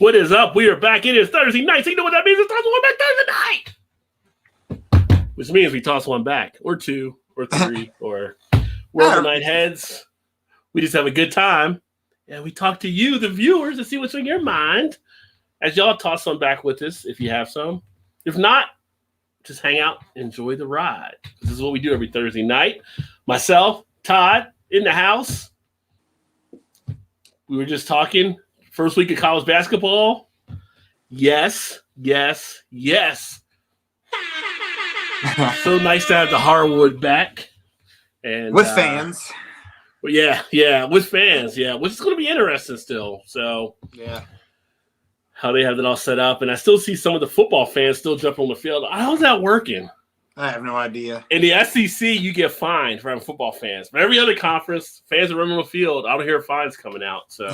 What is up? We are back. It is Thursday night. So you know what that means? It's toss one back Thursday night. Which means we toss one back, or two, or three, or wherever night heads. We just have a good time. And we talk to you, the viewers, to see what's on your mind. As y'all toss some back with us, if you have some. If not, just hang out, enjoy the ride. This is what we do every Thursday night. Myself, Todd, in the house. We were just talking. First week of college basketball. Yes. So nice to have the hardwood back. And with fans. But yeah, with fans. Yeah, which is going to be interesting still. So yeah. How they have it all set up. And I still see some of the football fans still jumping on the field. How's that working? I have no idea. In the SEC, you get fined for having football fans. But every other conference, fans are running on the field. I don't hear fines coming out. So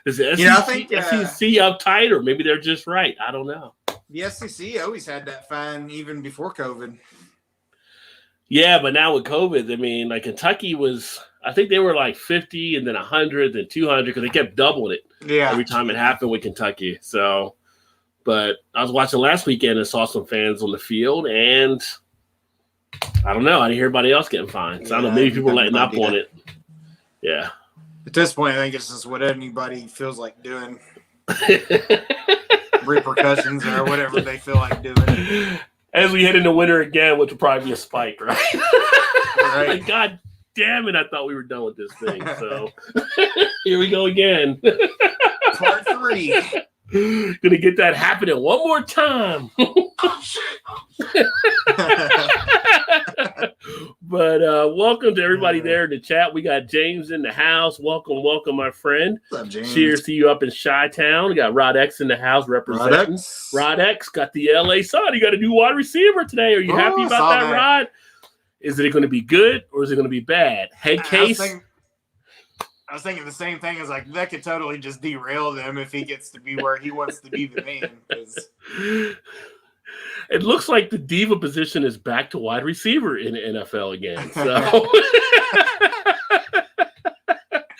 is the SEC, I think, SEC uptight, or maybe they're just right? I don't know. The SEC always had that fine even before COVID. Yeah, but now with COVID, I mean, like Kentucky was, I think they were like 50 and then 100, then 200 because they kept doubling it every time it happened with Kentucky. So, but I was watching last weekend and saw some fans on the field, and I don't know. I didn't hear anybody else getting fined. So I don't know. Maybe people are letting up on it. Yeah. At this point, I think it's just what anybody feels like doing. Repercussions or whatever they feel like doing. As we head into winter again, which will probably be a spike, right? Right. Like, God damn it, I thought we were done with this thing. So here we go again. Part 3. Gonna get that happening one more time. But welcome to everybody there in the chat. We got James in the house. Welcome, my friend. What's up, James? Cheers to you up in Chi-Town. We got Rod X in the house representing. Rod X got the LA Sun. You got a new wide receiver today. Are you happy about that, Rod? Is it going to be good or is it going to be bad? Head case? I was thinking the same thing. As like, that could totally just derail them if he gets to be where he wants to be the man. It looks like the diva position is back to wide receiver in the NFL again. So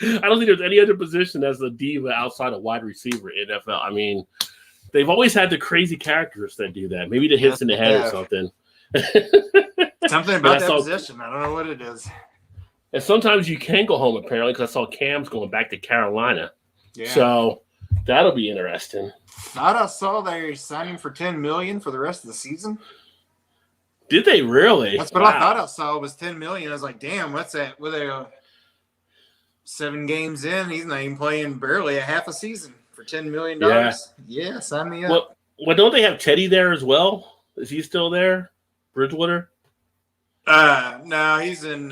I don't think there's any other position as a diva outside of wide receiver in NFL. I mean, they've always had the crazy characters that do that. Maybe the hits in the head or something. Something about that position. I don't know what it is. And sometimes you can go home, apparently, because I saw Cam's going back to Carolina. Yeah. So that'll be interesting. I saw they're signing for $10 million for the rest of the season. Did they really? That's what I thought I saw was $10 million. I was like, damn, what's that? Were they 7 games in? He's not even playing barely a half a season for $10 million. Yeah, sign me up. Well, don't they have Teddy there as well? Is he still there? Bridgewater? No, he's in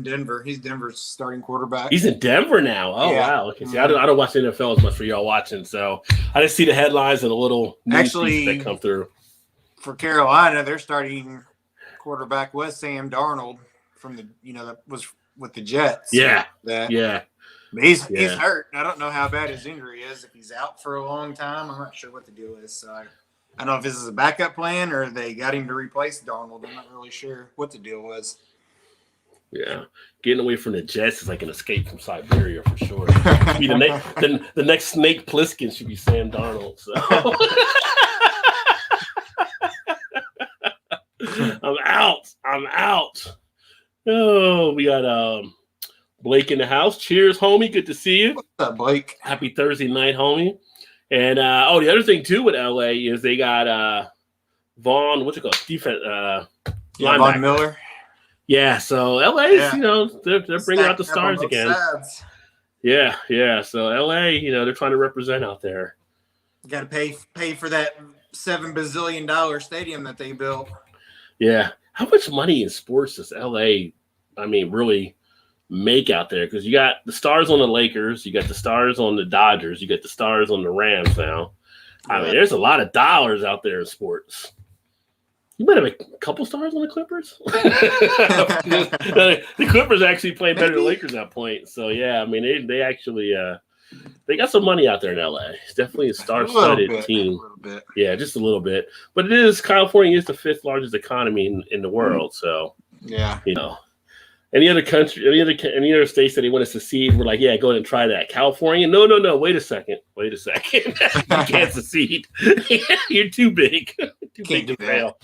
Denver. He's Denver's starting quarterback. He's in Denver now. Oh, yeah. Wow. Okay. See, I don't watch the NFL as much for y'all watching, so I just see the headlines and a little news piece that come through. For Carolina, their starting quarterback was Sam Darnold from that was with the Jets. Yeah. But he's hurt. I don't know how bad his injury is. If he's out for a long time, I'm not sure what the deal is. So I don't know if this is a backup plan or they got him to replace Darnold. I'm not really sure what the deal was. Yeah, getting away from the Jets is like an escape from Siberia for sure. The next Snake Plissken should be Sam Darnold. So I'm out. Oh, we got Blake in the house. Cheers, homie. Good to see you. What's up, Blake? Happy Thursday night, homie. And the other thing too with LA is they got Vaughn. What's it called? Defense. Von Miller. Yeah, so LA's, they're bringing out the stars again. Sides. Yeah. So LA, they're trying to represent out there. You got to pay for that $7 bazillion stadium that they built. Yeah, how much money in sports does LA, really make out there? Because you got the stars on the Lakers, you got the stars on the Dodgers, you got the stars on the Rams now. There's a lot of dollars out there in sports. You might have a couple stars on the Clippers. The Clippers actually playing better than the Lakers at that point. So, yeah, they actually they got some money out there in LA. It's definitely a star-studded team. A little bit. Yeah, just a little bit. But California is the 5th largest economy in the world. So, yeah. Any other country, any other states that they want to secede, we're like, yeah, go ahead and try that. California, no. Wait a second. You can't secede. You're too big. Too big to fail.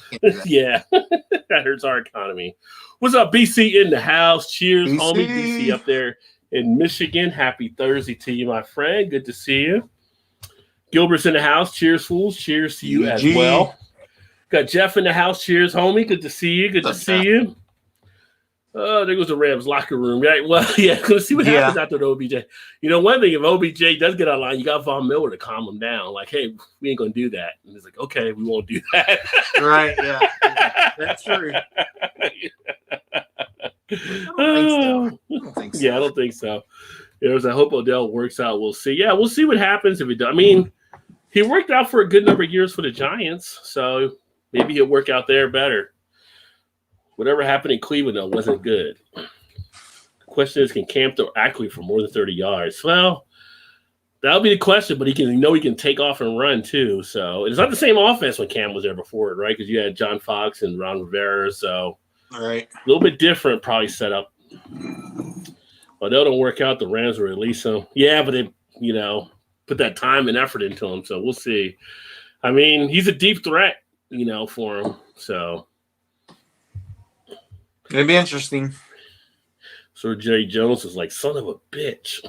Yeah, that hurts our economy. What's up, BC in the house? Cheers, BC. homie. BC up there in Michigan. Happy Thursday to you, my friend. Good to see you. Gilbert's in the house. Cheers, fools. Cheers to you as well. Got Jeff in the house. Cheers, homie. Good to see you. Good to see you. Oh, there goes the Rams locker room, right? Well, yeah, let's see what happens after the OBJ. You know, one thing, if OBJ does get online, you got Von Miller to calm him down. Like, hey, we ain't going to do that. And he's like, okay, we won't do that. Right, yeah. That's true. I don't think so. Yeah, I don't think so. I hope Odell works out. We'll see. Yeah, we'll see what happens if he does. I mean, he worked out for a good number of years for the Giants, so maybe he'll work out there better. Whatever happened in Cleveland, though, wasn't good. The question is, can Cam throw accurately for more than 30 yards? Well, that'll be the question, but he can take off and run, too. So it's not the same offense when Cam was there before, right? Because you had John Fox and Ron Rivera, so right. A little bit different probably set up. Odell don't work out, the Rams will release him. Yeah, but they, put that time and effort into him, so we'll see. I mean, he's a deep threat, for him, so. It'd be interesting. So Jerry Jones was like, son of a bitch.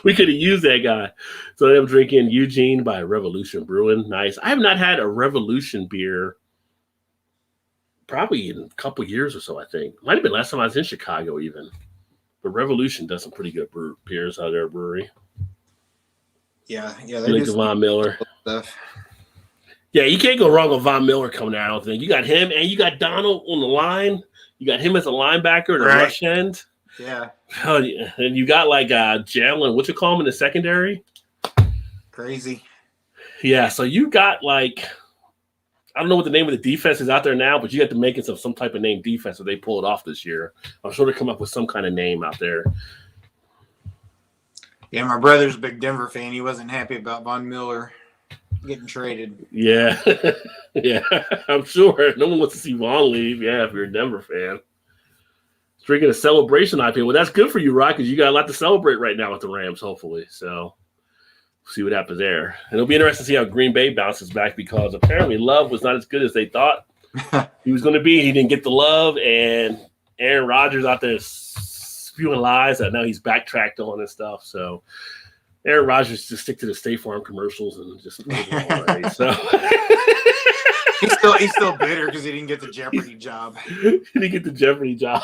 We could have used that guy. So I'm drinking Eugene by Revolution Brewing. Nice. I have not had a Revolution beer probably in a couple years or so, I think. Might have been last time I was in Chicago even. But Revolution does some pretty good beers out of their brewery. Yeah. Like Von Miller. Stuff. Yeah, you can't go wrong with Von Miller coming out, I don't think. You got him and you got Donald on the line. You got him as a linebacker, the rush end. Yeah. Oh, yeah. And you got like Jalen, what you call him in the secondary? Crazy. Yeah, so you got like, I don't know what the name of the defense is out there now, but you got the makings of some type of name defense that they pull it off this year. I'm sure they come up with some kind of name out there. Yeah, my brother's a big Denver fan. He wasn't happy about Von Miller getting traded. Yeah. Yeah, I'm sure. No one wants to see Vaughn leave. Yeah, if you're a Denver fan. Drinking a celebration IPA. Well, that's good for you, Rock, because you got a lot to celebrate right now with the Rams, hopefully. So we'll see what happens there. And it'll be interesting to see how Green Bay bounces back because apparently Love was not as good as they thought he was going to be. He didn't get the love, and Aaron Rodgers out there spewing lies that now he's backtracked on and stuff. So Aaron Rodgers just stick to the State Farm commercials and just move on already. So he's still bitter because he didn't get the Jeopardy job. He didn't get the Jeopardy job.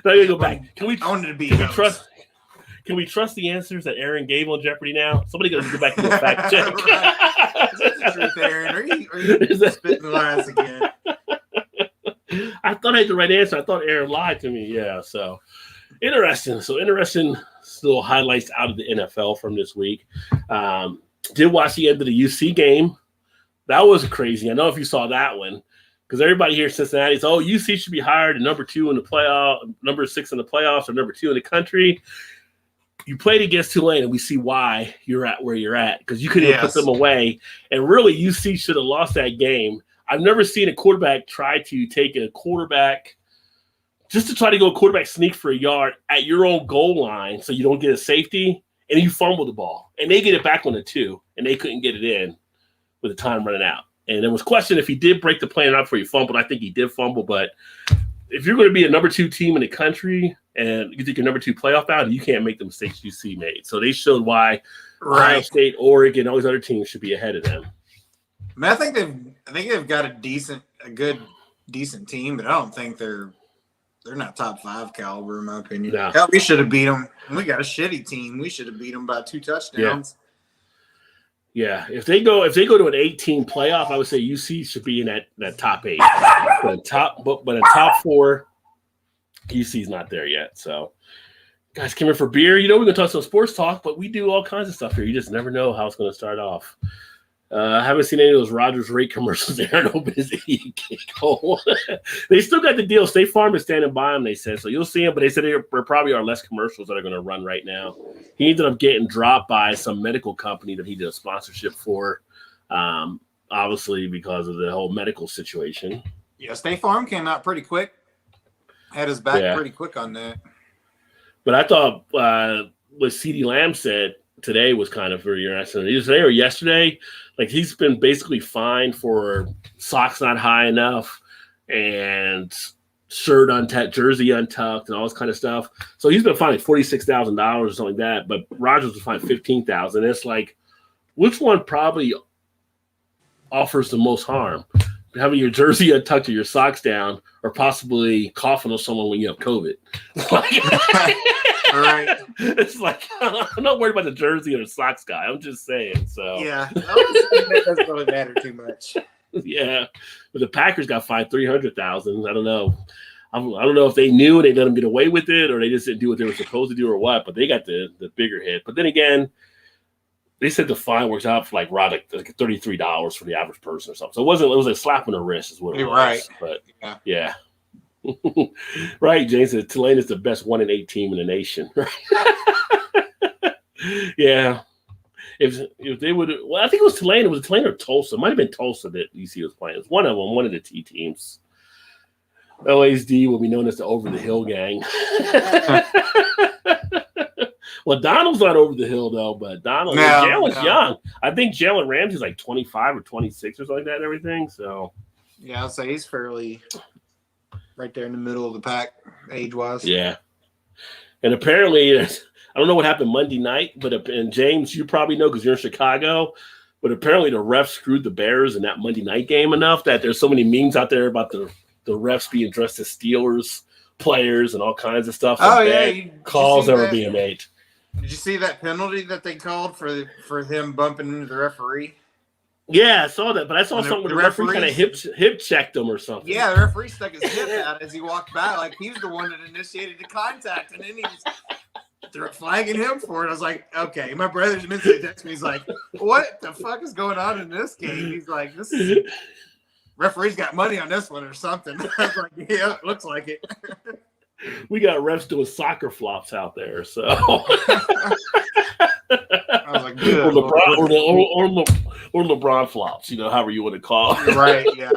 Now I gotta go back. Can we trust the answers that Aaron gave on Jeopardy now? Somebody gotta go back and do a fact check. Right. Is that the truth, Aaron? Are you spitting lies again? I thought I had the right answer. I thought Aaron lied to me. Yeah, so interesting. So interesting little highlights out of the NFL from this week. Did watch the end of the UC game. That was crazy. I know if you saw that one, because everybody here in Cincinnati is, UC should be higher than number 2 in the playoff, number 6 in the playoffs, or number 2 in the country. You played against Tulane, and we see why you're at where you're at, because you couldn't put them away. And really, UC should have lost that game. I've never seen a quarterback try to take a quarterback just to try to go quarterback sneak for a yard at your own goal line so you don't get a safety, and you fumble the ball. And they get it back on the 2, and they couldn't get it in with the time running out. And there was question if he did break the play or not before he fumbled. I think he did fumble, but if you're going to be a number 2 team in the country and you think you're number 2 playoff bound, you can't make the mistakes UC made. So they showed why Ohio State, Oregon, all these other teams should be ahead of them. I mean, I think they've got a good team, but I don't think they're not top 5 caliber in my opinion. No. Hell, we should have beat them. We got a shitty team. We should have beat them by 2 touchdowns. Yeah. If they go to an 18 playoff, I would say UC should be in that top 8. But in top 4, UC's not there yet. So guys came in for beer. We're gonna talk some sports talk, but we do all kinds of stuff here. You just never know how it's gonna start off. I haven't seen any of those Rogers rate commercials. They're no busy. They still got the deal. State Farm is standing by them, they said. So you'll see them, but they said there probably are less commercials that are going to run right now. He ended up getting dropped by some medical company that he did a sponsorship for. obviously because of the whole medical situation. Yeah, State Farm came out pretty quick. Had his back pretty quick on that. But I thought what CeeDee Lamb said today was kind of very interesting. Either today or yesterday, like he's been basically fined for socks not high enough and shirt untucked, jersey untucked, and all this kind of stuff. So he's been fined like $46,000 or something like that. But Rodgers was fined $15,000. It's like, which one probably offers the most harm? Having your jersey untucked or your socks down, or possibly coughing on someone when you have COVID. Right. It's like, I'm not worried about the jersey or the socks guy. I'm just saying. So yeah, that doesn't really matter too much. Yeah, but the Packers got fined $300,000. I don't know. I don't know if they knew and they let them get away with it, or they just didn't do what they were supposed to do, or what. But they got the bigger hit. But then again, they said the fine works out for like $33 for the average person or something. So it was a slap on the wrist, is what it was. Right. But yeah. Right, James said Tulane is the best 1-8 team in the nation. Yeah. If they would, well, I think it was Tulane. It was Tulane or Tulsa. It might have been Tulsa that UC was playing. It was one of them, one of the T teams. LASD will be known as the Over the Hill Gang. Well, Donald's not over the hill though, but Jalen's young. I think Jalen Ramsey's like 25 or 26 or something like that and everything. So yeah, I'll say he's fairly right there in the middle of the pack, age-wise. Yeah. And apparently, I don't know what happened Monday night, and James, you probably know because you're in Chicago, but apparently the refs screwed the Bears in that Monday night game enough that there's so many memes out there about the refs being dressed as Steelers players and all kinds of stuff. Calls that were being made. Did you see that penalty that they called for him bumping into the referee? Yeah, I saw that, but I saw something where the referee kind of hip checked him or something. Yeah, the referee stuck his hip out as he walked by, like he was the one that initiated the contact, and then they're flagging him for it. I was like, okay. My brother's mentally texted me. He's like, what the fuck is going on in this game? He's like, referee's got money on this one or something. I was like, yeah, it looks like it. We got refs doing soccer flops out there, so. I was like, good. Or LeBron flops, however you want to call it. Right, yeah.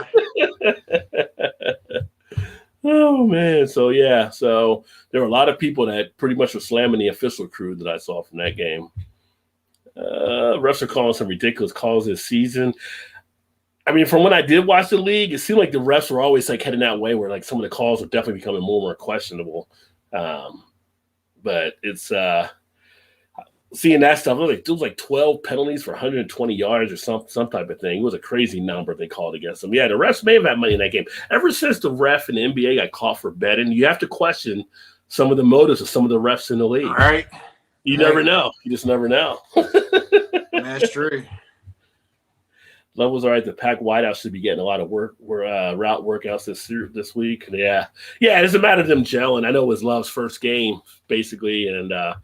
Oh, man. So, yeah. So, there were a lot of people that pretty much were slamming the official crew that I saw from that game. Refs are calling some ridiculous calls this season. I mean, from when I did watch the league, it seemed like the refs were always like heading that way where like some of the calls were definitely becoming more and more questionable. But it's seeing that stuff, it was like 12 penalties for 120 yards or some type of thing. It was a crazy number they called against them. Yeah, the refs may have had money in that game. Ever since the ref in the NBA got caught for betting, you have to question some of the motives of some of the refs in the league. All right. You never know. You just never know. That's true. Levels are right. The Pack wideouts should be getting a lot of route workouts this week. Yeah. It's a matter of them gelling. I know it was Love's first game, basically, and I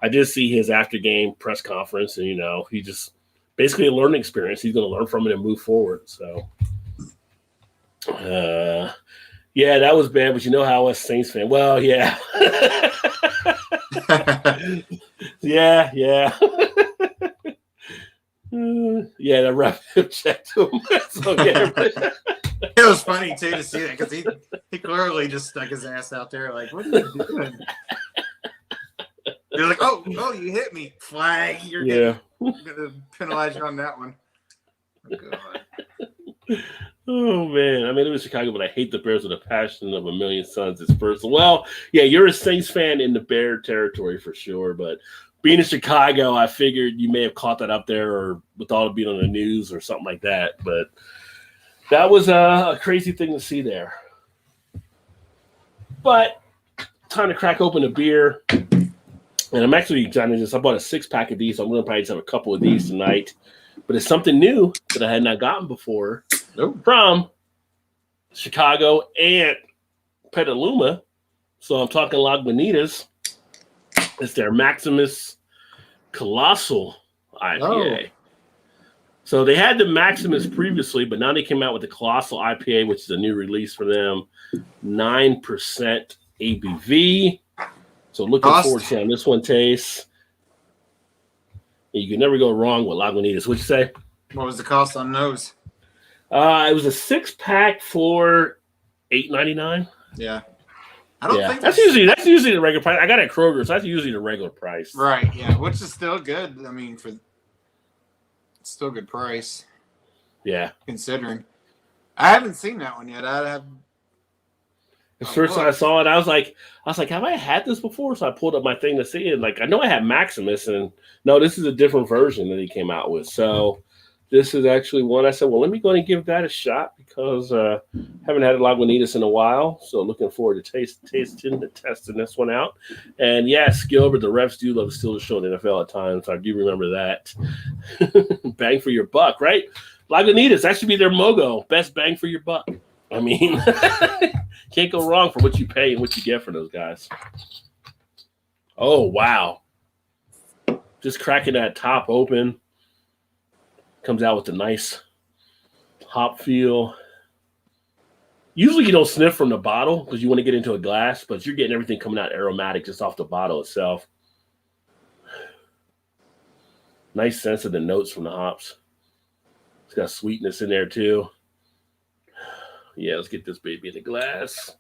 did see his after-game press conference, and he just basically a learning experience. He's going to learn from it and move forward. So, yeah, that was bad. But you know how us Saints fan. Well, yeah, yeah. Yeah, the ref checked him. So, yeah. It was funny too to see that because he clearly just stuck his ass out there. Like, what are you doing? They're like, oh, you hit me, flag. You're gonna penalize you on that one. Oh, God. Oh man, I mean, it was Chicago, but I hate the Bears with a passion of a million suns. It's personal. Well, yeah, you're a Saints fan in the Bear territory for sure, but. Being in Chicago, I figured you may have caught that up there or with all it being on the news or something like that. But that was a crazy thing to see there. But time to crack open a beer. And I'm actually excited this. I bought a 6-pack of these. So I'm going to probably just have a couple of these tonight. But it's something new that I had not gotten before from Chicago and Petaluma. So I'm talking Lagunitas. It's their Maximus Colossal IPA. So they had the Maximus previously, but now they came out with the Colossal IPA, which is a new release for them. 9% ABV. So looking forward to seeing this one taste. You can never go wrong with Lagunitas. What'd you say? What was the cost on those? It was a 6-pack for $8.99. Yeah. I don't think that's usually the regular price. I got it at Kroger, so that's usually the regular price. Right, yeah, which is still good. I mean, it's still a good price. Yeah. Considering. I haven't seen that one yet. I have. The first time I saw it, I was like, have I had this before? So I pulled up my thing to see it. Like, I know I had Maximus, and no, this is a different version that he came out with. So this is actually one I said, well, let me go and give that a shot because haven't had a Lagunitas in a while. So looking forward to testing this one out. And yes, Gilbert, the refs do love to steal the show in the NFL at times. I do remember that. Bang for your buck, right? Lagunitas, that should be their mogo. Best bang for your buck. I mean, can't go wrong for what you pay and what you get for those guys. Oh, wow. Just cracking that top open. Comes out with a nice hop feel. Usually you don't sniff from the bottle because you want to get into a glass, but you're getting everything coming out aromatic just off the bottle itself. Nice sense of the notes from the hops. It's got sweetness in there too. Yeah, let's get this baby in the glass.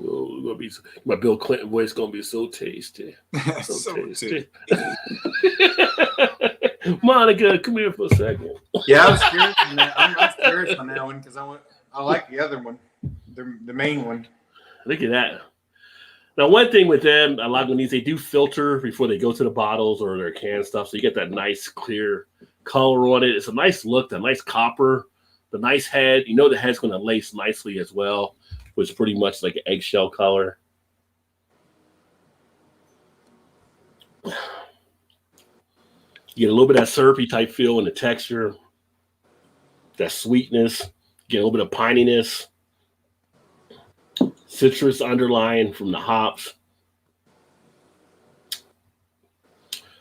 Oh, my Bill Clinton voice gonna be so tasty. So tasty. Monica, come here for a second. Yeah, I was curious on that. I'm curious on that one because I like the other one, the main one. Look at that. Now, one thing with them, a lot of these, they do filter before they go to the bottles or their canned stuff, so you get that nice clear color on it. It's a nice look, the nice copper, the nice head. You know the head's going to lace nicely as well, which is pretty much like an eggshell color. You get a little bit of that syrupy type feel in the texture, that sweetness, get a little bit of pininess, citrus underlying from the hops.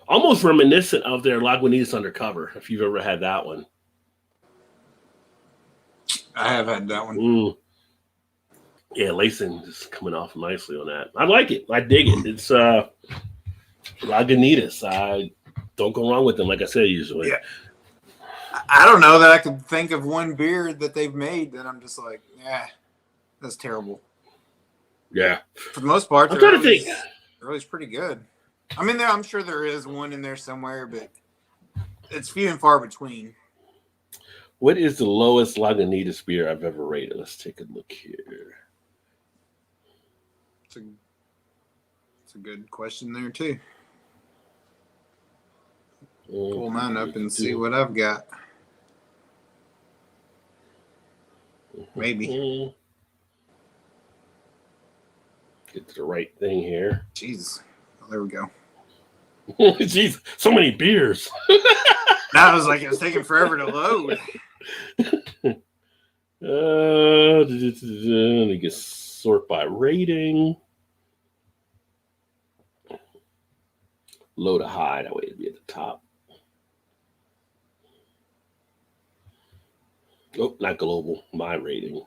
Almost reminiscent of their Lagunitas Undercover, if you've ever had that one. I have had that one. Yeah, lacing is coming off nicely on that. I like it. I dig it. It's Lagunitas. I don't go wrong with them, like I said, usually. Yeah. I don't know that I could think of one beer that they've made that I'm just like, yeah, that's terrible. Yeah. For the most part, I'm trying to think. Early's pretty good. I mean, I'm sure there is one in there somewhere, but it's few and far between. What is the lowest Lagunitas beer I've ever rated? Let's take a look here. It's a good question there, too. Pull mine up and see what I've got. Maybe. Get to the right thing here. Jeez. Oh, there we go. Jeez, so many beers. Now I was like, it was taking forever to load. Let me get sort by rating. Low to high, that way it'd be at the top. Oh, not global, my rating.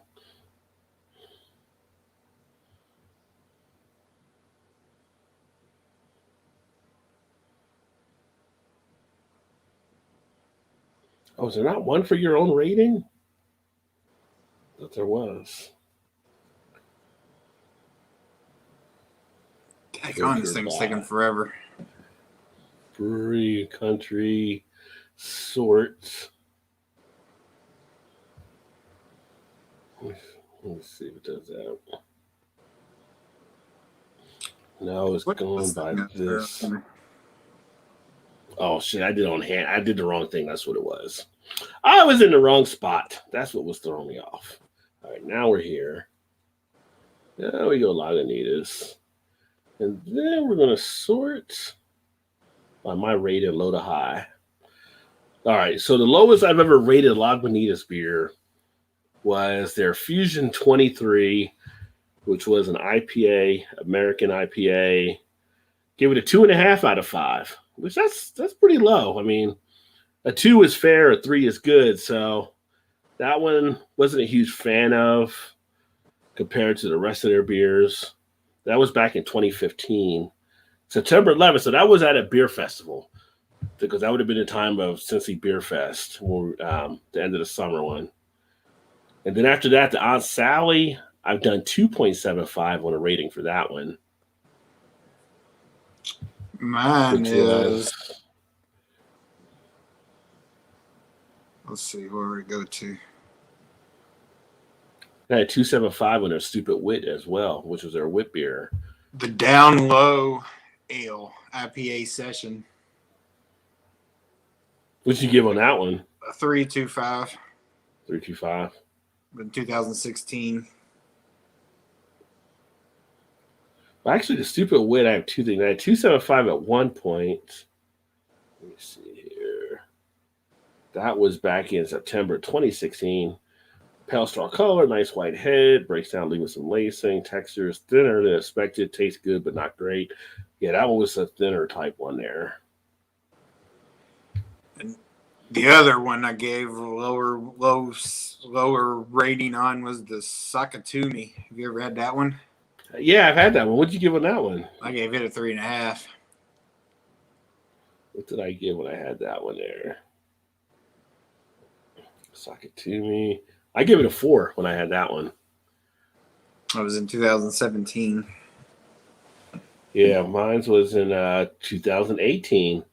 Oh, is there not one for your own rating? I thought there was. Heck on, this thing's taking forever. Brewery, country, sorts. Let's see if it does that. No, it's going by this. Oh, shit, I did on hand. I did the wrong thing. That's what it was. I was in the wrong spot. That's what was throwing me off. All right, now we're here. Now we go Lagunitas. And then we're going to sort by my rating low to high. All right, so the lowest I've ever rated Lagunitas beer was their Fusion 23, which was an IPA, American IPA. Give it a 2.5 out of 5, which that's pretty low. I mean, a 2 is fair, a 3 is good. So that one wasn't a huge fan of compared to the rest of their beers. That was back in 2015, September 11th. So that was at a beer festival. because that would have been the time of Cincy Beer Fest, the end of the summer one. And then after that, the Aunt Sally, I've done 2.75 on a rating for that one. Mine is. Let's see where we go to. I had 2.75 on their Stupid Wit as well, which was their wit beer. The Down Low Ale IPA session. What'd you give on that one? A 3.25. 3.25. In 2016. Actually, the Stupid Wit, I have two things. I had 2.75 at one point. Let me see here. That was back in September 2016. Pale straw color, nice white head, breaks down, leaving some lacing, textures thinner than expected, tastes good but not great. Yeah, that one was a thinner type one there. And the other one I gave lower rating on was the Sakatumi. Have you ever had that one? Yeah, I've had that one. What'd you give on that one? I gave it a 3.5. What did I give when I had that one there? Sakatumi. I give it a 4 when I had that one. I was in 2017. Yeah, mine was in 2018.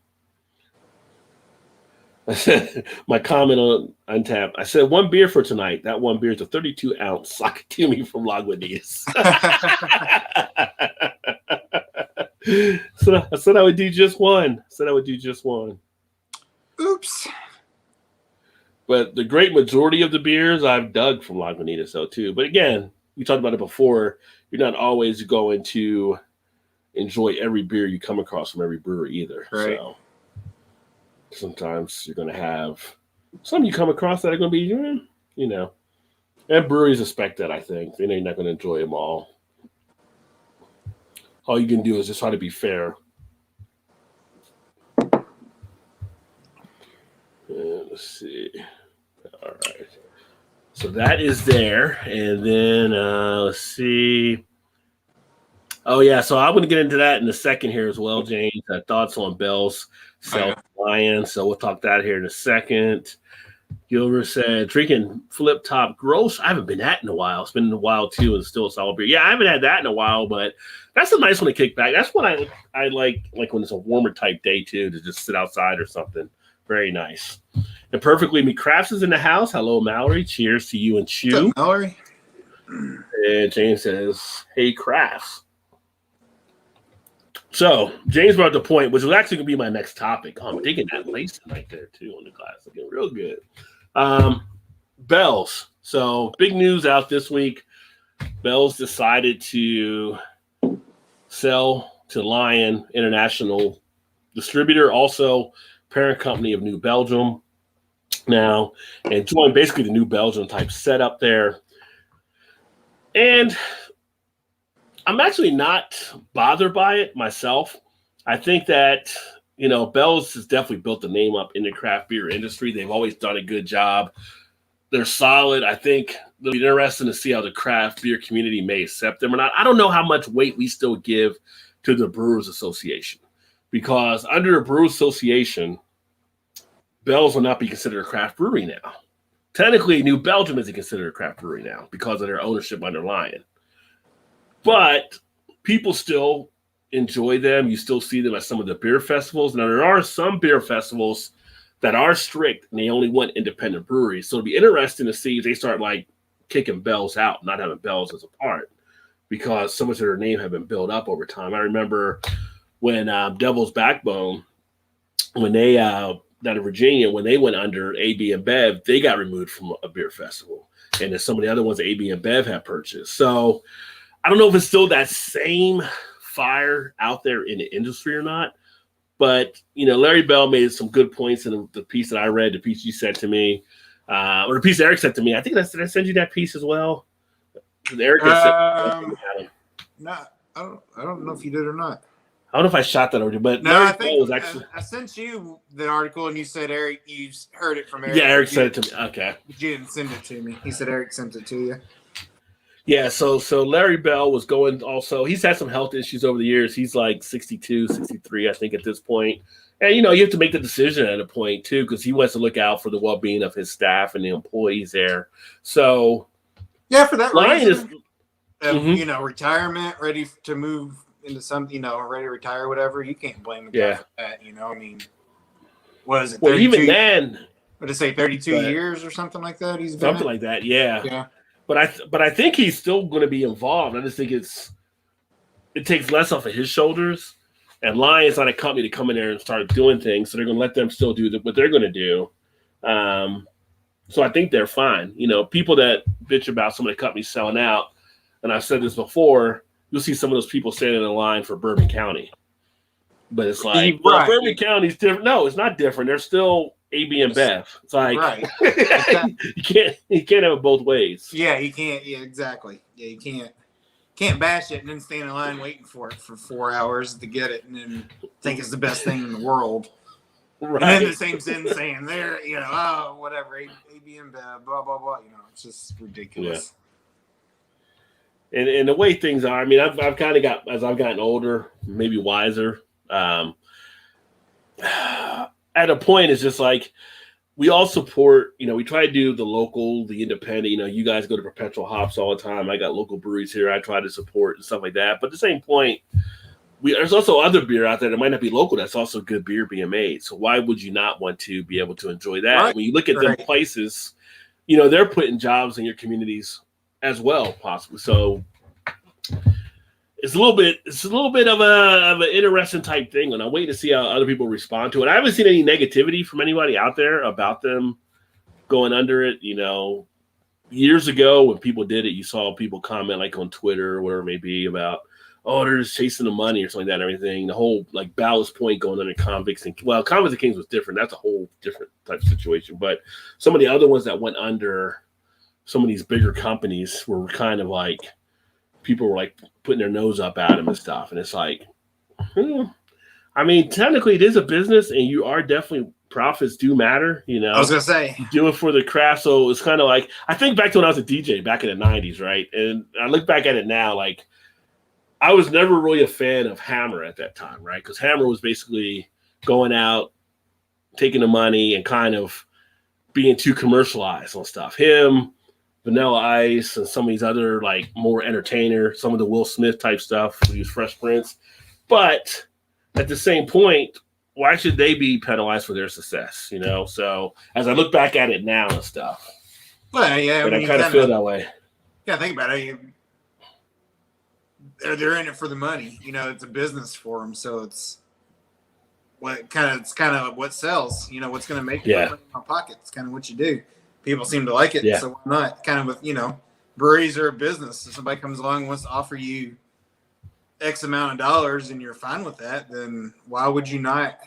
I said my comment on Untapped. I said 1 beer for tonight. That 1 beer is a 32-ounce Sakatumi from Lagunitas. So I said I would do just one. Oops. But the great majority of the beers I've dug from Lagunitas, though, too. But again, we talked about it before. You're not always going to enjoy every beer you come across from every brewery either. Right. So sometimes you're going to have some you come across that are going to be, and breweries expect that, I think. They know you're not going to enjoy them all. All you can do is just try to be fair. Let's see. All right. So that is there. And then let's see. Oh, yeah. So I'm going to get into that in a second here as well, James. Thoughts on Bell's Self-Lion. So we'll talk that here in a second. Gilbert said, drinking Flip Top Gross. I haven't been at in a while. It's been a while, too, and still a solid beer. Yeah, I haven't had that in a while, but that's a nice one to kick back. That's what I like when it's a warmer type day, too, to just sit outside or something. Very nice. And Perfectly Me Crafts is in the house. Hello, Mallory. Cheers to you and Chew. What's up, Mallory? And James says, hey, Crafts. So James brought up the point, which was actually going to be my next topic. Oh, I'm digging that lacing right there, too, on the glass. Looking real good. Bell's. So big news out this week. Bell's decided to sell to Lion International Distributor, also parent company of New Belgium now, and join basically the New Belgium type setup there. And I'm actually not bothered by it myself. I think that, Bell's has definitely built the name up in the craft beer industry. They've always done a good job. They're solid. I think it'll be interesting to see how the craft beer community may accept them or not. I don't know how much weight we still give to the Brewers Association, because under the Brewers Association, Bell's will not be considered a craft brewery now. Technically, New Belgium isn't considered a craft brewery now because of their ownership under Lion. But people still enjoy them. You still see them at some of the beer festivals. Now, there are some beer festivals that are strict, and they only want independent breweries. So it'll be interesting to see if they start, kicking Bell's out, not having Bell's as a part, because so much of their name have been built up over time. I remember when Devil's Backbone, when they out of Virginia, when they went under AB and Bev, they got removed from a beer festival. And then some of the other ones AB and Bev had purchased. So I don't know if it's still that same fire out there in the industry or not. But, Larry Bell made some good points in the piece that I read, the piece you sent to me, or the piece Eric sent to me. I think did I send you that piece as well? Eric no, I don't know if you did or not. I don't know if I shot that already, but no, Larry I think Bell was actually. I sent you the article, and you said Eric, you heard it from Eric. Yeah, Eric sent it to me. Okay, but you didn't send it to me. He said Eric sent it to you. Yeah, so Larry Bell was going also. He's had some health issues over the years. He's like 62, 63, I think, at this point. And, you have to make the decision at a point, too, because he wants to look out for the well being of his staff and the employees there. So, yeah, for that Lion reason, is, retirement, ready to move into something, ready to retire, whatever. You can't blame the guy for that. I mean, what is it? Well, even then, what did it say? 32 years or something like that. He's been something like that. Yeah. Yeah. But I think he's still going to be involved. I just think it takes less off of his shoulders. And Lion's not a company to come in there and start doing things, so they're going to let them still do what they're going to do. So I think they're fine. People that bitch about some of the companies selling out, and I've said this before, you'll see some of those people standing in line for Bourbon County. But it's like, well, Bourbon County's different. No, it's not different. They're still AB and Bev. It's like you can't have it both ways. Yeah, you can't. Yeah, exactly. Yeah, you can't bash it and then stand in line waiting for it for 4 hours to get it and then think it's the best thing in the world. Right. And then the same sense saying there, whatever, AB and Bev, blah blah blah. It's just ridiculous. Yeah. And the way things are, I mean, I've kind of got, as I've gotten older, maybe wiser. At a point, it's just like we all support. We try to do the local, the independent. You guys go to Perpetual Hops all the time. I got local breweries here. I try to support and stuff like that. But at the same point, there's also other beer out there that might not be local. That's also good beer being made. So why would you not want to be able to enjoy that? Right. When you look at them places, they're putting jobs in your communities as well, possibly. So it's a little bit of an interesting type thing, and I'm waiting to see how other people respond to it. I haven't seen any negativity from anybody out there about them going under it. Years ago when people did it, you saw people comment like on Twitter or whatever it may be about, oh, they're just chasing the money or something like that and everything. The whole like Ballast Point going under Convicts and Convicts and Kings was different. That's a whole different type of situation. But some of the other ones that went under some of these bigger companies were kind of like, people were like putting their nose up at him and stuff. And it's like, I mean, technically it is a business and you are definitely, profits do matter, I was going to say. Do it for the craft. So it's kind of like, I think back to when I was a DJ back in the 90s, right? And I look back at it now, like I was never really a fan of Hammer at that time, right? Because Hammer was basically going out, taking the money and kind of being too commercialized on stuff. Him, Vanilla Ice, and some of these other like more entertainer, some of the Will Smith type stuff, we use Fresh Prince. But at the same point, why should they be penalized for their success? So as I look back at it now and stuff, well, yeah, I kind of feel that way. Yeah, think about it. They're in it for the money. It's a business for them, so it's kind of what sells. What's going to make you money in my pocket. It's kind of what you do. People seem to like it, so why not? Kind of with, breweries are a business. If somebody comes along and wants to offer you X amount of dollars and you're fine with that, then why would you not?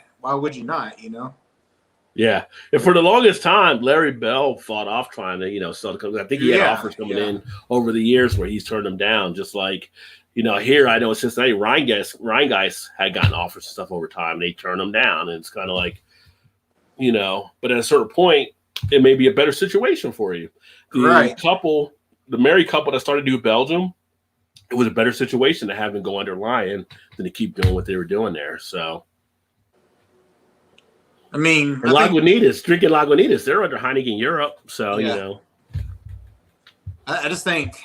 Yeah. And for the longest time, Larry Bell fought off trying to, sell the company. I think he had offers coming in over the years where he's turned them down. Just like, here I know in Cincinnati, Ryan guys had gotten offers and stuff over time. They turned them down. And it's kind of like, but at a certain point, it may be a better situation for you. The married couple that started to do Belgium, it was a better situation to have them go under Lion than to keep doing what they were doing there. So, I mean, Lagunitas, drinking Lagunitas, they're under Heineken Europe. So, I just think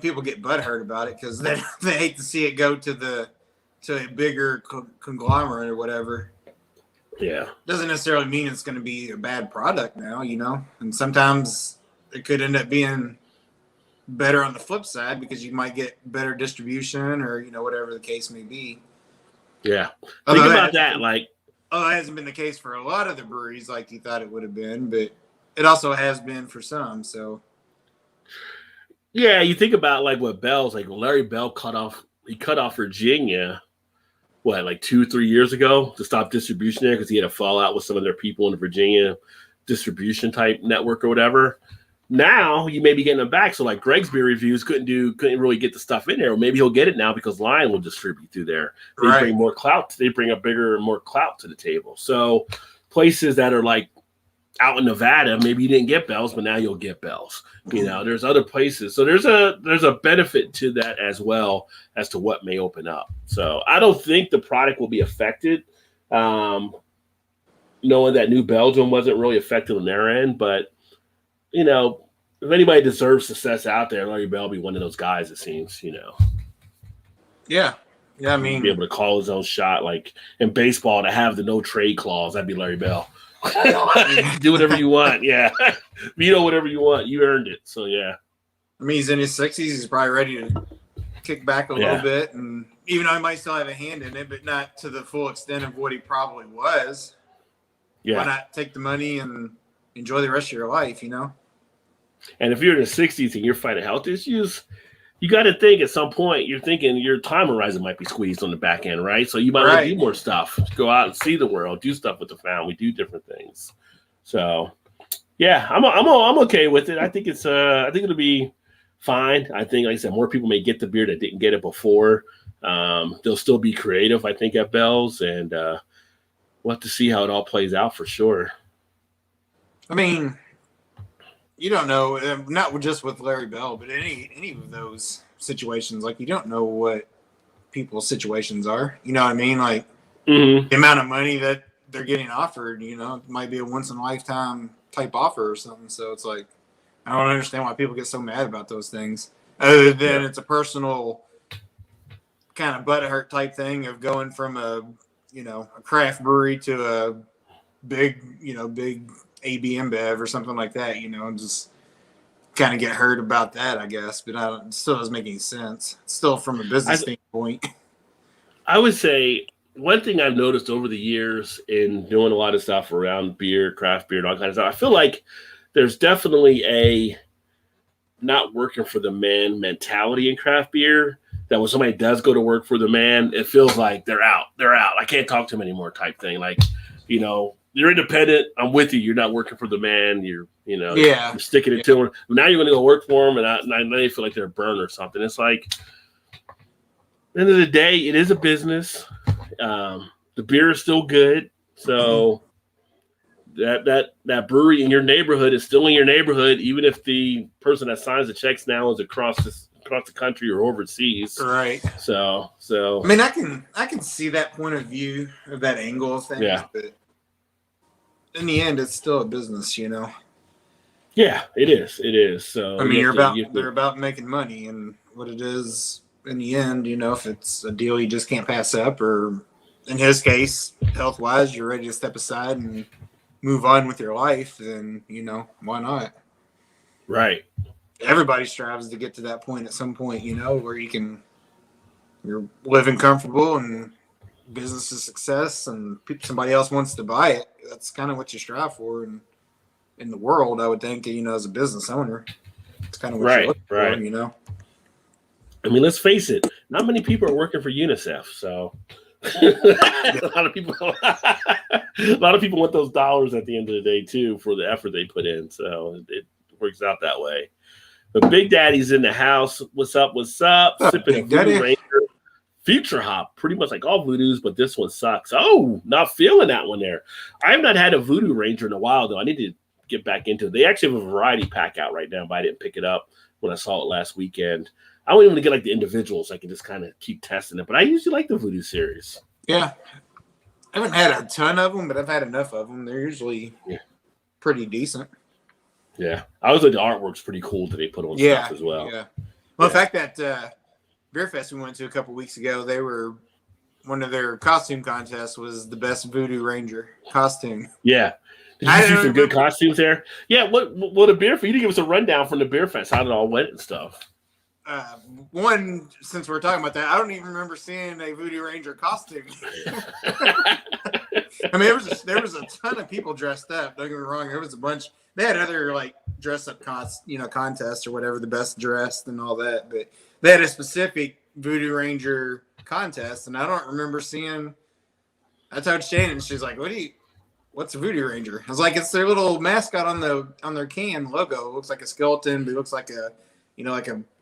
people get butthurt about it because they hate to see it go to a bigger conglomerate or whatever. Yeah. Doesn't necessarily mean it's going to be a bad product now, and sometimes it could end up being better on the flip side because you might get better distribution or, whatever the case may be. Yeah. Think about that. That hasn't been the case for a lot of the breweries like you thought it would have been, but it also has been for some. So. Yeah. You think about what Bell's when Larry Bell cut off Virginia. What, 2-3 years ago to stop distribution there because he had a fallout with some of their people in the Virginia distribution type network or whatever. Now you may be getting them back. So Greg's Beer Reviews couldn't really get the stuff in there. Or maybe he'll get it now because Lion will distribute through there. They bring more clout. They bring a bigger and more clout to the table. So places that are out in Nevada, maybe you didn't get bells, but now you'll get bells. You know, there's other places. So there's a benefit to that as well as to what may open up. So I don't think the product will be affected. Knowing that New Belgium wasn't really affected on their end, but you know, if anybody deserves success out there, Larry Bell will be one of those guys, it seems, you know. Yeah. Yeah, I mean, be able to call his own shot, like in baseball, to have the no trade clause. That'd be Larry Bell. Do whatever you want. Yeah. Veto whatever you want. You earned it. So, yeah. I mean, he's in his 60s. He's probably ready to kick back a little bit. And even though he might still have a hand in it, but not to the full extent of what he probably was. Yeah. Why not take the money and enjoy the rest of your life, you know? And if you're in the 60s and you're fighting health issues, you got to think at some point, you're thinking your time horizon might be squeezed on the back end, right? So you might want to do more stuff, go out and see the world, do stuff with the family, do different things. So, yeah, I'm okay with it. I think it'll be fine. I think, like I said, more people may get the beer that didn't get it before. They'll still be creative, I think, at Bell's, and we'll have to see how it all plays out for sure. I mean, you don't know, not just with Larry Bell, but any of those situations. Like, you don't know what people's situations are. You know what I mean? Like, the amount of money that they're getting offered, you know, it might be a once-in-a-lifetime type offer or something. So it's like, I don't understand why people get so mad about those things. Other than it's a personal kind of butthurt type thing of going from a craft brewery to a big AB InBev or something like that, you know, and just kind of get hurt about that, I guess. But it still doesn't make any sense. It's still from a business standpoint. I would say one thing I've noticed over the years in doing a lot of stuff around beer, craft beer, and all kinds of stuff, I feel like there's definitely a not working for the man mentality in craft beer. That when somebody does go to work for the man, it feels like they're out. I can't talk to them anymore type thing. Like, you know, you're independent. I'm with you. You're not working for the man. You're sticking it to him. Now you're going to go work for him, and now they feel like they're burned or something. It's like, at the end of the day, it is a business. The beer is still good. So that brewery in your neighborhood is still in your neighborhood, even if the person that signs the checks now is across the country or overseas. Right. So I mean, I can see that point of view of that angle of things, but in the end, it's still a business, you know. Yeah, it is. So I mean, they're about making money, and what it is in the end, you know, if it's a deal you just can't pass up, or in his case, health wise, you're ready to step aside and move on with your life, then, you know, why not? Right. Everybody strives to get to that point at some point, you know, where you're living comfortable and business is success, and somebody else wants to buy it. That's kind of what you strive for in the world, I would think, you know, as a business owner. It's kind of what you look for, you know. I mean, let's face it, not many people are working for UNICEF, so a lot of people want those dollars at the end of the day too for the effort they put in. So it works out that way. But Big Daddy's in the house. What's up? Sipping Voodoo Ranger. Future hop, pretty much like all Voodoos, but this one sucks. Oh, not feeling that one there. I have not had a Voodoo Ranger in a while, though. I need to get back into it. They actually have a variety pack out right now, but I didn't pick it up when I saw it last weekend. I don't even get like the individuals. I can just kind of keep testing it, but I usually like the Voodoo series. Yeah. I haven't had a ton of them, but I've had enough of them. They're usually pretty decent. Yeah. I always like the artwork's pretty cool that they put on stuff as well. Yeah. Well, the fact that Beer Fest we went to a couple weeks ago, they were one of their costume contests was the best Voodoo Ranger costume. Yeah. Did you see some good costumes there? Yeah. What a Beer Fest? You didn't give us a rundown from the Beer Fest, how it all went and stuff. One, since we're talking about that, I don't even remember seeing a Voodoo Ranger costume. I mean, there was a ton of people dressed up. Don't get me wrong. There was a bunch. They had other like dress up contests or whatever, the best dressed and all that. But they had a specific Voodoo Ranger contest, and I don't remember seeing. I told Shannon, she's like, "What's a Voodoo Ranger?" I was like, "It's their little mascot on their can logo. It looks like a skeleton, but it looks like a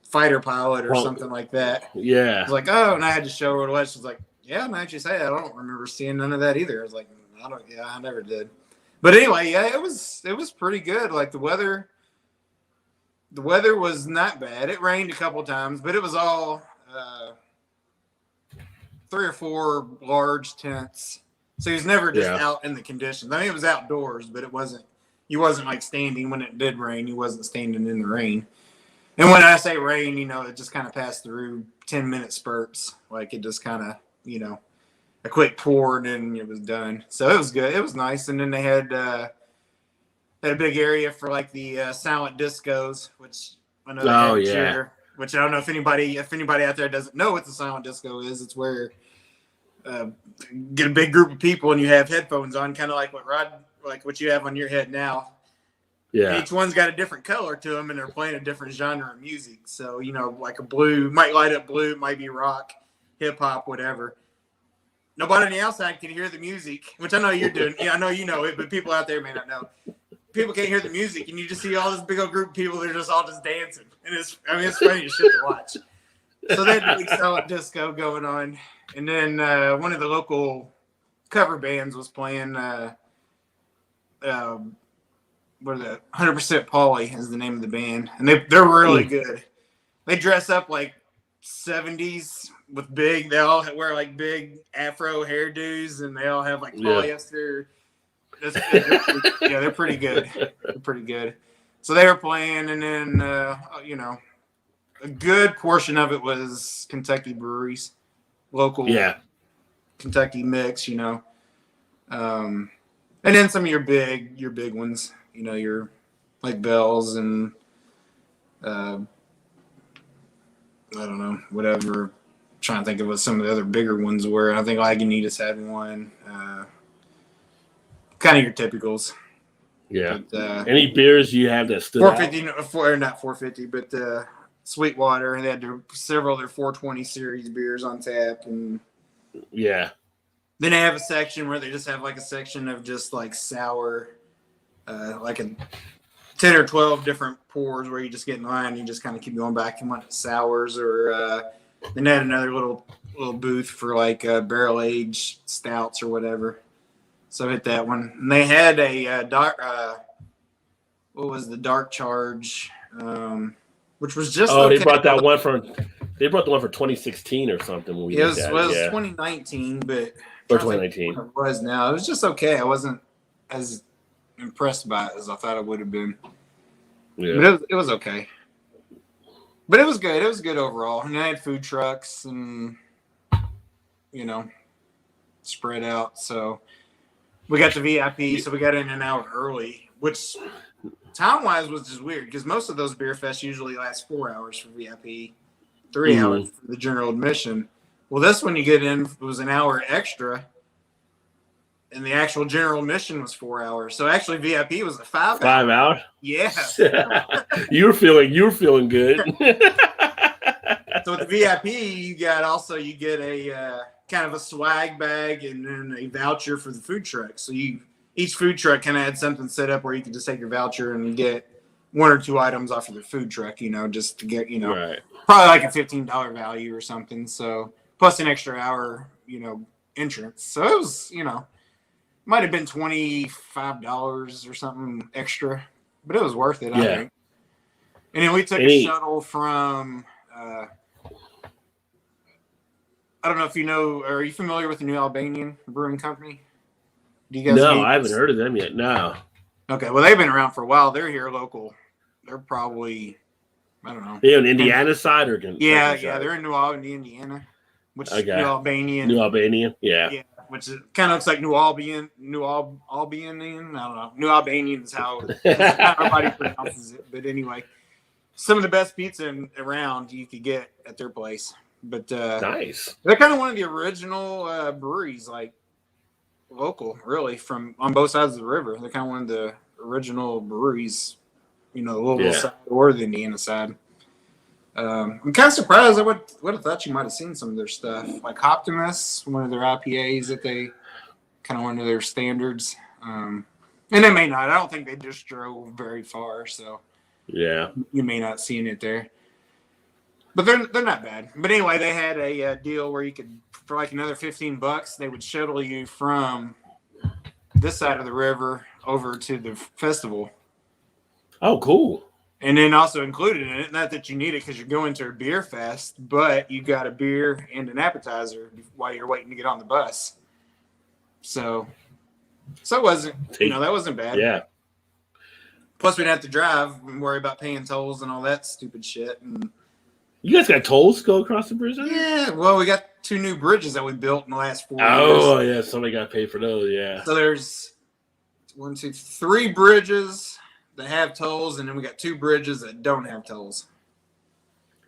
fighter pilot or something like that." Yeah. I was like, "Oh," and I had to show her what it was. She's like, "Yeah," and I actually say I don't remember seeing none of that either. I was like, I never did. But anyway, yeah, it was pretty good. Like the weather was not bad. It rained a couple times, but it was all 3 or 4 large tents. So he was never just out in the conditions. I mean, it was outdoors, but he wasn't like standing when it did rain. He wasn't standing in the rain. And when I say rain, it just kind of passed through 10-minute spurts. Like it just kind of, a quick pour and then it was done. So it was good. It was nice. And then they had a big area for like the silent discos, which I know here. Which I don't know if anybody out there doesn't know what the silent disco is. It's where get a big group of people and you have headphones on, kind of like what you have on your head now. Yeah. Each one's got a different color to them, and they're playing a different genre of music. So like a blue might light up blue, it might be rock, hip hop, whatever. Nobody on the outside can hear the music, which I know you're doing. Yeah, I know you know it, but people out there may not know. People can't hear the music, and you just see all this big old group of people. They're just all just dancing, and it's funny as shit to watch. So they had big solid disco going on, and then one of the local cover bands was playing. What are the 100% Pauly is the name of the band, and they're really good. They dress up like 70s with big. They all wear like big afro hairdos, and they all have like polyester. Yeah, they're pretty good. They're pretty good. So they were playing, and then a good portion of it was Kentucky breweries, local Kentucky mix, and then some of your big ones, your like Bell's and I don't know, whatever. I'm trying to think of what some of the other bigger ones were. I think Lagunitas had one. Kind of your typicals. Yeah. But, any beers you have that stood 450, not 450, but Sweetwater, and they had several of their 420 series beers on tap, and then they have a section where they just have like a section of just like sour, like a 10 or 12 different pours where you just get in line and you just kind of keep going back and want sours, or then they had another little booth for like barrel aged stouts or whatever. So I hit that one, and they had a dark. What was the Dark Charge? Which was just they brought that one from. They brought the one for 2016 or something. When we it was 2019, but or 2019. It was now. It was just okay. I wasn't as impressed by it as I thought it would have been. Yeah, but it was okay. But it was good. It was good overall. And I had food trucks and spread out. So we got the VIP. So we got in an hour early, which time-wise was just weird because most of those beer fests usually last 4 hours for VIP, 3 hours for the general admission. Well, this one you get in was an hour extra, and the actual general admission was 4 hours. So actually VIP was a 5 hour. 5 hours? Yeah. you were feeling good. So with the VIP, you get a kind of a swag bag and then a voucher for the food truck. So each food truck kind of had something set up where you could just take your voucher and get 1 or 2 items off of the food truck, just to get, right. Probably like a $15 value or something. So plus an extra hour, entrance. So it was, might have been $25 or something extra, but it was worth it, I think. And then we took a shuttle from, I don't know if you know, are you familiar with the New Albanian Brewing Company? Do you guys No, I haven't heard of them yet. No. Okay, well, they've been around for a while. They're here local. They're probably, I don't know. They're on Indiana side or Yeah, they're in New Albany, Indiana. Which is New Albanian. New Albanian, yeah. Yeah, which kind of looks like New Albanian. I don't know. New Albanian is how everybody pronounces it. But anyway, some of the best pizza around you could get at their place. But nice. They're kind of one of the original breweries, like local, really, from on both sides of the river. They're kind of one of the original breweries, the Louisville side or the Indiana side. I'm kind of surprised. I would have thought you might have seen some of their stuff, like Optimus, one of their IPAs that they kind of one of their standards. And they may not. I don't think they just drove very far, so yeah, you may not seen it there. But they're not bad. But anyway, they had a deal where you could, for like another $15, they would shuttle you from this side of the river over to the festival. Oh, cool. And then also included in it, not that you need it because you're going to a beer fest, but you got a beer and an appetizer while you're waiting to get on the bus. So it wasn't, that wasn't bad. Yeah. Plus, we didn't have to drive and worry about paying tolls and all that stupid shit. And you guys got tolls to go across the bridge? Yeah, well, we got 2 new bridges that we built in the last 4 years. Oh, yeah, somebody got paid for those, yeah. So there's 1, 2, 3 bridges that have tolls, and then we got 2 bridges that don't have tolls.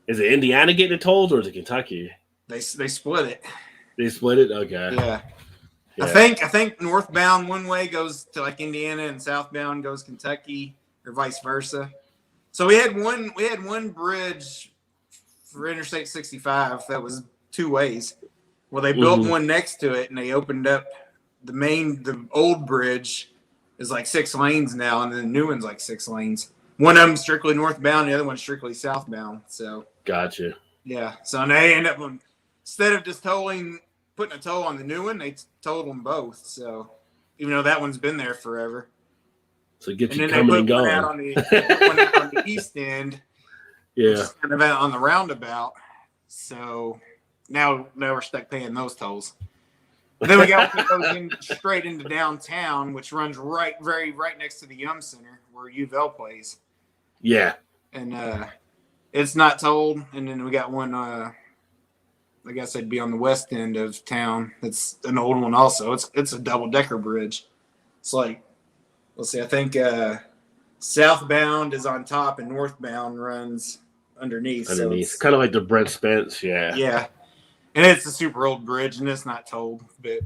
Is it Indiana getting the tolls, or is it Kentucky? They split it. They split it? Okay. Yeah. I think northbound one way goes to like Indiana and southbound goes Kentucky, or vice versa. So we had one bridge for Interstate 65 that was 2 ways. Well, they built one next to it, and they opened up the old bridge is like 6 lanes now, and then the new one's like 6 lanes. One of them strictly northbound, the other one's strictly southbound. So gotcha. Yeah. So they end up instead of just putting a toll on the new one, they tolled them both. So even though that one's been there forever. So get you coming and going. One out on the east end. Yeah. Which is kind of on the roundabout. So now we're stuck paying those tolls. But then we got one that goes straight into downtown, which runs right next to the Yum Center where UVL plays. Yeah. And it's not tolled. And then we got one, I guess it'd be on the west end of town. It's an old one also. It's a double-decker bridge. It's like, let's see, I think southbound is on top and northbound runs underneath. So it's kind of like the Brent Spence, yeah. Yeah. And it's a super old bridge, and it's not tolled. But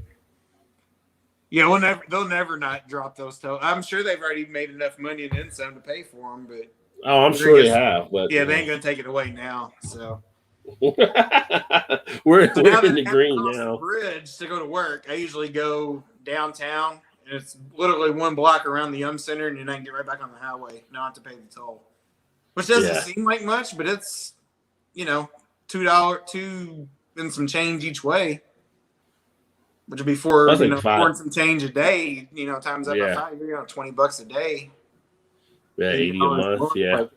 yeah, they'll never not drop those tolls. I'm sure they've already made enough money and then some to pay for them. But I'm sure they have. But yeah, they ain't gonna take it away now. So we're in the green now. The bridge to go to work. I usually go downtown, and it's literally 1 block around the Yum Center, and then I can get right back on the highway. Not have to pay the toll, which doesn't seem like much, but it's $2 and some change each way, which would be $4 and some change a day. Times that by 5, you're $20 a day. Yeah, 80 a month. Yeah, like,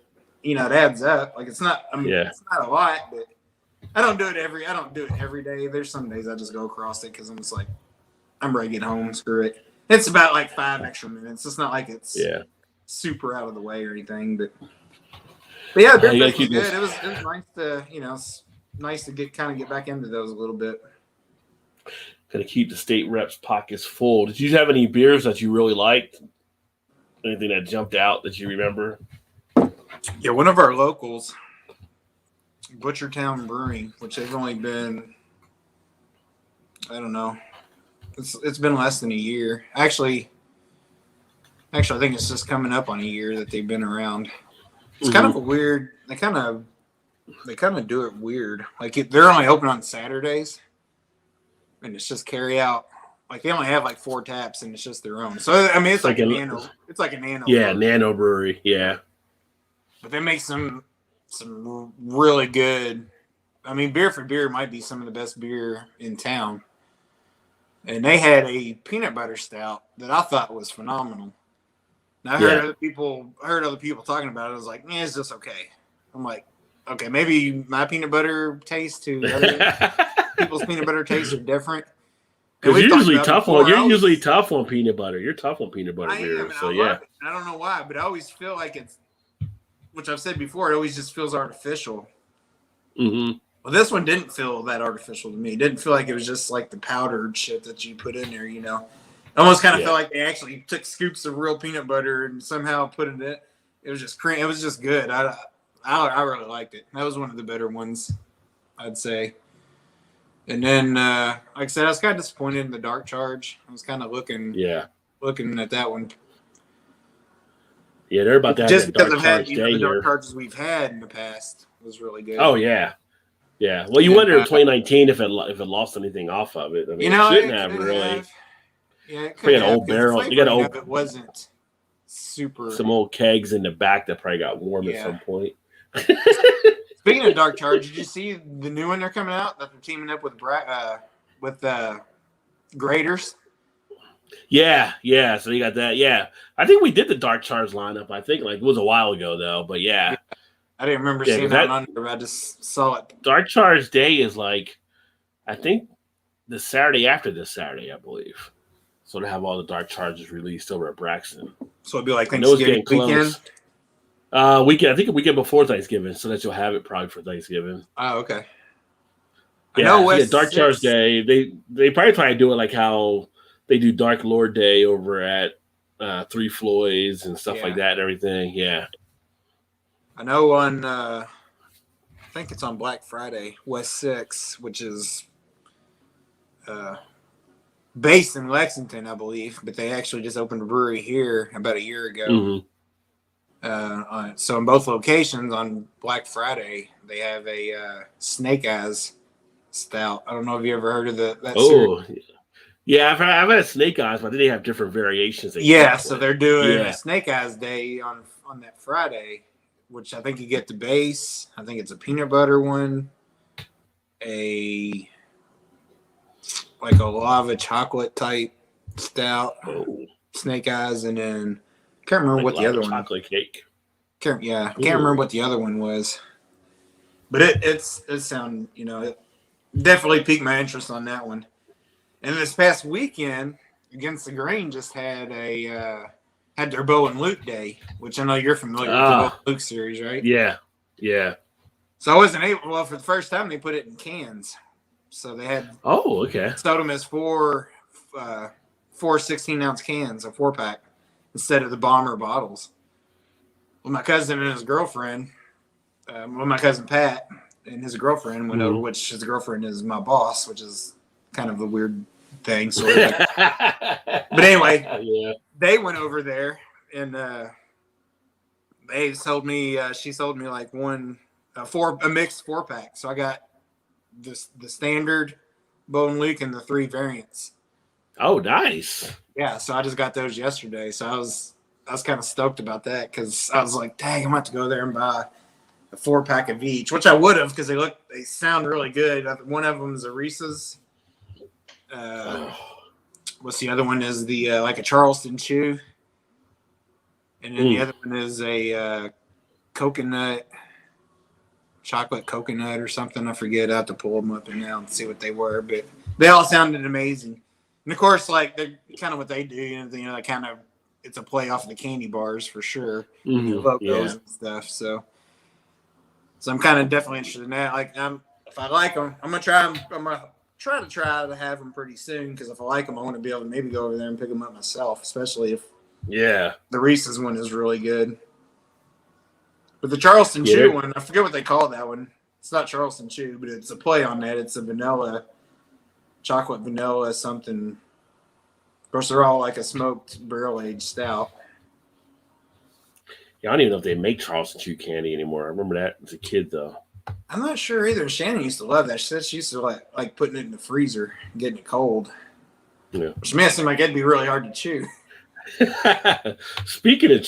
it adds up. Like it's not. It's not a lot, but I don't do it every day. There's some days I just go across it because I'm just like, I'm ready to get home. Screw it. It's about like 5 extra minutes. It's not like it's super out of the way or anything, but yeah, it was good. It was nice to nice to get back into those a little bit. Kind of keep the state reps' pockets full. Did you have any beers that you really liked? Anything that jumped out that you remember? Yeah, one of our locals, Butchertown Brewing, which they've only been, I don't know, it's been less than a year. Actually, I think it's just coming up on a year that they've been around. It's kind of a weird. They kind of do it weird. Like they're only open on Saturdays, and it's just carry out. Like they only have like 4 taps, and it's just their own. So I mean, it's like a nano. It's like a nano. Yeah, brewery. Nano brewery. Yeah, but they make some really good. I mean, Beer for Beer might be some of the best beer in town. And they had a peanut butter stout that I thought was phenomenal. And I heard other people talking about it. I was like, it's just okay. I'm like, okay, maybe my peanut butter taste to other people's peanut butter tastes are different. Because you're usually tough on. You're usually tough on peanut butter. You're tough on peanut butter beer. So I don't know why, but I always feel like it's, which I've said before, it always just feels artificial. Mm-hmm. Well, this one didn't feel that artificial to me. It didn't feel like it was just like the powdered shit that you put in there, It almost kind of felt like they actually took scoops of real peanut butter and somehow put it in. It was just cream. It was just good. I really liked it. That was one of the better ones, I'd say. And then, like I said, I was kind of disappointed in the Dark Charge. I was kind of looking at that one. Yeah, they're about to have just because Dark Charge day the Dark Charges we've had in the past was really good. Oh yeah. Yeah, well, you wonder in 2019 if it lost anything off of it. I mean, it shouldn't have really. Yeah, it could have. An old barrel. You got it wasn't super. Some old kegs in the back that probably got warm at some point. Speaking of Dark Charge, did you see the new one they're coming out that they're teaming up with Graders? Yeah. So you got that. Yeah, I think we did the Dark Charge lineup. I think like it was a while ago though, but Yeah, yeah, I didn't remember yeah. seeing Because that that on under. I just saw it. Dark Charge Day is like I think the Saturday after this Saturday, I believe. So to have all the Dark Charges released over at Braxton. So it'd be like I know it's Thanksgiving getting weekend. close. Weekend. I think a weekend before Thanksgiving, so that you'll have it probably for Thanksgiving. Oh, okay. I know Yeah, so yeah, West Dark Charge 6. Day. They probably try to do it like how they do Dark Lord Day over at Three Floyds and stuff like that and everything. Yeah. I know on I think it's on Black Friday, West 6, which is based in Lexington, I believe, but they actually just opened a brewery here about a year ago. Mm-hmm. So in both locations on Black Friday, they have a Snake Eyes stout. I don't know if you ever heard of that series. Yeah, I've had Snake Eyes, but I think they have different variations. So they're doing a Snake Eyes Day on that Friday, which I think you get the base. I think it's a peanut butter one, like a lava chocolate type stout, Snake Eyes, and then I can't remember what the other one. Chocolate cake. Can't remember what the other one was, but it sound it definitely piqued my interest on that one. And this past weekend, Against the Grain just had had their Bo and Luke Day, which I know you're familiar with the Bo and Luke series, right? Yeah. So I wasn't able. Well, for the first time, they put it in cans. So they had. Oh, okay. Sold them as four 16-ounce cans, a 4-pack, instead of the bomber bottles. Well, my cousin and his girlfriend, my cousin Pat and his girlfriend went over, which his girlfriend is my boss, which is kind of a weird thing, sort of. But anyway, they went over there and they sold me. She sold me like a mixed 4-pack. So I got the standard Bo and Luke and the 3 variants. Oh, nice. Yeah, so I just got those yesterday. So I was kind of stoked about that because I was like, dang, I'm about to go there and buy a 4-pack of each, which I would have because they sound really good. One of them is a Reese's. What's the other one? Is the like a Charleston Chew, and then the other one is a chocolate coconut or something. I forget. I have to pull them up now and see what they were, but they all sounded amazing. And of course, like they're kind of what they do. They kind of it's a play off of the candy bars for sure, logos and stuff. So I'm kind of definitely interested in that. Like, if I like them, I'm gonna try them. I'm gonna try to have them pretty soon because if I like them, I want to be able to maybe go over there and pick them up myself, especially if the Reese's one is really good. But the Charleston Chew one, I forget what they call that one. It's not Charleston Chew, but it's a play on that. It's a chocolate vanilla something. Of course, they're all like a smoked barrel-aged stout. Yeah, I don't even know if they make Charleston Chew candy anymore. I remember that as a kid, though. I'm not sure either. Shannon used to love that. She said she used to like putting it in the freezer and getting it cold. Yeah. Which may seem like it'd be really hard to chew. Speaking of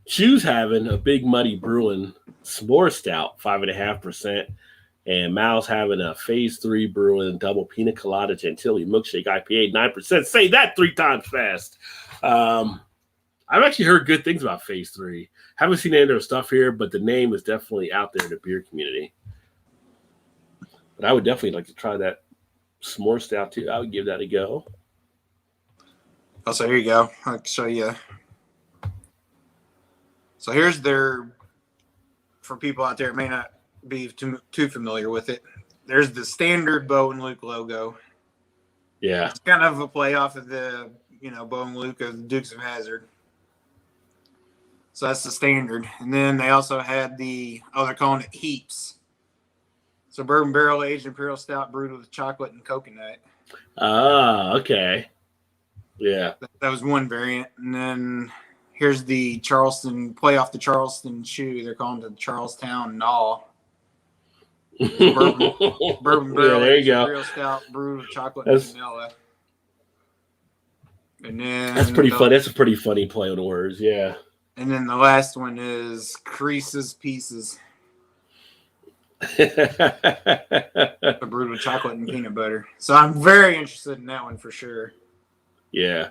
Chew's having a Big Muddy Brewing S'more Stout, 5.5%. And Mal's having a Phase 3 Brewing Double Pina Colada Chantilly Milkshake IPA, 9%. Say that 3 times fast. I've actually heard good things about Phase 3. Haven't seen any of their stuff here, but the name is definitely out there in the beer community. But I would definitely like to try that S'more Stout too. I would give that a go. Oh, so here you go. I'll show you. So here's for people out there that may not be too familiar with it. There's the standard Bo and Luke logo. Yeah. It's kind of a play off of the, Bo and Luke of the Dukes of Hazzard. So that's the standard. And then they also had they're calling it Heaps. So bourbon barrel aged imperial stout brewed with chocolate and coconut. Ah, okay. Yeah. That was one variant. And then here's the Charleston, play off the Charleston Chew. They're calling it the Charlestown Gnaw. Bourbon barrel there you go. Imperial stout brewed with chocolate and vanilla. And then that's pretty fun. That's a pretty funny play on words. Yeah. And then the last one is Creases Pieces. Brewed with chocolate and peanut butter. So I'm very interested in that one for sure. Yeah.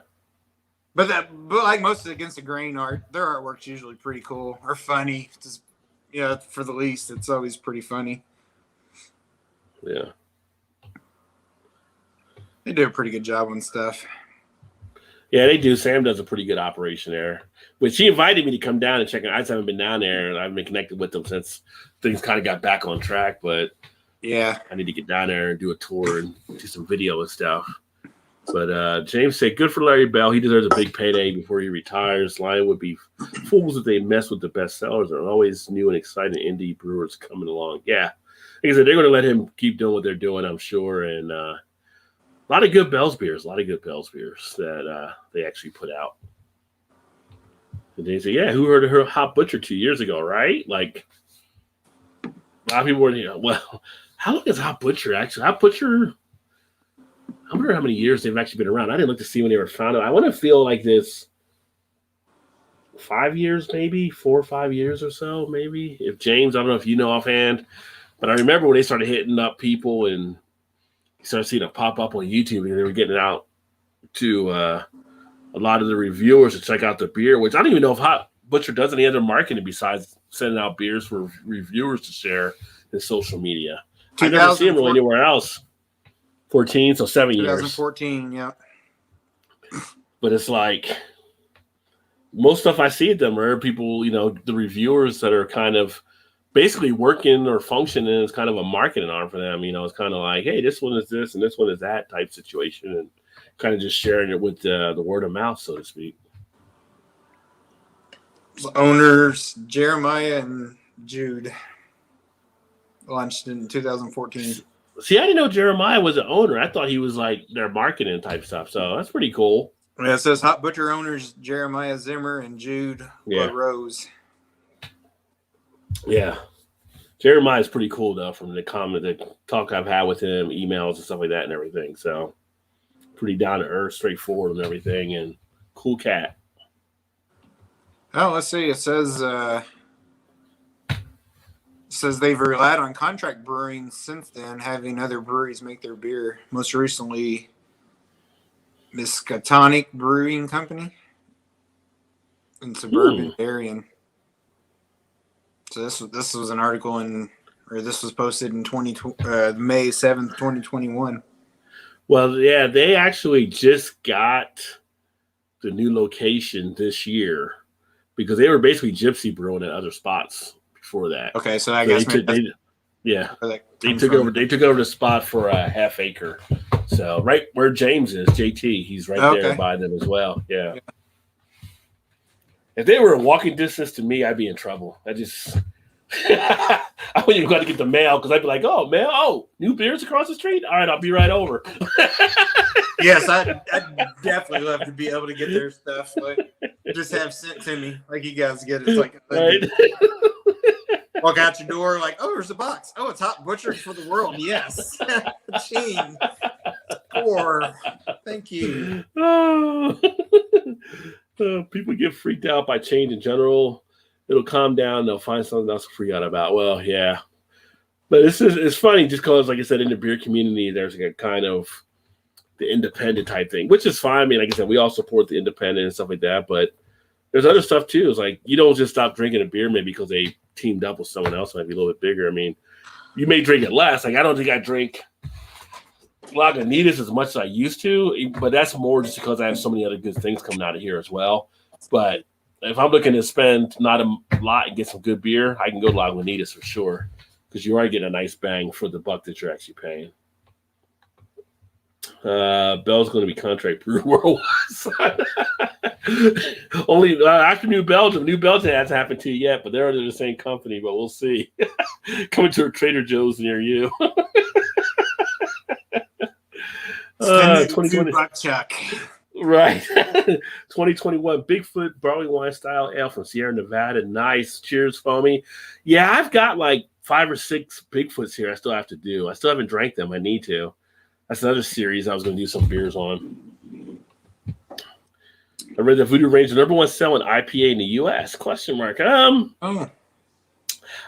But like most of the Against the Grain art, their artwork's usually pretty cool or funny. Just, for the least, it's always pretty funny. Yeah. They do a pretty good job on stuff. Yeah, they do. Sam does a pretty good operation there. But she invited me to come down and check it. I just haven't been down there, and I've been connected with them since things kind of got back on track. But yeah, I need to get down there and do a tour and do some video and stuff. But James said, good for Larry Bell. He deserves a big payday before he retires. Lion would be fools if they mess with the best sellers. There are always new and exciting indie brewers coming along. Yeah. Like I said, they're going to let him keep doing what they're doing, I'm sure. And a lot of good Bell's beers that they actually put out. And they say, yeah, who heard of her Hot Butcher 2 years ago, right? Like, a lot of people were, well, how long is Hot Butcher actually? Hot Butcher, I wonder how many years they've actually been around. I didn't look to see when they were founded. I want to feel like this 5 years, maybe 4 or 5 years or so, maybe. If James, I don't know if you know offhand, but I remember when they started hitting up people and you started seeing it pop up on YouTube and they were getting it out to a lot of the reviewers to check out the beer, which I don't even know if Hot Butcher does any other marketing besides sending out beers for reviewers to share in social media. I never see them really anywhere else. 14, so 7 years. 2014, yeah. But it's like most stuff I see at them are people, the reviewers that are kind of basically working or functioning as kind of a marketing arm for them. It's kind of like, hey, this one is this and this one is that type situation, and kind of just sharing it with the word of mouth, so to speak. Owners Jeremiah and Jude launched in 2014. See, I didn't know Jeremiah was an owner. I thought he was like their marketing type stuff. So that's pretty cool. Yeah, it says Hot Butcher owners Jeremiah Zimmer and Jude Rose. Yeah. Jeremiah is pretty cool, though, from the talk I've had with him, emails and stuff like that and everything. So pretty down to earth, straightforward and everything, and cool cat. Oh, let's see. It says they've relied on contract brewing since then, having other breweries make their beer. Most recently, Miskatonic Brewing Company in suburban Darien. So this was an article this was posted in May 7th, 2021. Well, yeah, they actually just got the new location this year because they were basically gypsy brewing at other spots before that. Okay, so I guess they took over the spot for a half acre. So right where James is, JT, he's right there by them as well. Yeah. If they were a walking distance to me, I'd be in trouble. I wouldn't even go to get the mail because I'd be like, oh, mail, new beers across the street? All right, I'll be right over. Yes, I'd definitely love to be able to get their stuff. Like, just have sent to me like you guys get. It's like right. Walk out your door like, oh, there's a box. Oh, it's Hot Butcher for the world. Yes. Gene. Score. Thank you. People get freaked out by change in general. It'll calm down. They'll find something else to freak out about. Well, yeah. But it's funny just because, like I said, in the beer community, there's like a kind of the independent type thing, which is fine. I mean, like I said, we all support the independent and stuff like that. But there's other stuff, too. It's like you don't just stop drinking a beer maybe because they teamed up with someone else might be a little bit bigger. I mean, you may drink it less. Like, I don't think I drink Lagunitas as much as I used to, but that's more just because I have so many other good things coming out of here as well. But if I'm looking to spend not a lot and get some good beer, I can go to Lagunitas for sure because you are getting a nice bang for the buck that you're actually paying. Bell's going to be contract brewer worldwide. Only after New Belgium. New Belgium hasn't happened to you yet, but they're under the same company, but we'll see. Coming to a Trader Joe's near you. 2020 Chuck. Right. 2021 Bigfoot barley wine style ale from Sierra Nevada. Nice. Cheers, Foamy. Yeah, I've got like 5 or 6 Bigfoots here I still have to do. I still haven't drank them. I need to. That's another series I was going to do some beers on. I read that Voodoo Ranger #1 selling IPA in the U.S. ?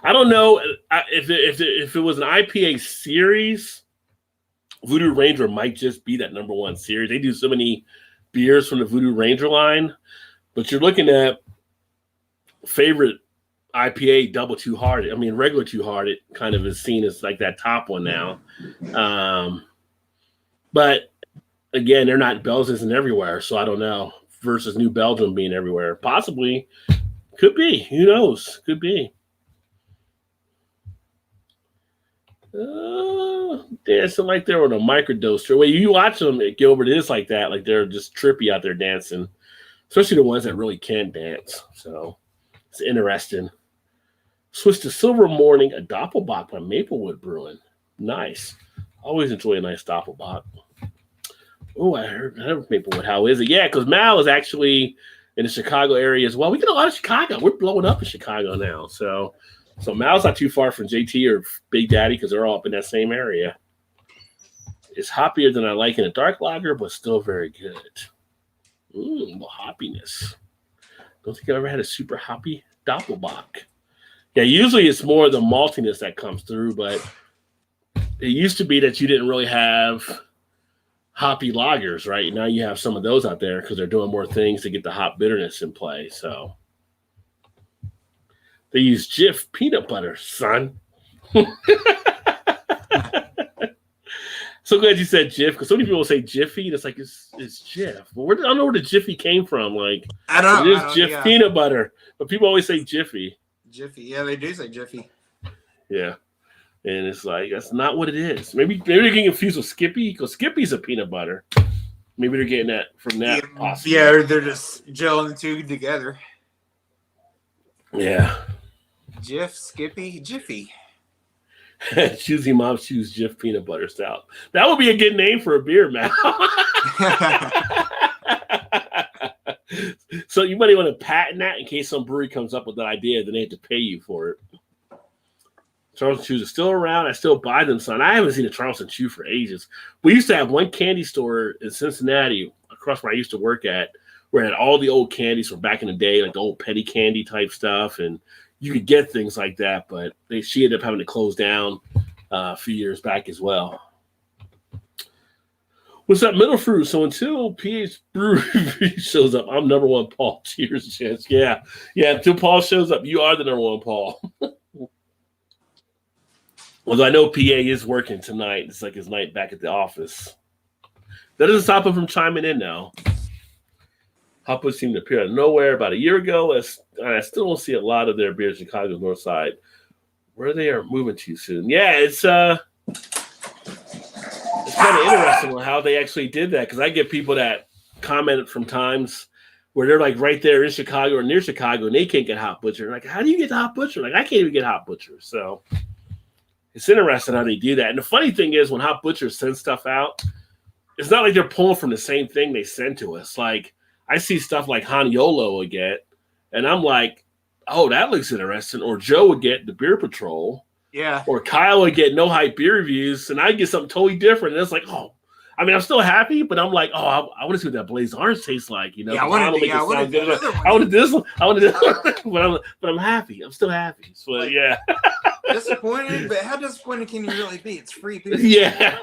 I don't know if it was an IPA series. Voodoo Ranger might just be that #1 series. They do so many beers from the Voodoo Ranger line, but you're looking at favorite IPA double Two Hearted. I mean, regular Two Hearted kind of is seen as like that top one now. But again, they're not Belgians and everywhere, so I don't know. Versus New Belgium being everywhere, possibly could be. Who knows? Could be. Dancing like they're on a microdose. Well, you watch them at Gilbert, it is like that. Like they're just trippy out there dancing, especially the ones that really can dance. So it's interesting. Switch to Silver Morning, a Doppelbock by Maplewood Brewing. Nice. Always enjoy a nice Doppelbock. Oh, I heard Maplewood. How is it? Yeah, because Mal is actually in the Chicago area as well. We get a lot of Chicago. We're blowing up in Chicago now. So Mal's not too far from JT or Big Daddy because they're all up in that same area. It's hoppier than I like in a dark lager, but still very good. The hoppiness. Don't think I've ever had a super hoppy Doppelbock. Yeah, usually it's more the maltiness that comes through, but it used to be that you didn't really have hoppy lagers, right? Now you have some of those out there because they're doing more things to get the hop bitterness in play. So they use Jif peanut butter, son. So glad you said Jif because so many people say Jiffy and it's like it's Jif. Well, I don't know where the Jiffy came from. Like I don't know. It is Jif peanut butter, but people always say Jiffy. Jiffy, yeah, they do say Jiffy. Yeah. And it's like, that's not what it is. Maybe they're getting confused with Skippy because Skippy's a peanut butter. Maybe they're getting that from that. Possibly. Yeah, they're just gelling the two together. Yeah. Jif, Skippy, Jiffy. Choosy Mom Choose Jif Peanut Butter Stout. That would be a good name for a beer, man. So you might want to patent that in case some brewery comes up with that idea, then they have to pay you for it. Charleston Chews are still around. I still buy them, son. I haven't seen a Charleston Chew for ages. We used to have one candy store in Cincinnati, across where I used to work at, where it had all the old candies from back in the day, like the old penny candy type stuff, and you could get things like that, but she ended up having to close down a few years back as well. What's up, Middle Fruit? So until PH Brewery shows up, I'm number one, Paul. Cheers, chance. Yeah. Until Paul shows up, you are the number one, Paul. Although I know PA is working tonight. It's like his night back at the office. That doesn't stop him from chiming in now. Hopwood seemed to appear out of nowhere about a year ago. I still don't see a lot of their beers in Chicago's north side. Where they are moving to soon. Yeah, it's kind of interesting how they actually did that because I get people that comment from times where they're like right there in Chicago or near Chicago and they can't get Hop Butcher. Like, how do you get the Hop Butcher? Like, I can't even get Hop Butcher. So it's interesting how they do that. And the funny thing is when Hop Butcher sends stuff out, it's not like they're pulling from the same thing they send to us. Like, I see stuff like Haniolo would get, and I'm like, oh, that looks interesting. Or Joe would get the Beer Patrol. Yeah. Or Kyle would get No Hype Beer Reviews, and I get something totally different. And it's like, oh, I mean, I'm still happy, but I'm like, oh, I want to see what that Blazed Orange tastes like. You know, yeah, I want to do this one. I want to do this one. But I'm happy. I'm still happy. So, like, yeah. Disappointed, but how disappointed can you really be? It's free beer. Yeah.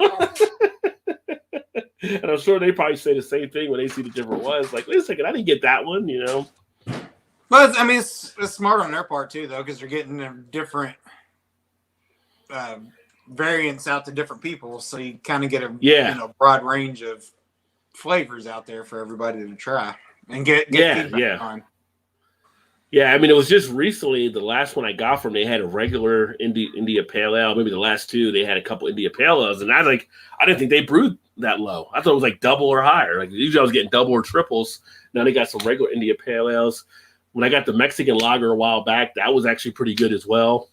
And I'm sure they probably say the same thing when they see the different ones. Like, wait a second, I didn't get that one, you know. But I mean, it's smart on their part too, though, because they're getting different variants out to different people, so you kind of get a broad range of flavors out there for everybody to try and get feedback on. Yeah, I mean, it was just recently the last one I got from them, they had a regular India Pale Ale. Maybe the last two they had a couple India Pale Ales, and I didn't think they brewed that low. I thought it was like double or higher. Like usually I was getting double or triples. Now they got some regular India Pale Ales. When I got the Mexican lager a while back, that was actually pretty good as well.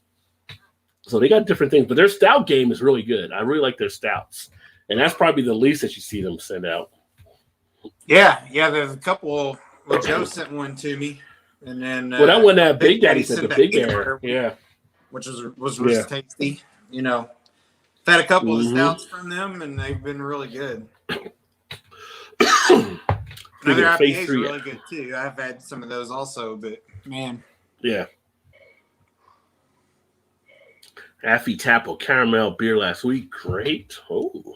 So they got different things, but their stout game is really good. I really like their stouts, and that's probably the least that you see them send out. Yeah. There's a couple. Well, Joe sent one to me, and then that one that Big Daddy sent the Big Bear, which was really tasty. You know, I've had a couple of stouts from them, and they've been really good. Another IPA is really good too. I've had some of those also, but man, Affy Tapple Caramel beer last week. Great. Oh.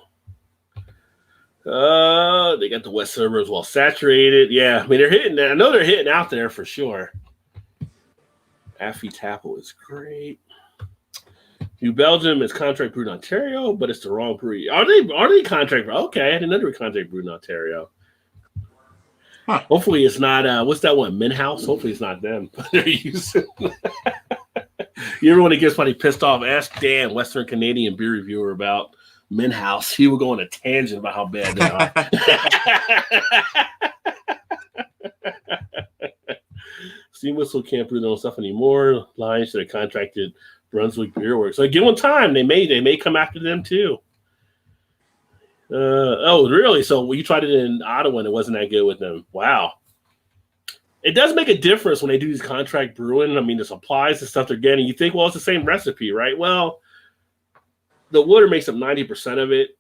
They got the West Suburbs well saturated. Yeah, I mean they're hitting. I know they're hitting out there for sure. Affy Tapple is great. New Belgium is contract brewed in Ontario, but it's the wrong brewery. Are they contract? Okay, I didn't know they were contract brewed in Ontario. Huh. Hopefully it's not. What's that one? Minhouse. Hopefully it's not them. They're using. You ever want to get somebody pissed off? Ask Dan, Western Canadian beer reviewer, about Minhouse. He would go on a tangent about how bad they are. Steam Whistle can't brew their own stuff anymore. Lions should have contracted Brunswick Beer Works. So give them time. They may come after them too. Oh, really? So you tried it in Ottawa and it wasn't that good with them. Wow. It does make a difference when they do these contract brewing. I mean, the supplies and stuff they're getting. You think, well, it's the same recipe, right? Well, the water makes up 90% of it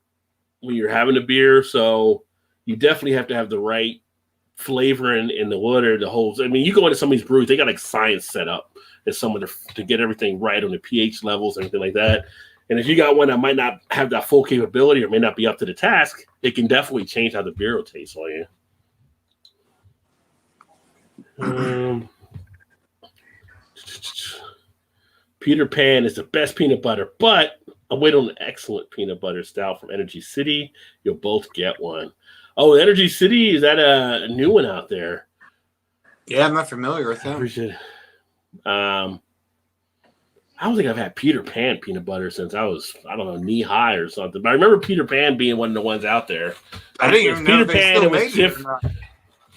when you're having a beer. So you definitely have to have the right flavor in the water. I mean, you go into some of these breweries, they got like science set up and someone to get everything right on the pH levels and everything like that. And if you got one that might not have that full capability or may not be up to the task, it can definitely change how the beer will taste on you. Peter Pan is the best peanut butter, but I'm waiting on an excellent peanut butter stout from Energy City. You'll both get one. Oh, Energy City, is that a new one out there? Yeah, I'm not familiar with them. I don't think I've had Peter Pan peanut butter since I was, I don't know, knee high or something. But I remember Peter Pan being one of the ones out there. I didn't even know they still made it or not.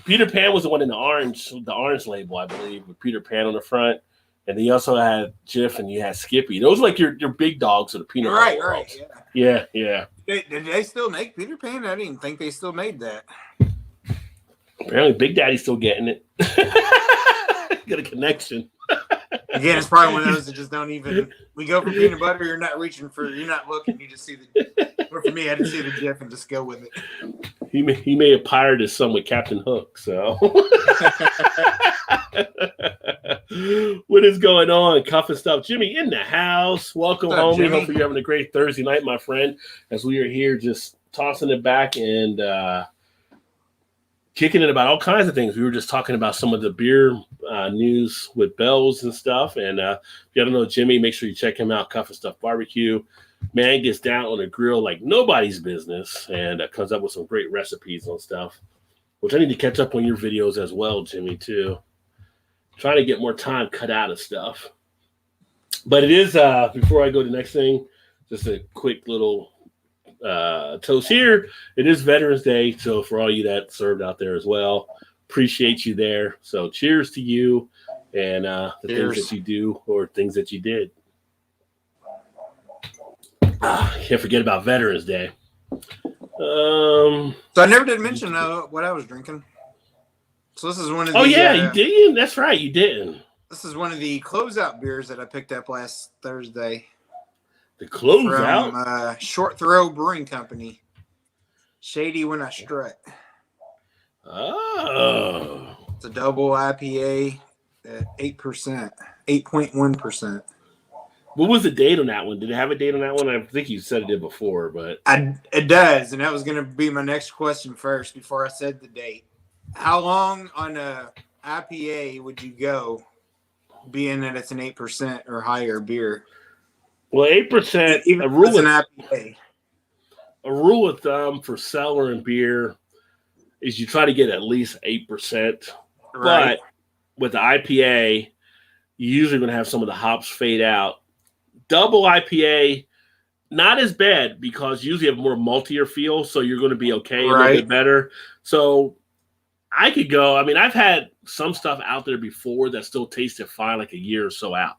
Peter Pan was the one in the orange label, I believe, with Peter Pan on the front. And then you also had Jif and you had Skippy. Those are like your big dogs of the peanut butter. Right. Yeah. Did they still make Peter Pan? I didn't think they still made that. Apparently, Big Daddy's still getting it. Got a connection. Again, it's probably one of those that just don't even. We go for peanut butter. You're not looking. You just see the. Or for me, I just see the Jif and just go with it. He may have pirated his son with Captain Hook. So, what is going on? Cuff and stuff. Jimmy in the house. Welcome, homie. Jimmy? Hopefully you're having a great Thursday night, my friend. As we are here, just tossing it back and kicking it about all kinds of things. We were just talking about some of the beer news with Bells and stuff. And if you don't know Jimmy, make sure you check him out. Cuff and Stuff Barbecue. Man gets down on a grill like nobody's business and comes up with some great recipes on stuff, which I need to catch up on your videos as well, Jimmy, too. Trying to get more time cut out of stuff. But it is, before I go to the next thing, just a quick little toast here. It is Veterans Day, so for all you that served out there as well, appreciate you there. So cheers to you and the things that you do or things that you did. Can't forget about Veterans Day. So I never did mention what I was drinking. So this is one of the. Oh yeah, you didn't. That's right, you didn't. This is one of the closeout beers that I picked up last Thursday. The closeout from Short Throw Brewing Company. Shady When I Strut. Oh, it's a double IPA at 8%, 8.1%. What was the date on that one? Did it have a date on that one? I think you said it did before, but it does, and that was going to be my next question first before I said the date. How long on a IPA would you go, being that it's an 8% or higher beer? Well, 8%. Even if it's an IPA. A rule of thumb for cellar and beer is you try to get at least 8%. Right. But with the IPA, you're usually going to have some of the hops fade out. Double IPA, not as bad because you usually have more maltier feel, so you're going to be okay, a little bit better. So I could go. I mean, I've had some stuff out there before that still tasted fine, like a year or so out.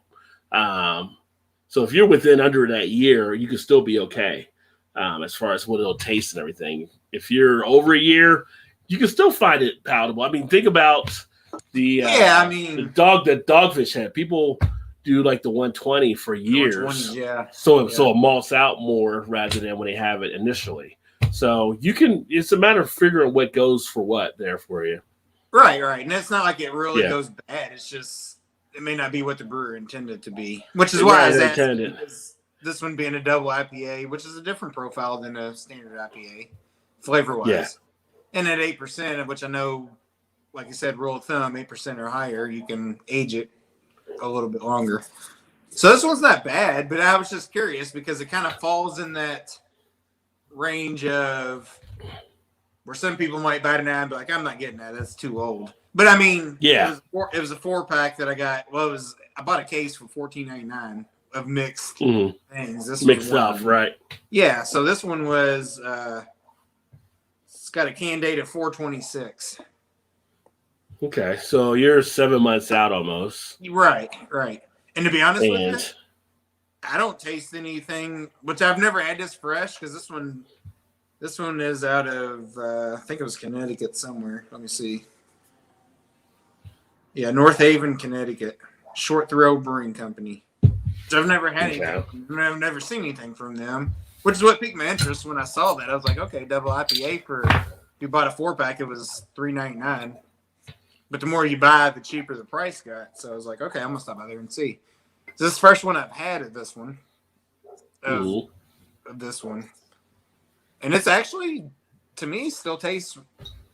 So if you're within under that year, you can still be okay as far as what it'll taste and everything. If you're over a year, you can still find it palatable. I mean, think about the Dogfish Head. People do like the 120 for years. So it malts out more rather than when they have it initially. So you can, it's a matter of figuring what goes for what there for you. Right. And it's not like it really goes bad. It's just, it may not be what the brewer intended to be, which is why I was asking, this one being a double IPA, which is a different profile than a standard IPA. flavor wise. Yeah. And at 8%, of which I know, like I said, rule of thumb, 8% or higher, you can age it a little bit longer. So this one's not bad, but I was just curious because it kind of falls in that range of where some people might bat an eye and be like, I'm not getting that. That's too old. But I mean, Yeah, it was a 4-pack that I got. Well, I bought a case for $14.99 of mixed things. This mixed was stuff, right? Yeah. So this one was, it's got a can date of 4/26. Okay, so you're 7 months out almost. Right. And to be honest with you, I don't taste anything, which I've never had this fresh because this one is out of, I think it was Connecticut somewhere. Let me see. Yeah, North Haven, Connecticut. Short Throw Brewing Company. So I've never had anything. I've never seen anything from them, which is what piqued my interest when I saw that. I was like, okay, double IPA if you bought a 4-pack, it was $3.99. But the more you buy, the cheaper the price got. So I was like, okay, I'm gonna stop by there and see. So this is the first one I've had of this one. Of this one. And it's actually, to me, still tastes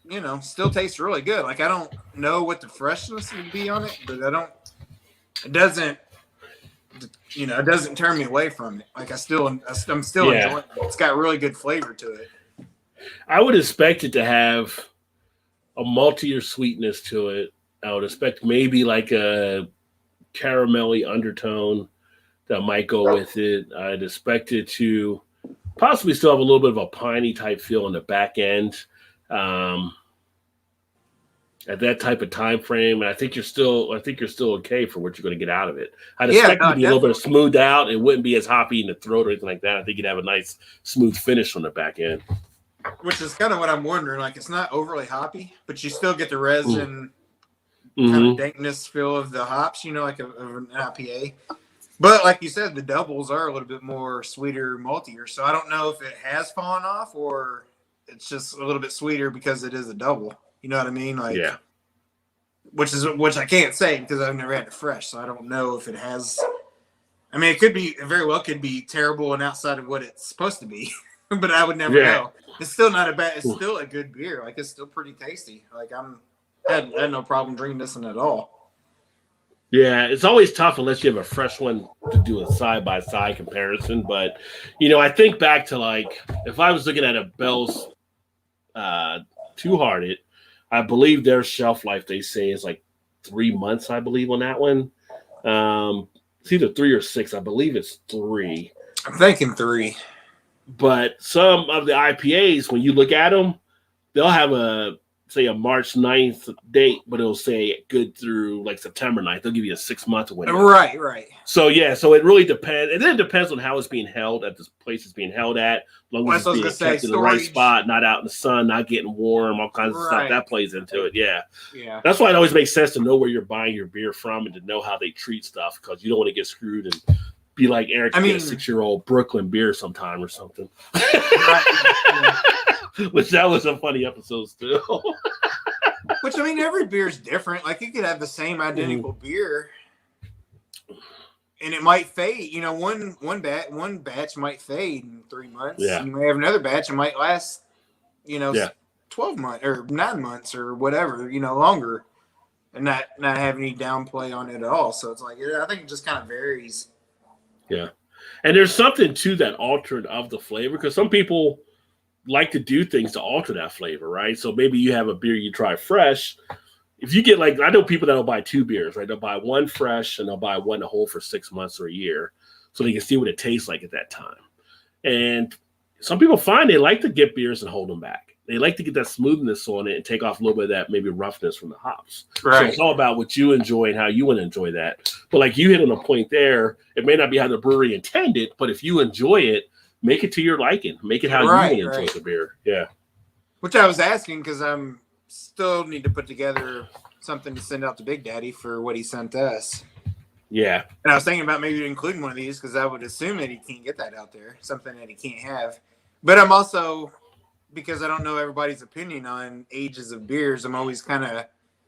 really good. Like I don't know what the freshness would be on it, but it doesn't turn me away from it. Like I'm still enjoying it. It's got really good flavor to it. I would expect it to have a maltier sweetness to it. I would expect maybe like a caramelly undertone that might go with it. I'd expect it to possibly still have a little bit of a piney type feel on the back end. At that type of time frame, and I think you're still okay for what you're going to get out of it. I'd expect it to be a little bit smoothed out. It wouldn't be as hoppy in the throat or anything like that. I think you'd have a nice smooth finish on the back end. Which is kind of what I'm wondering. Like it's not overly hoppy, but you still get the resin kind of dankness feel of the hops, like of an IPA. But like you said, the doubles are a little bit more sweeter, maltier. So I don't know if it has fallen off or it's just a little bit sweeter because it is a double. You know what I mean? Like, yeah. Which I can't say because I've never had it fresh, so I don't know if it has. I mean, it very well could be terrible and outside of what it's supposed to be, but I would never know. It's still not a bad. It's still a good beer. Like it's still pretty tasty. Like I had no problem drinking this one at all. Yeah, it's always tough unless you have a fresh one to do a side-by-side comparison. But, I think back to, like, if I was looking at a Bell's Two-Hearted, I believe their shelf life, they say, is like 3 months, I believe, on that one. It's either 3 or 6. I believe it's 3. I'm thinking 3. But some of the IPAs, when you look at them, they'll have a March 9th date, but it'll say good through like September 9th. They'll give you a 6-month window. Right. So it really depends. And then it depends on how it's being held at this place it's being held at. As long as it's being kept in the right spot, not out in the sun, not getting warm, all kinds of stuff that plays into it. Yeah. That's why it always makes sense to know where you're buying your beer from and to know how they treat stuff because you don't want to get screwed and be like Eric, get a 6-year-old Brooklyn beer sometime or something. Which that was a funny episode still. Which I mean, every beer is different. Like you could have the same identical beer, and it might fade. One batch might fade in 3 months. Yeah. You may have another batch that might last, 12 months or 9 months or whatever, longer, and not have any downplay on it at all. So it's like I think it just kind of varies. Yeah, and there's something to that altering of the flavor because some people like to do things to alter that flavor, right? So maybe you have a beer you try fresh. If you get I know people that'll buy 2 beers, right? They'll buy one fresh and they'll buy one to hold for 6 months or a year so they can see what it tastes like at that time. And some people find they like to get beers and hold them back. They like to get that smoothness on it and take off a little bit of that maybe roughness from the hops. Right. So it's all about what you enjoy and how you want to enjoy that. But like you hit on a point there, it may not be how the brewery intended, but if you enjoy it, make it to your liking. Make it how you want to enjoy the beer. Yeah. Which I was asking because I'm still need to put together something to send out to Big Daddy for what he sent us. Yeah. And I was thinking about maybe including one of these because I would assume that he can't get that out there, something that he can't have. But I'm also, because I don't know everybody's opinion on ages of beers, I'm always kind of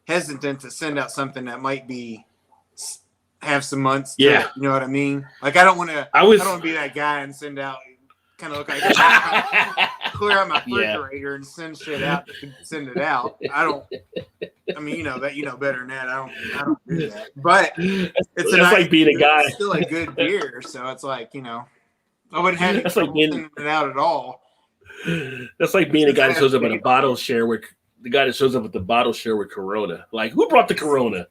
hesitant to send out something that might have some months. You know what I mean? Like I don't want to be that guy and send out kind of look like clear out my Yeah. refrigerator and send shit out, send it out. I mean, you know better than that. I don't do that. But it's like being a guy. It's still a good beer, so it's like, I wouldn't have any That's like trouble sending it out at all. That's like being a guy that shows up at a bottle share with the guy that shows up at the bottle share with Corona. Like, who brought the Corona?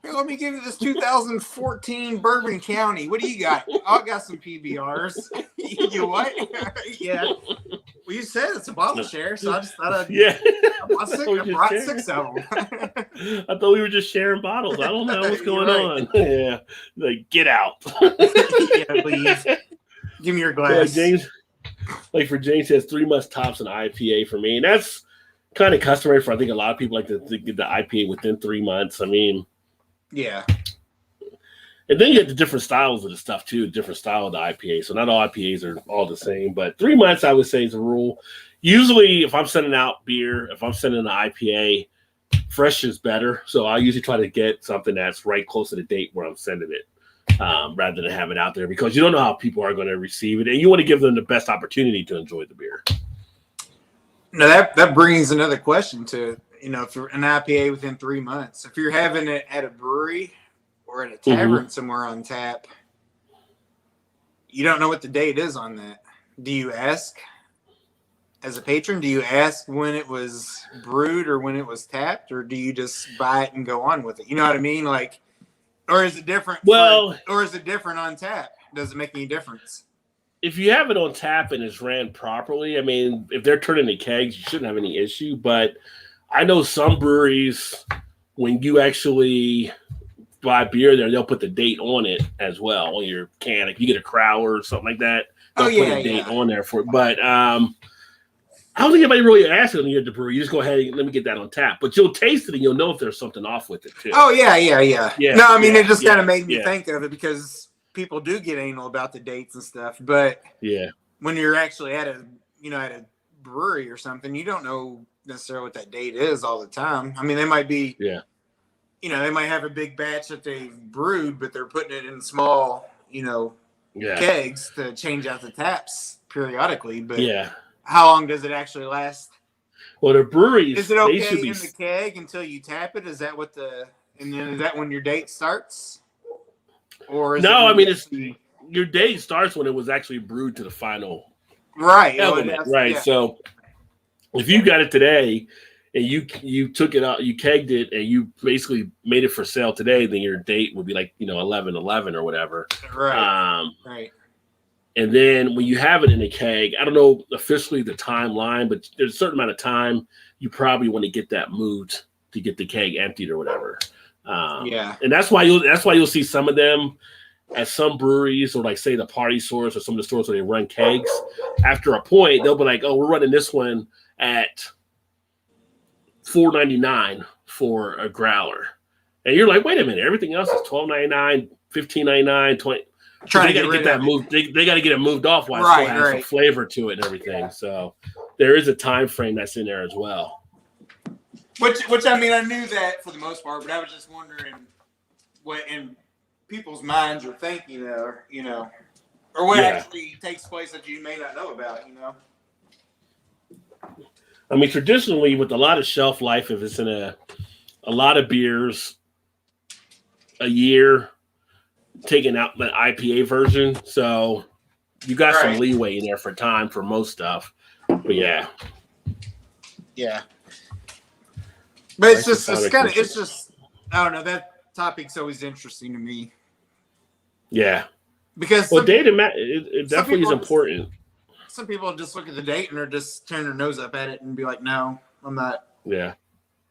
Hey, let me give you this 2014 Bourbon County. What do you got? Oh, I got some PBRs. You what? Yeah. Well, you said it's a bottle share, so I just thought I'd I brought 6 of them. I thought we were just sharing bottles. I don't know what's going on. Yeah. Like, get out. Yeah, please. Give me your glass. For James says 3 months tops an IPA for me. And that's kind of customary for, I think, a lot of people like to get the IPA within 3 months. I mean, yeah. And then you get the different styles of the stuff too, different style of the IPA. So not all IPAs are all the same, but 3 months I would say is a rule. Usually if I'm sending out beer, if I'm sending an IPA, fresh is better. So I usually try to get something that's right close to the date where I'm sending it, rather than have it out there, because you don't know how people are going to receive it. And you want to give them the best opportunity to enjoy the beer. Now that brings another question to, if you're an IPA within 3 months, if you're having it at a brewery or at a tavern somewhere on tap, you don't know what the date is on that. Do you ask as a patron? Do you ask when it was brewed or when it was tapped, or do you just buy it and go on with it? You know what I mean? Like, or is it different? Or is it different on tap? Does it make any difference? If you have it on tap and it's ran properly, I mean, if they're turning the kegs, you shouldn't have any issue. But I know some breweries, when you actually buy beer there, they'll put the date on it as well on your can. If you get a Crowler or something like that, they'll put a date on there for it. But I don't think anybody really asks it when you're at the brewery. You just go ahead and let me get that on tap. But you'll taste it and you'll know if there's something off with it too. Oh, yeah. No, I mean, it just kind of made me think of it, because people do get anal about the dates and stuff. But when you're actually at a brewery or something, you don't know necessarily what that date is all the time. I mean, they might be, they might have a big batch that they've brewed, but they're putting it in small, kegs to change out the taps periodically. But how long does it actually last? Well, the breweries, is it okay in the keg until you tap it? Is that and then is that when your date starts? Or is your date starts when it was actually brewed to the final element, right? Yeah. So if you got it today and you took it out, you kegged it, and you basically made it for sale today, then your date would be like 11/11 or whatever. Right. And then when you have it in a keg, I don't know officially the timeline, but there's a certain amount of time you probably want to get that moved to get the keg emptied or whatever. And that's why you'll see some of them at some breweries, or like say the Party Source or some of the stores where they run kegs. After a point, they'll be like, "Oh, we're running this one at $4.99 for a growler," and you're like, "Wait a minute! Everything else is $12.99, $15.99, $20." Trying to get that moved. They got to get it moved off while it still has some flavor to it and everything. So there is a time frame that's in there as well. Which I mean, I knew that for the most part, but I was just wondering what in people's minds are thinking, or or what actually takes place that you may not know about, I mean, traditionally, with a lot of shelf life, if it's in a lot of beers, a year, taking out the IPA version, so you got some leeway in there for time for most stuff. But yeah. But it's just I don't know, that topic's always interesting to me. Yeah. Because data it definitely is important. Some people just look at the date and they're just turning their nose up at it and be like, "No, I'm not." Yeah.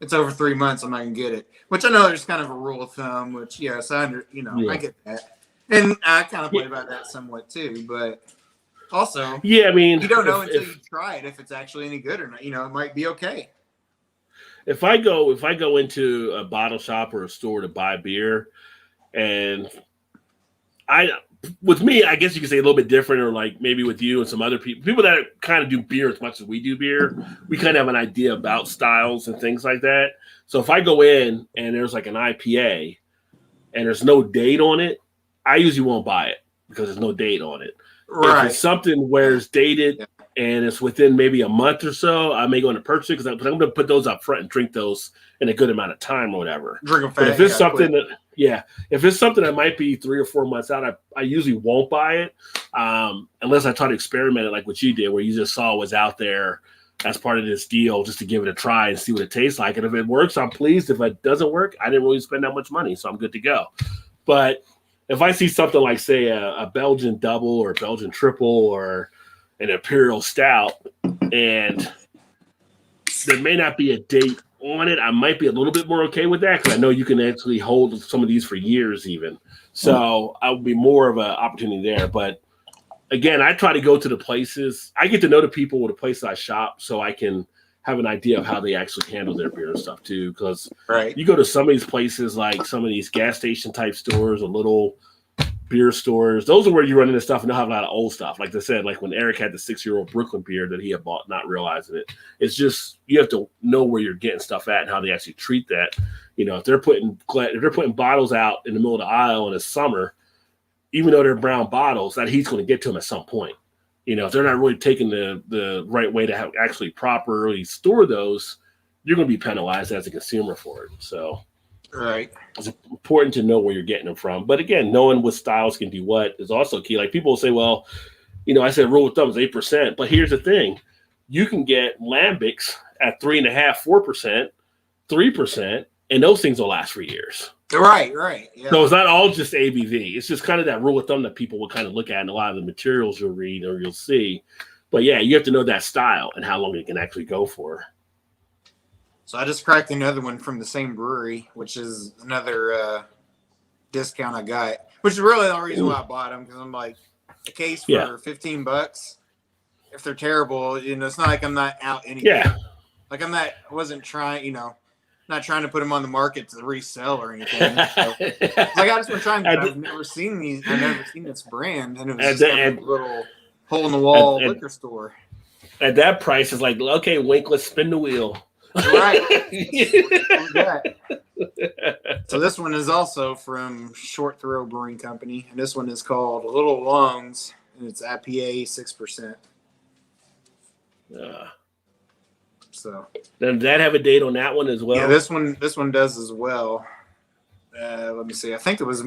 It's over 3 months, I'm not gonna get it. Which I know there's kind of a rule of thumb, which I get that. And I kind of play by that somewhat too, but also I mean, you don't know until you try it if it's actually any good or not. It might be okay. If I go into a bottle shop or a store to buy beer, and with me, I guess you could say a little bit different, or like maybe with you and some other people that kind of do beer as much as we do beer, we kind of have an idea about styles and things like that. So if I go in and there's like an IPA and there's no date on it, I usually won't buy it because there's no date on it. Right. If it's something where it's dated and it's within maybe a month or so, I may go into purchase it because I'm going to put those up front and drink those in a good amount of time or whatever. Drink them fast. But if it's something if it's something that might be 3 or 4 months out, I usually won't buy it unless I try to experiment it like what you did, where you just saw what's out there as part of this deal just to give it a try and see what it tastes like. And if it works, I'm pleased. If it doesn't work, I didn't really spend that much money, so I'm good to go. But if I see something like, say, a Belgian double or Belgian triple or an Imperial Stout, and there may not be a date on it, I might be a little bit more okay with that because I know you can actually hold some of these for years even. So I would be more of an opportunity there. But again, I try to go to the places. I get to know the people with the places I shop so I can have an idea of how they actually handle their beer and stuff too. Because you go to some of these places, like some of these gas station type stores or little beer stores, those are where you run into stuff and they'll have a lot of old stuff. Like I said, like when Eric had the 6-year-old Brooklyn beer that he had bought, not realizing it. It's just, you have to know where you're getting stuff at and how they actually treat that. You know, if they're putting bottles out in the middle of the aisle in the summer, even though they're brown bottles, that heat's going to get to them at some point. You know, if they're not really taking the right way to have actually properly store those, you're going to be penalized as a consumer for it. So it's important to know where you're getting them from. But again, knowing what styles can do what is also key. Like people will say, well, you know, I said rule of thumb is 8%, but here's the thing. You can get lambics at 3.5%, 4%, 3%, and those things will last for years. Right. Yeah. So it's not all just ABV. It's just kind of that rule of thumb that people will kind of look at in a lot of the materials you'll read or you'll see. But yeah, you have to know that style and how long it can actually go for. So I just cracked another one from the same brewery, which is another discount I got, which is really the only reason why I bought them, because I'm like, a case for $15. If they're terrible, you know, it's not like I'm not out anything. Yeah. Like I wasn't trying, you know, not trying to put them on the market to resell or anything. So, like I just been trying to. I've never seen these. I've never seen this brand, and it was just a little hole in the wall liquor store. At that price, it's like, okay, Wink, let's spin the wheel. Right. So this one is also from Short Throw Brewing Company, and this one is called Little Lungs, and it's IPA 6%. So does that have a date on that one as well? Yeah, this one does as well. Let me see. I think it was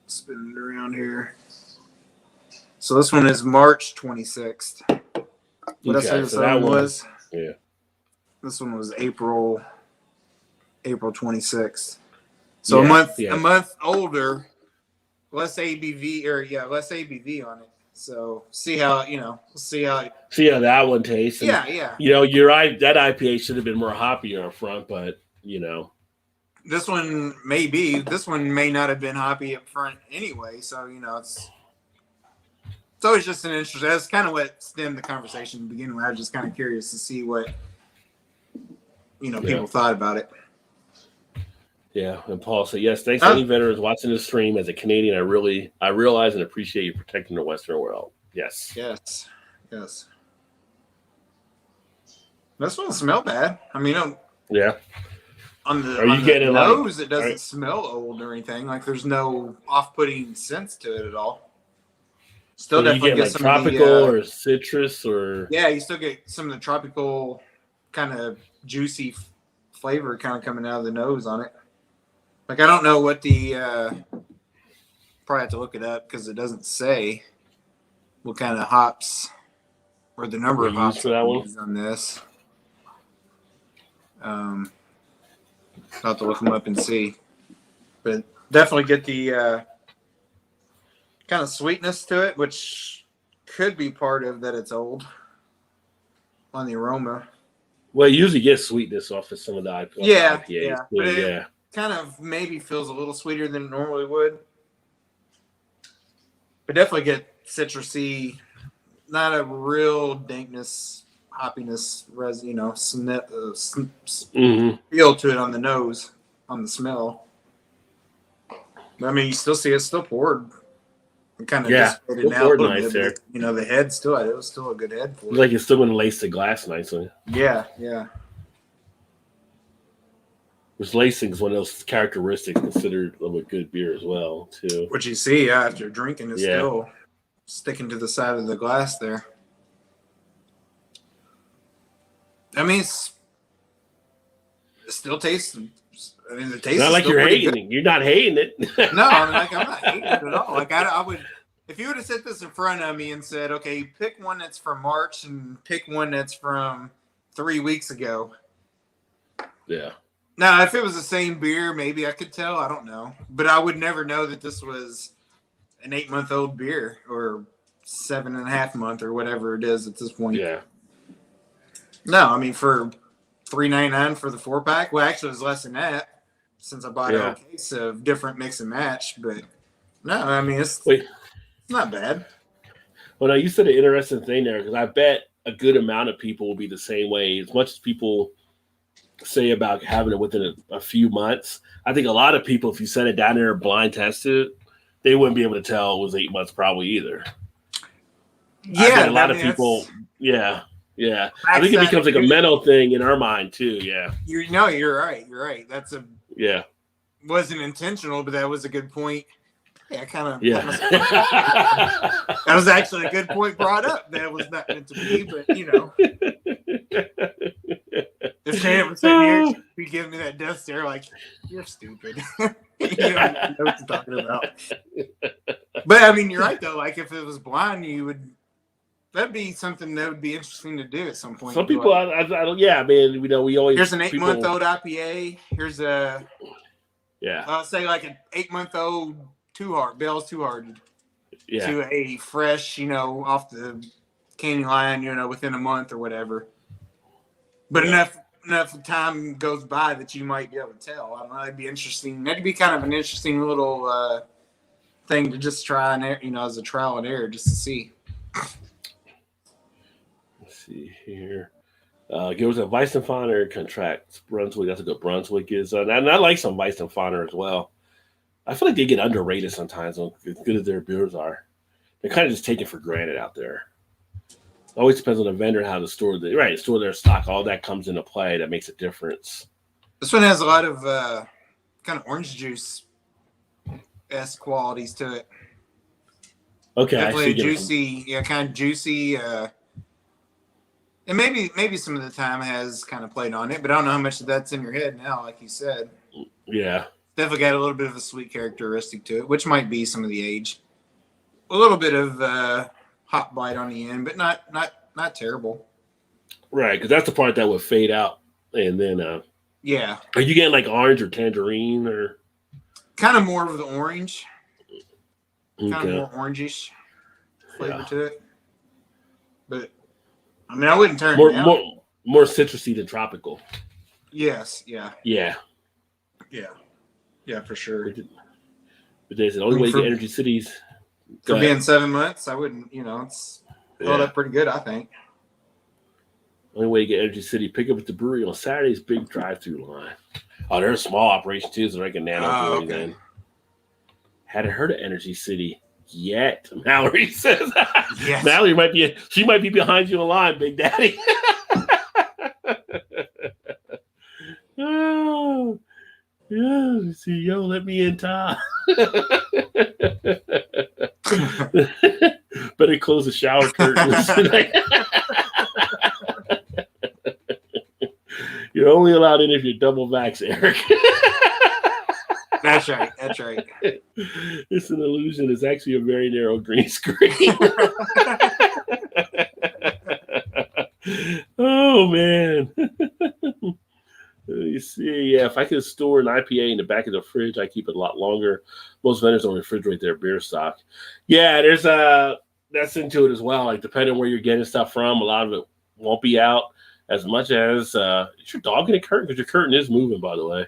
spinning it around here. So this one is March 26th. What I said this one was? Yeah. This one was April 26th. So a month older, less ABV on it. So see how that one tastes. And, yeah. You know, you're right. That IPA should have been more hoppier up front, but you know, this one may not have been hoppy up front anyway. So you know, it's always just an interest. That's kind of what stemmed the conversation to begin with. I was just kind of curious to see what people thought about it. Yeah, and Paul said, yes, thanks to any veterans watching this stream. As a Canadian, I realize and appreciate you protecting the Western world. Yes. This one doesn't smell bad. I mean, on the nose, it doesn't smell old or anything. Like there's no off-putting sense to it at all. Still definitely get some tropical or citrus or you still get some of the tropical kind of juicy flavor kind of coming out of the nose on it. Like I don't know what the probably have to look it up because it doesn't say what kind of hops or the number of hops for that one on this. I'll have to look them up and see, but definitely get the kind of sweetness to it, which could be part of that it's old on the aroma. Well, you usually get sweetness off of some of the IPAs. Yeah. But it kind of maybe feels a little sweeter than it normally would. But definitely get citrusy, not a real dankness, hoppiness, feel to it on the nose, on the smell. But, I mean, you still see it's still poured. Kind of dissipated now a little bit, there. But, you know, the head it was still a good head for it. Like it's still going to lace the glass nicely. Yeah. Which lacing is one of those characteristics considered of a good beer as well, too. What you see after drinking is still sticking to the side of the glass there. I mean, it still tastes. I mean, the taste It's not is like still you're pretty hating it. You're not hating it. No, I mean, like, I'm not hating it at all. Like, I would, if you would have set this in front of me and said, okay, pick one that's from March and pick one that's from 3 weeks ago. Yeah. Now, if it was the same beer, maybe I could tell. I don't know. But I would never know that this was an 8-month-old beer or 7.5-month or whatever it is at this point. Yeah. No, I mean, for $3.99 for the 4-pack. Well, actually, it was less than that since I bought a whole case of different mix and match. But no, I mean, it's not bad. Well, now you said an interesting thing there, because I bet a good amount of people will be the same way. As much as people say about having it within a few months, I think a lot of people, if you set it down there and blind tested, they wouldn't be able to tell it was 8 months probably either. Yeah, a lot of people. Yeah. I think it becomes like a mental thing in our mind too. Yeah. You're right. You're right. That's wasn't intentional, but that was a good point. Yeah, that was actually a good point brought up. That was not meant to be, but if Shannon was sitting here, she'd be giving me that death stare like, you're stupid. You don't know what you're talking about. But I mean, you're right though. Like if it was blind, that'd be something that would be interesting to do at some point. Some people, I don't. Yeah, man. We always. Here's an 8-month-old IPA. Here's I'll say like an 8-month-old Bell's Too Hard. Yeah. To a fresh, off the candy line, within a month or whatever. But enough time goes by that you might be able to tell. I don't know. That'd be interesting. That'd be kind of an interesting little thing to just try and as a trial and error, just to see. Let's see here. There was a Weissenfahner contract. Brunswick. That's what Brunswick is. And I like some Weissenfahner as well. I feel like they get underrated sometimes, as good as their beers are. They're kind of just taken for granted out there. It always depends on the vendor how to store their stock. All that comes into play. That makes a difference. This one has a lot of kind of orange juice-esque qualities to it. Okay, definitely juicy, kind of juicy. And maybe some of the time has kind of played on it, but I don't know how much of that's in your head now, like you said. Yeah. Definitely got a little bit of a sweet characteristic to it, which might be some of the age. A little bit of hot bite on the end, but not terrible. Right, because that's the part that would fade out, and then are you getting like orange or tangerine or kind of more of the orange, kind of more orangish flavor to it. But I mean, I wouldn't turn it down. More citrusy than tropical. Yes. Yeah, for sure. But there's the only way to get Energy Cities. For being 7 months, I wouldn't, it's held up pretty good, I think. Only way to get Energy City, pick up at the brewery on Saturday's big drive-through line. Oh, they're a small operation too, so they're like a nano brewery then. Hadn't heard of Energy City yet, Mallory says. Yes. Mallory might be behind you in line, Big Daddy. Oh. Yeah, CEO, let me in, Todd. Better close the shower curtains. You're only allowed in if you're double vax, Eric. That's right. It's an illusion. It's actually a very narrow green screen. Oh, man. You see, if I could store an IPA in the back of the fridge, I keep it a lot longer. Most vendors don't refrigerate their beer stock. Yeah, there's that's into it as well. Like depending on where you're getting stuff from, a lot of it won't be out as much as. Is your dog in a curtain? Because your curtain is moving, by the way.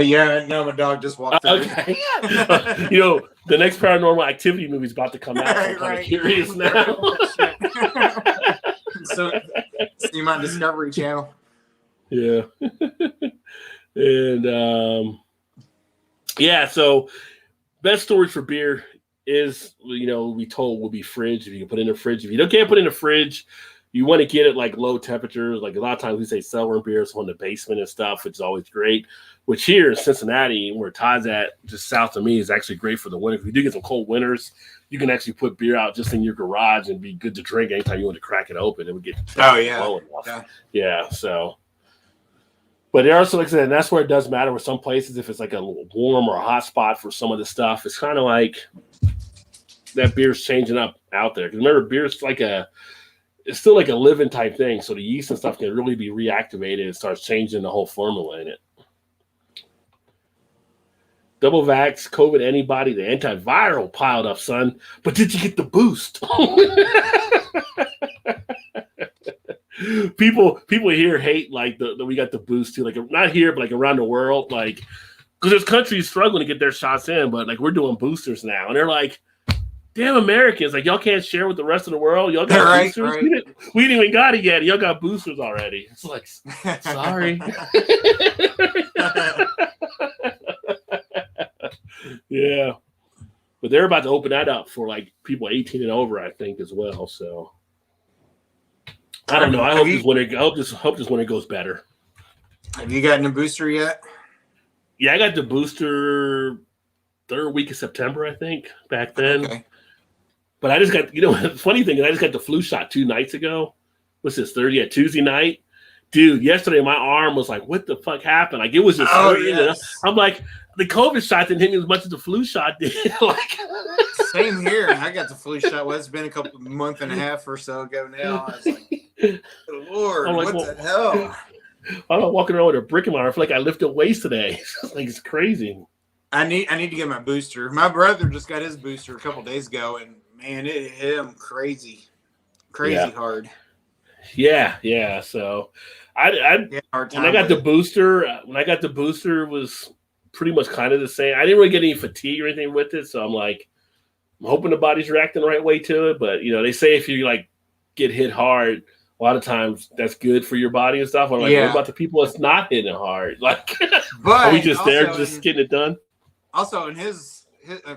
Yeah, no, my dog just walked out. Okay. The next Paranormal Activity movie is about to come out. So I'm kind of curious now. So, see my Discovery Channel. Yeah. And so best storage for beer is, we told will be fridge. If you can put in a fridge. If you can't put in a fridge, you want to get it like low temperatures. Like a lot of times we say cellar beers on the basement and stuff, which is always great. Which here in Cincinnati, where Todd's at, just south of me, is actually great for the winter. If you do get some cold winters, you can actually put beer out just in your garage and be good to drink anytime you want to crack it open. It would get So, but there also, like I said, and that's where it does matter with some places. If it's like a warm or a hot spot for some of the stuff, it's kind of like that beer's changing up out there. Because remember, beer's like it's still like a living type thing. So the yeast and stuff can really be reactivated and starts changing the whole formula in it. Double vax, COVID antibody, the antiviral piled up, son. But did you get the boost? people here hate like the we got the boost too. Like not here, but like around the world, like because there's countries struggling to get their shots in, but like we're doing boosters now, and they're like, damn Americans, like y'all can't share with the rest of the world. Y'all got boosters. Right. We didn't even got it yet. Y'all got boosters already. It's like, sorry. Yeah, but they're about to open that up for like people 18 and over, I think, as well. So I don't know. I hope this winter goes better. Have you gotten a booster yet? Yeah, I got the booster third week of September, I think, back then. Okay. But I just got, the funny thing is I just got the flu shot 2 nights ago. What's this, Thursday? Yeah, Tuesday night. Dude, yesterday my arm was like, what the fuck happened? Like, it was just hurting. Yes. I'm like, the COVID shot didn't hit me as much as the flu shot did. Like, same here. I got the flu shot. Well, it's been a month and a half or so ago now. I was like, Lord, like, what the hell? I'm not walking around with a brick in my arm. I feel like I lifted weights today. Like, it's crazy. I need to get my booster. My brother just got his booster a couple days ago, and man, it hit him crazy hard. Yeah. So I when I got the booster, it was pretty much kind of the same. I didn't really get any fatigue or anything with it, so I'm like, I'm hoping the body's reacting the right way to it. But they say if you like get hit hard, a lot of times that's good for your body and stuff. I'm like, what about the people that's not hitting hard? Like, are we just there just getting it done? Also, in his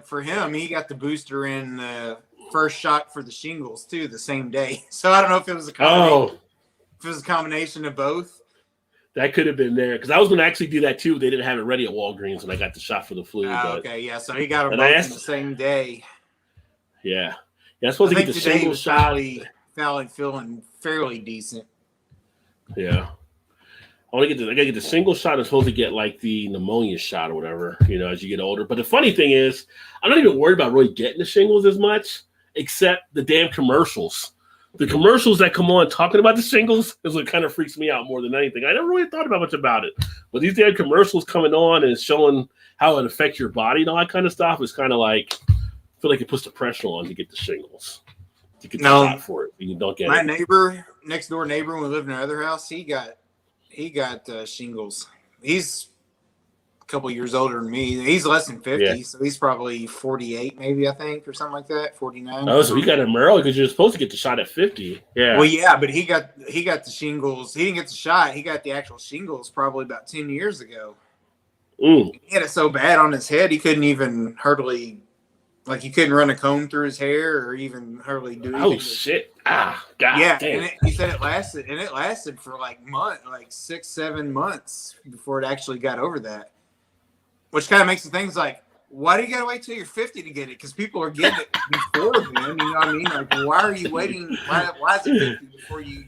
for him, he got the booster in the first shot for the shingles too, the same day. So I don't know if it was a combination of both. That could have been there because I was going to actually do that too. They didn't have it ready at Walgreens when I got the shot for the flu. Okay, yeah. So he got them both the same day. Yeah. I'm supposed to get the single shot. Feeling fairly decent. Yeah. I gotta get the single shot. I'm supposed to get like the pneumonia shot or whatever, as you get older. But the funny thing is, I'm not even worried about really getting the shingles as much, except the damn commercials. The commercials that come on talking about the shingles is what kind of freaks me out more than anything. I never really thought about much about it. But these damn commercials coming on and showing how it affects your body and all that kind of stuff is kind of like, I feel like it puts the pressure on to get the shingles. To get the shot for it. You don't get my neighbor, next door neighbor, when we lived in our other house, he got shingles. He's a couple years older than me. He's less than 50, so he's probably 48, maybe, I think, or something like that. 49. Oh, so he got it early because you're supposed to get the shot at 50. Yeah. Well, yeah, but he got the shingles. He didn't get the shot. He got the actual shingles probably about 10 years ago. He had it so bad on his head he couldn't even hardly. Like he couldn't run a comb through his hair or even hardly do anything. Oh shit! God. Yeah, damn. And he said it lasted for like 6-7 months before it actually got over that. Which kind of makes the things like, why do you gotta wait till you're 50 to get it? Because people are getting it before then. You know what I mean? Like, why are you waiting? Why is it 50 before you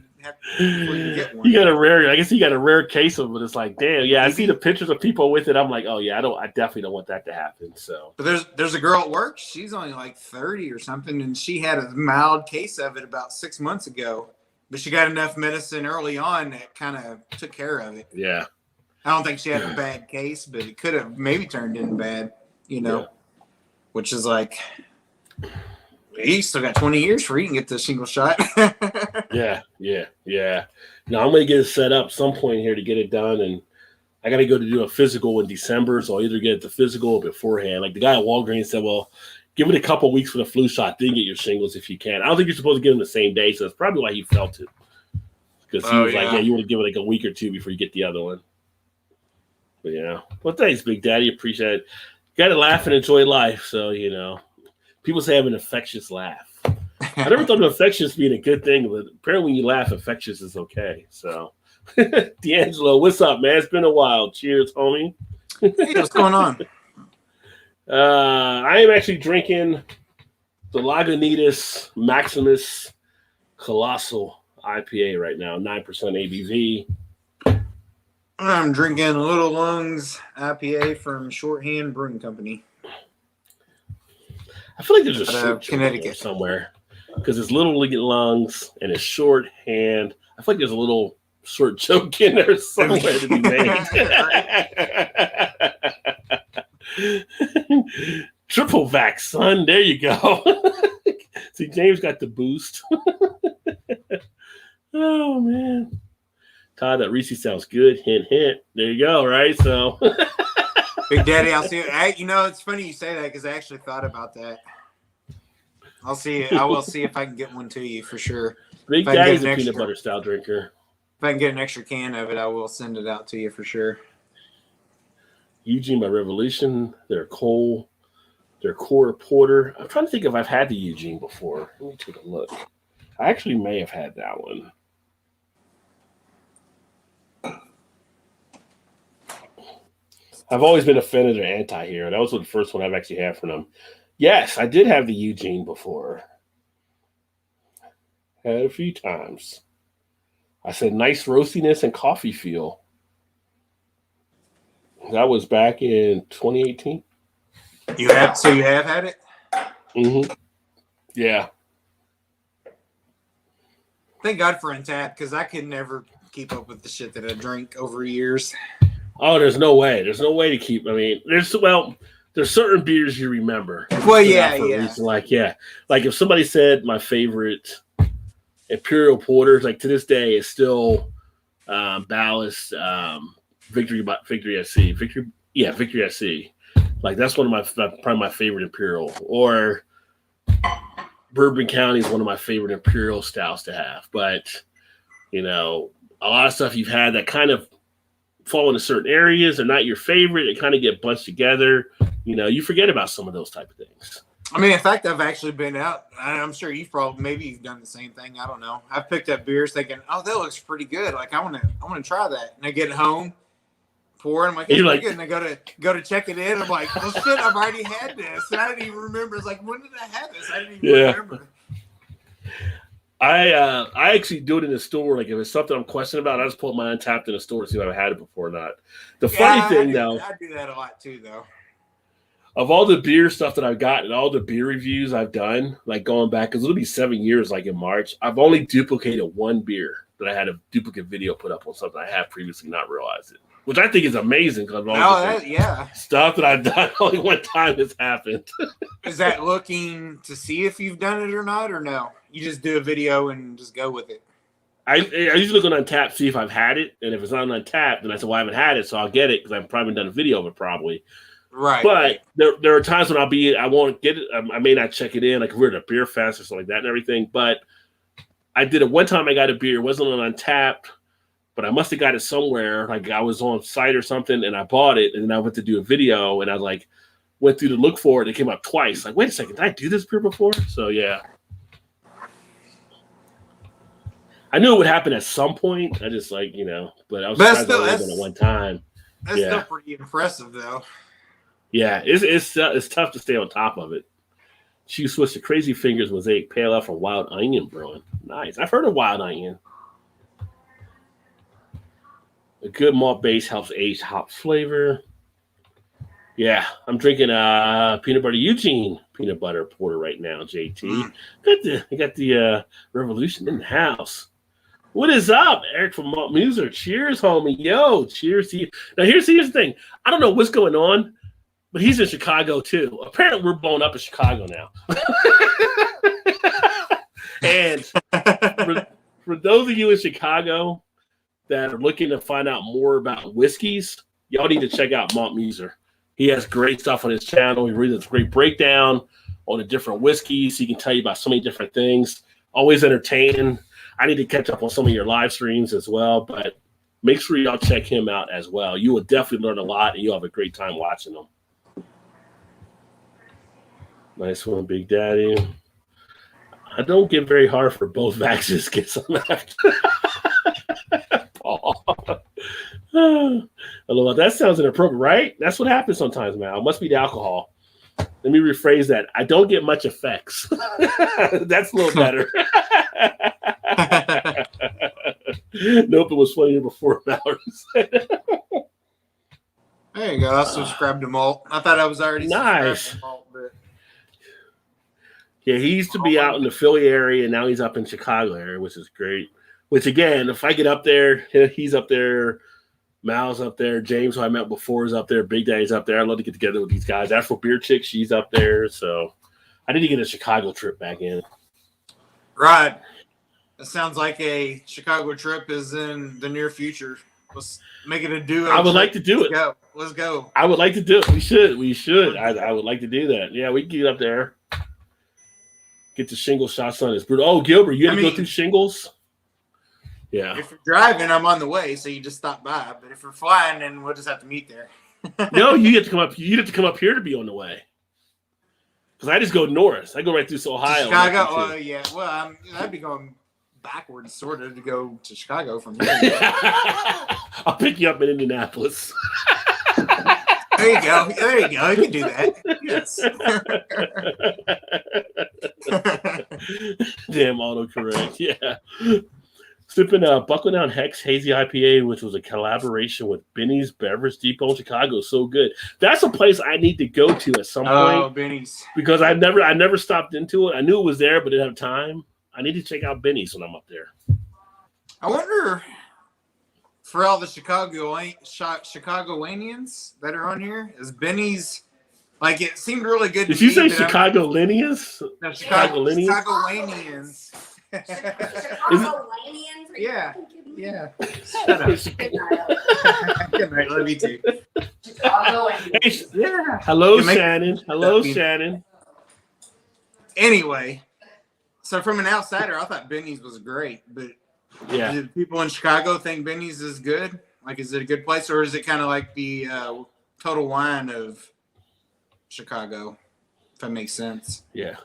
get one? You got a rare case of it. It's like, damn, yeah. I see the pictures of people with it. I'm like, oh yeah, I definitely don't want that to happen. So, but there's a girl at work. She's only like 30 or something, and she had a mild case of it about 6 months ago. But she got enough medicine early on that kind of took care of it. Yeah. I don't think she had a bad case, but it could have maybe turned in bad. Which is like. He still got 20 years for he can get the shingle shot. Yeah. Now I'm gonna get it set up some point here to get it done, and I gotta go to do a physical in December, so I'll either get the physical or beforehand. Like the guy at Walgreens said, well, give it a couple weeks for the flu shot, then get your shingles if you can. I don't think you're supposed to get them the same day, so that's probably why he felt it. Because he was like, yeah, you want to give it like a week or two before you get the other one. But well, thanks, Big Daddy. Appreciate it. Got to laugh and enjoy life, so people say I have an infectious laugh. I never thought of infectious being a good thing, but apparently when you laugh, infectious is okay. So, D'Angelo, what's up, man? It's been a while. Cheers, homie. Hey, what's going on? I am actually drinking the Lagunitas Maximus Colossal IPA right now, 9% ABV. I'm drinking Little Lungs IPA from Shorthand Brewing Company. I feel like there's a short Connecticut somewhere because it's Little Lungs and it's Shorthand. I feel like there's a little short joke in there somewhere to be made. Triple vax, son. There you go. See, James got the boost. Oh, man. Todd, that Reese sounds good. Hint, hint. There you go, right? So, Big Daddy, I'll see you. It's funny you say that because I actually thought about that. I'll see. I will see if I can get one to you for sure. Big Daddy's a peanut butter style drinker. If I can get an extra can of it, I will send it out to you for sure. Eugene by Revolution. Their core porter. I'm trying to think if I've had the Eugene before. Let me take a look. I actually may have had that one. I've always been a fan of their anti-hero. That was the first one I've actually had from them. Yes, I did have the Eugene before. Had it a few times. I said nice roastiness and coffee feel. That was back in 2018. You have had it? Mm-hmm. Yeah. Thank God for Untapped because I could never keep up with the shit that I drank over years. Oh, there's no way. There's no way to keep. I mean, there's certain beers you remember. Well, yeah. Like if somebody said my favorite Imperial Porters, like to this day, is still Ballast, Victory SC. Victory SC. Like that's one of probably my favorite Imperial. Or Bourbon County is one of my favorite Imperial styles to have. But a lot of stuff you've had that kind of fall into certain areas are not your favorite. They kind of get bunched together. You forget about some of those type of things. I mean, in fact, I've actually been out. I'm sure you've done the same thing. I don't know. I've picked up beers thinking, "Oh, that looks pretty good. Like I want to try that." And I get home, pour, and I'm like, "Hey, good." And I go to check it in. I'm like, "Well, shit, I've already had this." And I didn't even remember. It's like, when did I have this? I didn't even remember. I actually do it in the store. Like if it's something I'm questioning about, I just pull up my Untapped in the store to see if I've had it before or not. The funny thing, though, I do that a lot too, though. Of all the beer stuff that I've got and all the beer reviews I've done, like going back, because it'll be 7 years, like in March, I've only duplicated one beer that I had a duplicate video put up on something I have previously not realized it, which I think is amazing because stuff that I've done only one time has happened. Is that looking to see if you've done it or not, or no? You just do a video and just go with it? I usually look on Untapped, see if I've had it, and if it's not on Untapped, then I say, well, I haven't had it, so I'll get it because I've probably done a video of it probably. Right. But there are times when I won't get it. I may not check it in, like if we're at a beer fest or something like that and everything. But I did it one time. I got a beer. It wasn't on Untapped, but I must have got it somewhere. Like I was on site or something, and I bought it, and then I went to do a video, and I went through to look for it. It came up twice. Like, wait a second, did I do this beer before? So yeah. I knew it would happen at some point. I just but I was surprised I was at one time. That's still pretty impressive, though. Yeah, it's tough to stay on top of it. She switched to Crazy Fingers Mosaic Pale Ale from Wild Onion Brewing. Nice. I've heard of Wild Onion. A good malt base helps age hop flavor. Yeah, I'm drinking peanut butter Eugene peanut butter porter right now, JT. I got the Revolution in the house. What is up, Eric from Malt Muser? Cheers, homie. Yo, cheers to you. Now, here's the thing. I don't know what's going on, but he's in Chicago, too. Apparently, we're blown up in Chicago now. And for those of you in Chicago that are looking to find out more about whiskeys, y'all need to check out Malt Muser. He has great stuff on his channel. He really does a great breakdown on the different whiskeys. He can tell you about so many different things. Always entertaining. I need to catch up on some of your live streams as well, but make sure y'all check him out as well. You will definitely learn a lot, and you'll have a great time watching them. Nice one, Big Daddy. I don't get very hard for both vaccines. Get some after. Paul. Hello, that sounds inappropriate, right? That's what happens sometimes, man. It must be the alcohol. Let me rephrase that. I don't get much effects. That's a little better. Nope, it was funnier before Mallory's. There you go. I subscribed to Malt. I thought I was already nice. To Malt, but... Yeah, he used to be out in the Philly area, and now he's up in Chicago area, which is great. Which, again, if I get up there, he's up there, Mal's up there, James, who I met before, is up there, Big Daddy's up there. I'd love to get together with these guys. Afro Beer Chick, she's up there. So I need to get a Chicago trip back in. Right. It sounds like a Chicago trip is in the near future. Let's make it a duo. I would like to do it. Let's go. I would like to do it. We should. I would like to do that. Yeah, we can get up there. Get the shingle shots on this. Oh, Gilbert, you had to go through shingles? Yeah. If you're driving, I'm on the way, so you just stop by. But if you're flying, then we'll just have to meet there. No, you have to come up. You have to come up here to be on the way. Because I just go north. I go right through Ohio. Chicago. Oh yeah. Well, I'd be going backwards, sort of, to go to Chicago from here. I'll pick you up in Indianapolis. There you go. You can do that. Yes. Damn autocorrect. Yeah. Sipping Buckle Down Hex Hazy IPA, which was a collaboration with Benny's Beverage Depot in Chicago. So good. That's a place I need to go to at some point. Oh, Benny's. Because I never stopped into it. I knew it was there, but didn't have time. I need to check out Benny's when I'm up there. I wonder, for all the Chicagoanians that are on here, is Benny's, like, it seemed really good to me. Did you say Chicago-linians? No, Chicagoanians. Yeah. Shut up. Good night. Love you too. Yeah. Hello, Shannon. Hello, Shannon. Anyway, so from an outsider, I thought Benny's was great, but yeah, do people in Chicago think Benny's is good? Like, is it a good place, or is it kind of like the Total Wine of Chicago? If that makes sense. Yeah.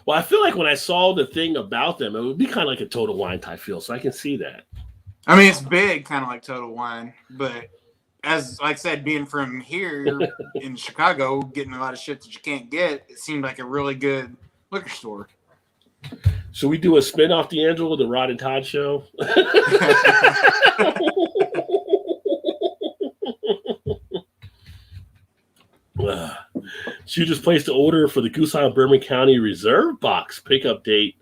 Well, I feel like when I saw the thing about them, it would be kind of like a Total Wine type feel, so I can see that. I mean, it's big, kind of like Total Wine, but as like I said, being from here in Chicago, getting a lot of shit that you can't get, it seemed like a really good liquor store. Should we do a spin-off, D'Angelo, the Rod and Todd show? She just placed the order for the Goose Island Bourbon County Reserve Box pickup date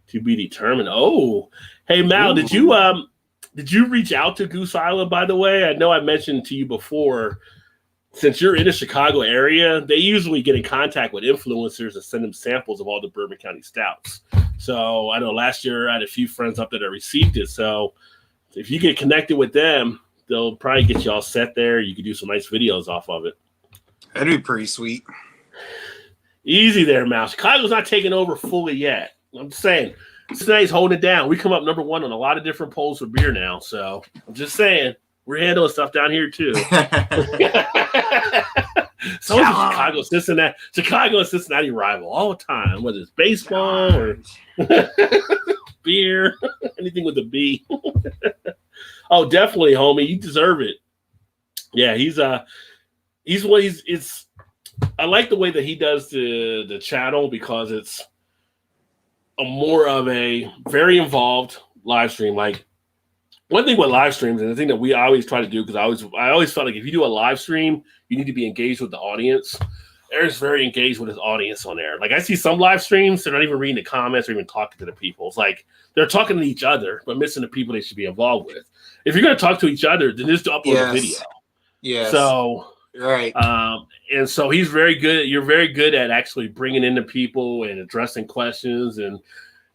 to be determined. Oh, hey Mal, did you reach out to Goose Island, by the way? I know I mentioned to you before, since you're in the Chicago area, they usually get in contact with influencers and send them samples of all the Bourbon County stouts. So I know last year I had a few friends up there that received it. So if you get connected with them, they'll probably get you all set there. You could do some nice videos off of it. That'd be pretty sweet. Easy there, Mal. Chicago's not taking over fully yet. I'm just saying. Cincinnati's holding it down. We come up number one on a lot of different polls for beer now. So I'm just saying, we're handling stuff down here too. So is Chicago and Cincinnati rival all the time, whether it's baseball or beer, anything with a B. Oh, definitely, homie. You deserve it. Yeah, I like the way that he does the channel, because it's a more of a very involved live stream. Like, one thing with live streams, and the thing that we always try to do, because I always felt like if you do a live stream, you need to be engaged with the audience. Eric's very engaged with his audience on there. Like, I see some live streams, they're not even reading the comments or even talking to the people. It's like they're talking to each other, but missing the people they should be involved with. If you're going to talk to each other, then just upload a video. Yes. So, right. And so he's very good. You're very good at actually bringing in the people and addressing questions. And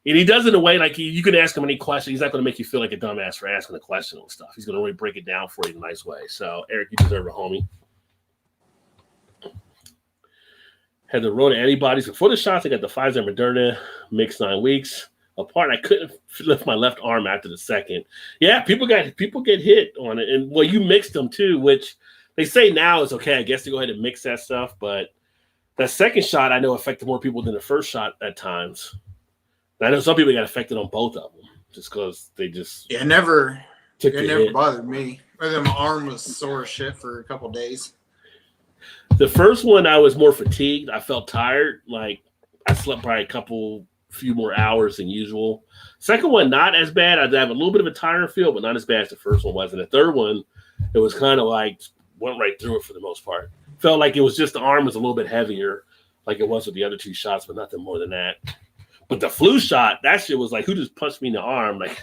he does it in a way like you can ask him any question. He's not going to make you feel like a dumbass for asking a question and stuff. He's going to really break it down for you in a nice way. So, Eric, you deserve it, homie. Had the Rona antibodies before the shots. I got the Pfizer and Moderna mixed 9 weeks apart. I couldn't lift my left arm after the second. Yeah, people get hit on it. And, well, you mixed them too, which they say now is okay, I guess, to go ahead and mix that stuff. But that second shot, I know, affected more people than the first shot at times. I know some people got affected on both of them just because they just never took it the never hit. bothered me. Whether my arm was sore as shit for a couple days. The first one, I was more fatigued. I felt tired. Like I slept probably few more hours than usual. Second one, not as bad. I'd have a little bit of a tired feel, but not as bad as the first one was. And the third one, it was kind of like went right through it for the most part. Felt like it was just the arm was a little bit heavier, like it was with the other 2 shots, but nothing more than that. But the flu shot, that shit was like, who just punched me in the arm? Like,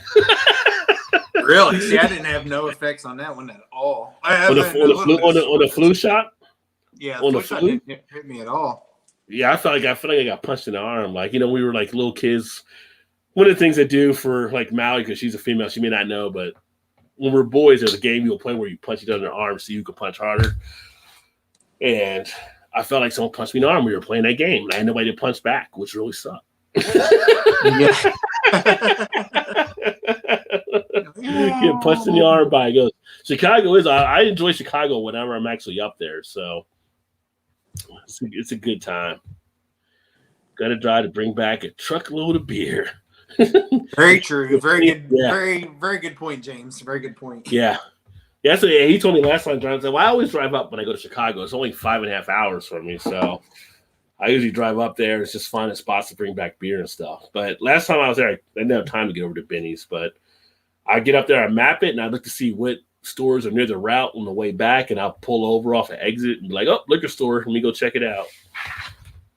really? See, I didn't have no effects on that one at all. on the flu shot. Yeah, on the flu flu shot didn't hit me at all. Yeah, I feel like I got punched in the arm. Like, we were like little kids. One of the things I do for like Maui, because she's a female, she may not know, but when we're boys, there's a game you'll play where you punch each other in the arm so you can punch harder. And I felt like someone punched me in the arm. We were playing that game, and I had nobody to punch back, which really sucked. Yeah. Get punched in the arm by it goes. Chicago is. I enjoy Chicago whenever I'm actually up there, so it's a good time. Got to try to bring back a truckload of beer. Very true. Very good. Yeah. Very good point, James. Very good point. Yeah. Yeah, so he told me last time, John said, well, I always drive up when I go to Chicago. It's only 5.5 hours from me, so I usually drive up there. It's just finding spots to bring back beer and stuff. But last time I was there, I didn't have time to get over to Benny's. But I get up there, I map it, and I look to see what stores are near the route on the way back, and I'll pull over off an exit and be like, oh, liquor store, let me go check it out.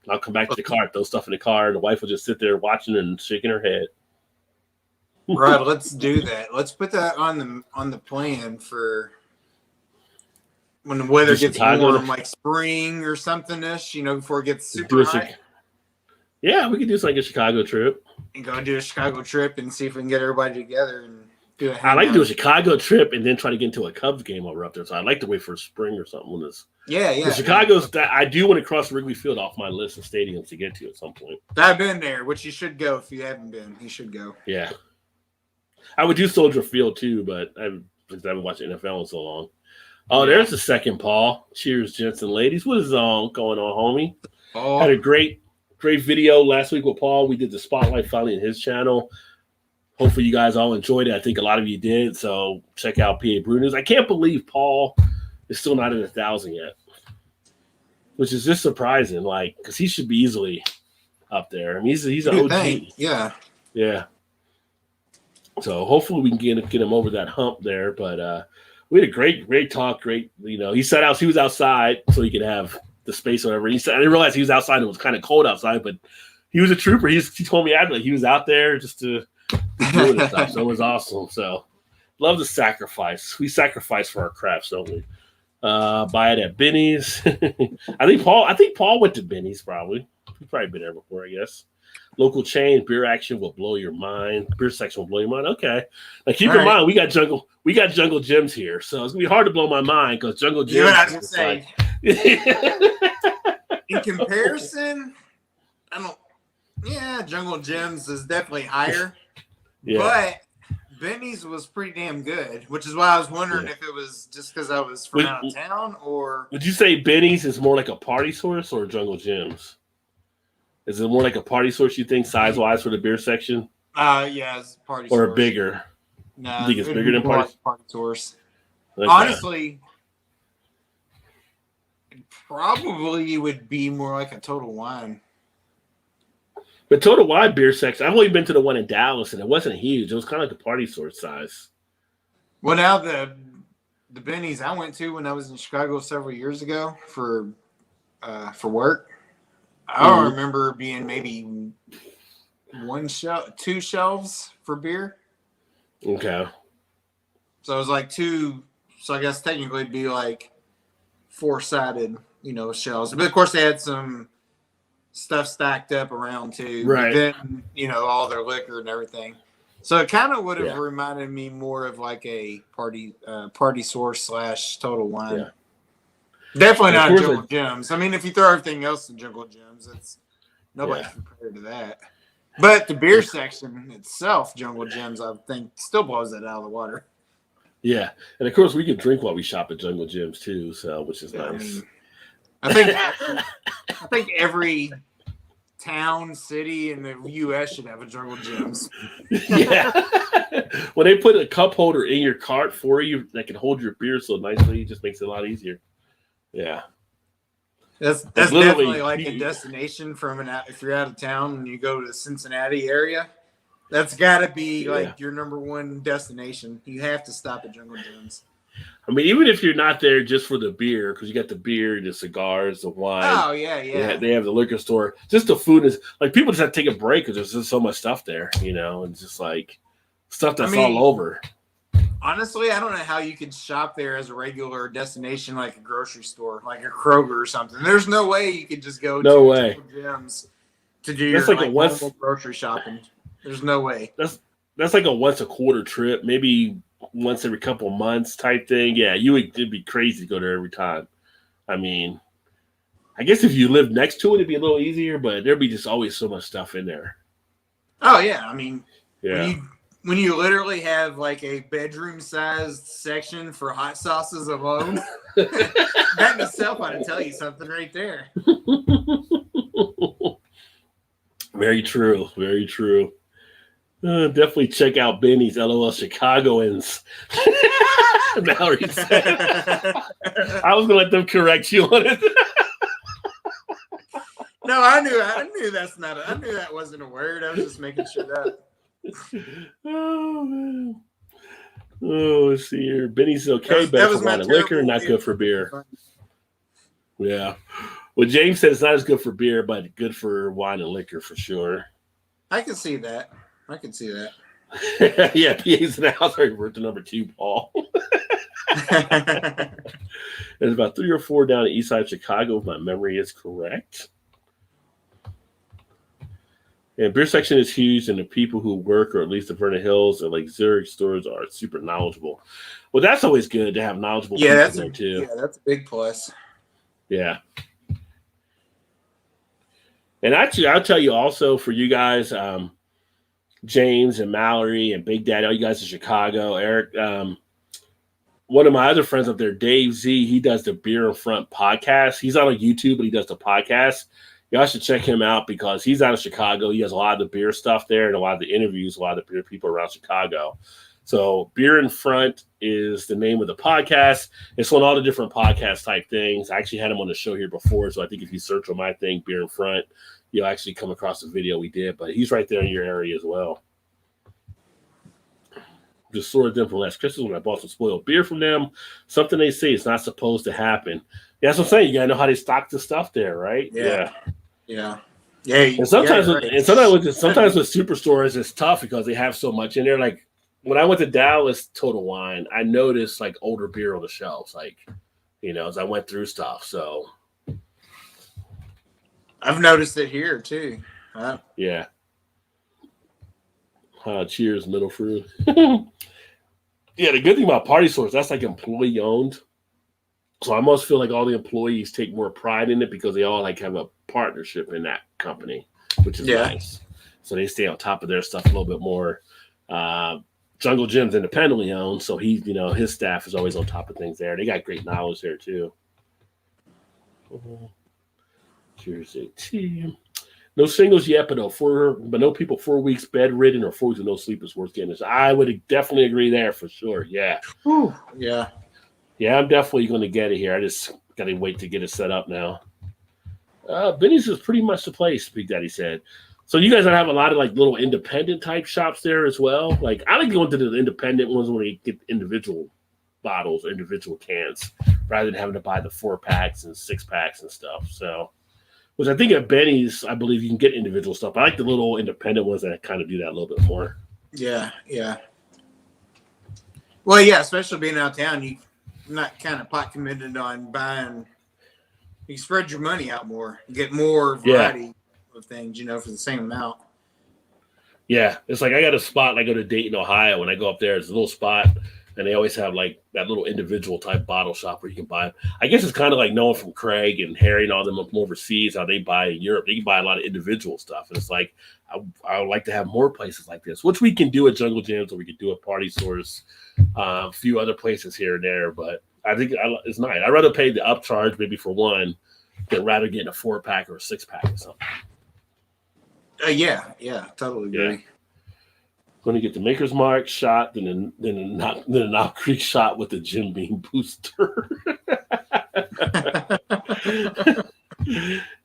I'll come back to the car, throw stuff in the car, and the wife will just sit there watching and shaking her head. Right, let's do that. Let's put that on the plan for when the weather gets warm, like spring or something-ish, before it gets super hot. Yeah, we could do like a Chicago trip. And go do a Chicago trip and see if we can get everybody together and do a hangout. I like to do a Chicago trip and then try to get into a Cubs game while we're up there. So I'd like to wait for spring or something. Yeah. Chicago's that I do want to cross Wrigley Field off my list of stadiums to get to at some point. I've been there, which you should go if you haven't been. You should go. Yeah. I would do Soldier Field too, but I haven't watched NFL in so long. Oh, there's the second Paul. Cheers, gents and ladies. What is going on, homie? Oh. Had a great video last week with Paul. We did the spotlight finally in his channel. Hopefully you guys all enjoyed it. I think a lot of you did. So check out PA Brew News. I can't believe Paul is still not at 1,000 yet, which is just surprising. Like, because he should be easily up there. I mean, he's an OG. Yeah. Yeah. So hopefully we can get him over that hump there. But we had a great talk. Great, he was outside so he could have the space or whatever. He said I didn't realize he was outside. It was kind of cold outside, but he was a trooper. He told me after he was out there just to do it stuff. So it was awesome. So love the sacrifice. We sacrifice for our crafts, don't we? Buy it at Benny's. I think Paul went to Benny's probably. He's probably been there before, I guess. Local chain beer action will blow your mind. Beer section will blow your mind. Okay. Now keep in mind we got Jungle Gyms here, so it's gonna be hard to blow my mind because Jungle Gyms. Yeah, I was gonna say. In comparison, Jungle Gyms is definitely higher. Yeah. But Benny's was pretty damn good, which is why I was wondering if it was just because I was from out of town or. Would you say Benny's is more like a party source or Jungle Gyms? Is it more like a party source, you think, size-wise for the beer section? Yeah, it's party source. Or bigger? No, you think it's bigger than party source? Okay. Honestly, it probably would be more like a Total Wine. But Total Wine beer section, I've only been to the one in Dallas, and it wasn't huge. It was kind of like a party source size. Well, now the Benny's I went to when I was in Chicago several years ago for work. I don't remember being maybe two shelves for beer. Okay. So it was like two. So I guess technically it'd be like 4-sided, shelves. But of course they had some stuff stacked up around too. Right. Then, all their liquor and everything. So it kind of would have reminded me more of like a party source / Total Wine. Yeah. Definitely not Jungle Gyms. I mean, if you throw everything else in Jungle Gyms, it's nobody's compared to that. But the beer section itself, Jungle Gyms, I think, still blows that out of the water. Yeah, and of course we can drink while we shop at Jungle Gyms too, so which is nice. I think every town, city in the U.S. should have a Jungle Gyms. Yeah. When they put a cup holder in your cart for you that can hold your beer so nicely, it just makes it a lot easier. Yeah. That's definitely like a destination if you're out of town and you go to the Cincinnati area. That's got to be like your number one destination. You have to stop at Jungle Gyms. I mean, even if you're not there just for the beer, because you got the beer, the cigars, the wine. Oh, yeah. They have the liquor store. Just the food is like people just have to take a break because there's just so much stuff there, and just like stuff that's all over. Honestly, I don't know how you could shop there as a regular destination, like a grocery store, like a Kroger or something. There's no way you could just go to Jungle Gyms to do your normal grocery shopping. There's no way. That's like a once a quarter trip, maybe once every couple of months type thing. Yeah, it'd be crazy to go there every time. I mean, I guess if you live next to it, it'd be a little easier, but there'd be just always so much stuff in there. Oh yeah, I mean, when you literally have like a bedroom-sized section for hot sauces alone, that in itself ought to tell you something right there. Very true. Very true. Definitely check out Benny's LOL Chicagoans. Mallory said. I was gonna let them correct you on it. No, I knew I knew that wasn't a word. I was just making shit up. Oh man. Oh, let's see here. Benny's okay, better for wine and liquor, not good for beer. Yeah. Well, James said it's not as good for beer, but good for wine and liquor for sure. I can see that. Yeah, PA's in the house. We're to number 2, Paul. There's about 3 or 4 down the east side of Chicago, if my memory is correct. And beer section is huge, and the people who work, or at least the Vernon Hills and like Zurich stores, are super knowledgeable. Well, that's always good to have knowledgeable people there too. Yeah, that's a big plus. Yeah. And actually, I'll tell you also for you guys, James and Mallory and Big Daddy, all you guys in Chicago, Eric, one of my other friends up there, Dave Z, he does the Beer in Front podcast. He's on YouTube, but he does the podcast. Y'all should check him out because he's out of Chicago. He has a lot of the beer stuff there and a lot of the interviews, a lot of the beer people around Chicago. So Beer in Front is the name of the podcast. It's on all the different podcast type things. I actually had him on the show here before, so I think if you search on my thing, Beer in Front, you'll actually come across the video we did. But he's right there in your area as well. Just sort of different last Christmas when I bought some spoiled beer from them. Something they say is not supposed to happen. Yeah, that's what I'm saying. You gotta know how they stock the stuff there, right? Yeah. And sometimes, sometimes with superstores, it's tough because they have so much in there. Like when I went to Dallas Total Wine, I noticed like older beer on the shelves, like as I went through stuff. So I've noticed it here too. Yeah. Cheers, middle fruit. Yeah, the good thing about party stores, that's like employee owned. So I almost feel like all the employees take more pride in it because they all like have a partnership in that company, which is nice. So they stay on top of their stuff a little bit more. Jungle Gym's independently owned, so his staff is always on top of things there. They got great knowledge there too. Cheers, AT. No singles yet, but no people 4 weeks bedridden or 4 weeks with no sleep is worth getting. I would definitely agree there for sure. Yeah. Whew. Yeah. Yeah, I'm definitely going to get it here. I just got to wait to get it set up now. Benny's is pretty much the place, Big Daddy said. So you guys have a lot of like little independent type shops there as well. Like I like going to the independent ones when they get individual bottles, individual cans, rather than having to buy the 4-packs and 6-packs and stuff. So, which I think at Benny's, I believe you can get individual stuff. I like the little independent ones that kind of do that a little bit more. Yeah. Well, yeah, especially being out of town, you're not kind of pot committed on buying. You spread your money out more. You get more variety of things, for the same amount. Yeah, it's like I got a spot. I go to Dayton, Ohio. When I go up there, it's a little spot, and they always have like that little individual type bottle shop where you can buy. I guess it's kind of like knowing from Craig and Harry and all them from overseas how they buy in Europe. They can buy a lot of individual stuff, and it's like I would like to have more places like this, which we can do at Jungle Gyms or we can do at party stores, a few other places here and there. But I think it's nice. I'd rather pay the upcharge maybe for one than rather getting a 4-pack or a 6-pack or something. Yeah, totally agree. Yeah. Going to get the Maker's Mark shot, then a Knob Creek shot with the Jim Beam booster.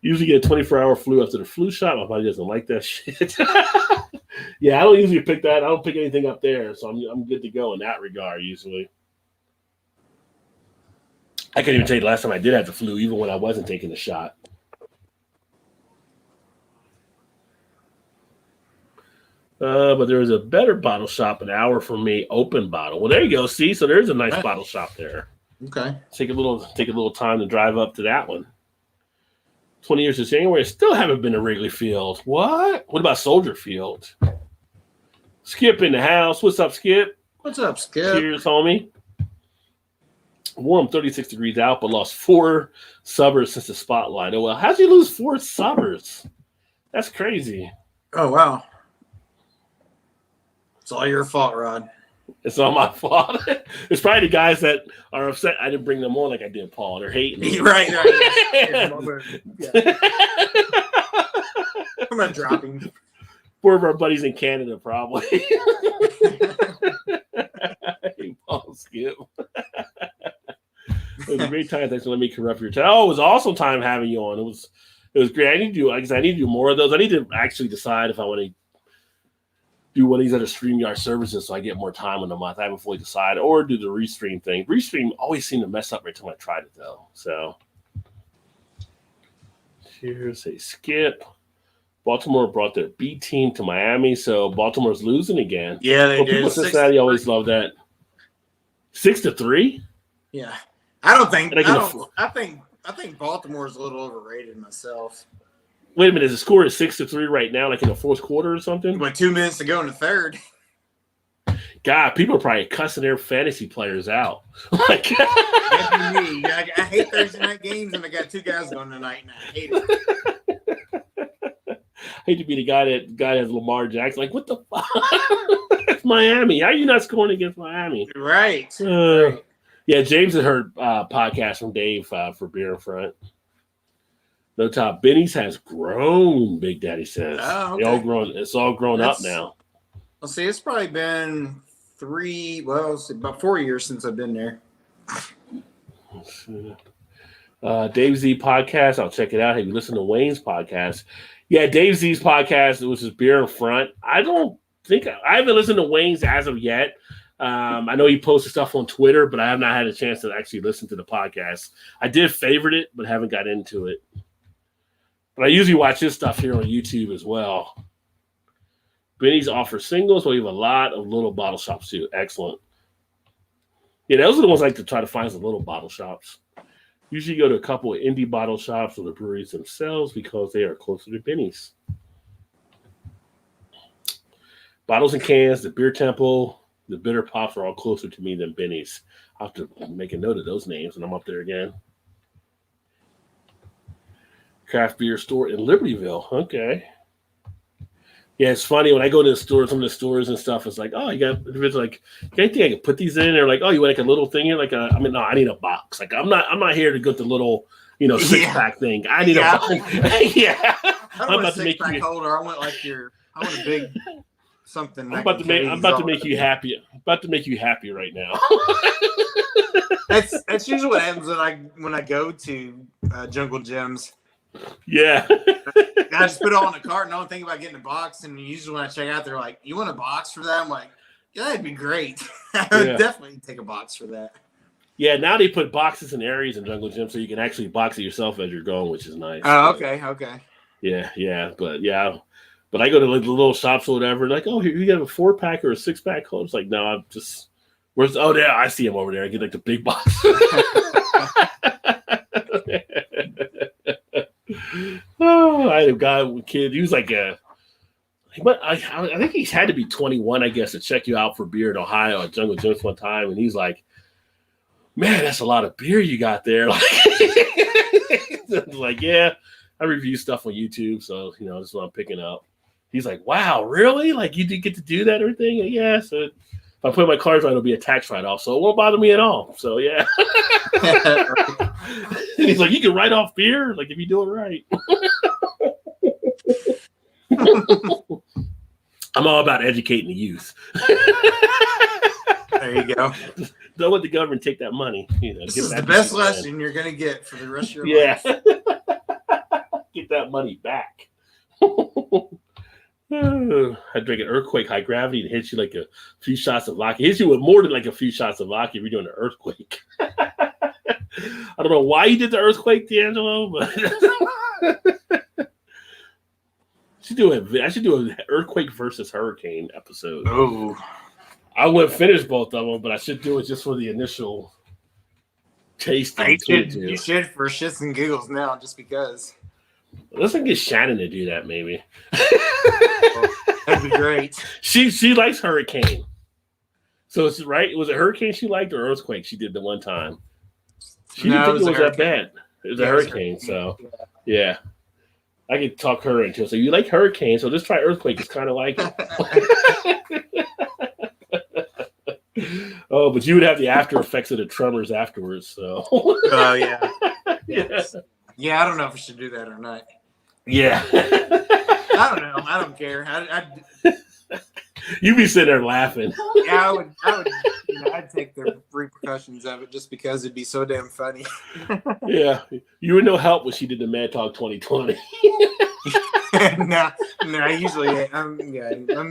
Usually get a 24-hour flu after the flu shot. My body doesn't like that shit. Yeah, I don't usually pick that. I don't pick anything up there, so I'm good to go in that regard usually. I can't even tell you the last time I did have the flu, even when I wasn't taking the shot. But there was a better bottle shop an hour from me, open bottle. Well, there you go. See, so there's a nice bottle shop there. Okay. Take a little time to drive up to that one. 20 years of January, still haven't been to Wrigley Field. What? What about Soldier Field? Skip in the house. What's up, Skip? What's up, Skip? Cheers, homie. Warm, 36 degrees out, but lost 4 subbers since the spotlight. Oh, well, how'd you lose 4 subbers? That's crazy. Oh, wow. It's all your fault, Rod. It's all my fault. It's probably the guys that are upset I didn't bring them on like I did Paul. They're hating me. Right. Yeah. I'm not dropping. 4 of our buddies in Canada, probably. Hey, Paul, Skip. It was a great time. Thanks for letting me corrupt your time. Oh, it was an awesome time having you on. It was great. I need to do more of those. I need to actually decide if I want to do one of these other StreamYard services so I get more time in the month. I haven't fully decided, or do the Restream thing. Restream always seemed to mess up every time I tried it, though. So here's a Skip. Baltimore brought their B team to Miami, so Baltimore's losing again. Yeah, they did. People in Cincinnati always love that. 6-3. Yeah, I think Baltimore's a little overrated myself. Wait a minute, is the score is 6-3 right now, like in the fourth quarter or something? But 2 minutes to go in the third. God, people are probably cussing their fantasy players out. Like, me. I hate Thursday night games, and I got 2 guys going tonight, and I hate it. I hate to be the guy that has Lamar Jackson. Like, what the fuck? It's Miami. How are you not scoring against Miami? Right. Yeah, James had heard podcast from Dave for Beer in Front. No top. Benny's has grown, Big Daddy says. Oh, okay. It's all grown up now. Well, see, it's probably been about 4 years since I've been there. Dave Z podcast. I'll check it out. Have you listened to Wayne's podcast? Yeah, Dave Z's podcast, which is Beer in Front. I haven't listened to Wayne's as of yet. I know he posted stuff on Twitter, but I have not had a chance to actually listen to the podcast. I did favorite it, but haven't got into it. But I usually watch his stuff here on YouTube as well. Benny's offers singles. We have a lot of little bottle shops too. Excellent. Yeah, those are the ones I like to try to find, some little bottle shops. Usually go to a couple of indie bottle shops or the breweries themselves because they are closer to Benny's. Bottles and cans, the Beer Temple, the Bitter Pops are all closer to me than Benny's. I'll have to make a note of those names when I'm up there again. Craft beer store in Libertyville. Okay. Yeah, it's funny when I go to the stores, some of the stores and stuff. It's like, oh, you got. It's like, anything I can put these in? They're like, oh, you want like a little thing here? Like, no, I need a box. Like, I'm not here to go to the little, 6-pack thing. I need a box. Yeah. I don't want a 6-pack holder. I want a big something. I'm about to make you happy. I'm about to make you happy right now. That's usually what happens when I go to Jungle Gyms. Yeah. I just put it all in a cart and I don't think about getting a box. And usually when I check out, they're like, you want a box for that? I'm like, yeah, that'd be great. I would definitely take a box for that. Yeah, now they put boxes in areas in Jungle Gym so you can actually box it yourself as you're going, which is nice. Oh, okay. Yeah. But I go to like the little shops or whatever, like, oh, here you have a 4-pack or a 6-pack. It's like, no, I'm just, there, I see him over there. I get like the big box. Oh, I had a guy with a kid. He was like I think he's had to be 21, I guess, to check you out for beer in Ohio at Jungle Gyms one time. And he's like, man, that's a lot of beer you got there. Like, yeah, I review stuff on YouTube. So, that's what I'm picking up. He's like, wow, really? Like, you did get to do that and everything? Yeah. So if I put my cards on, it'll be a tax write-off. So it won't bother me at all. So, yeah. And he's like, you can write off beer? Like, if you do it right. I'm all about educating the youth. There you go. Don't let the government take that money. This is the best lesson you're going to get for the rest of your life. Get that money back. I drink an earthquake high gravity and hits you like a few shots of vodka. It hits you with more than like a few shots of vodka if you're doing an earthquake. I don't know why you did the earthquake, D'Angelo, but I should do an earthquake versus hurricane episode. Oh, I wouldn't finish both of them, but I should do it just for the initial taste. You should for shits and giggles now, just because. Let's get Shannon to do that, maybe. That'd be great. She likes hurricane. So it's right. Was it hurricane she liked or earthquake? She did the one time. She didn't think it was that bad. It was a hurricane. So yeah. I could talk her into it. So you like hurricane, so just try earthquake. It's kind of like it. Oh, but you would have the after effects of the tremors afterwards. So. Oh yeah. Yes. Yeah, I don't know if we should do that or not. Yeah. I don't know. I don't care. You'd be sitting there laughing. Yeah, I would. I'd take the repercussions of it just because it'd be so damn funny. Yeah, you were no help when she did the Mad Talk 2020. No, I'm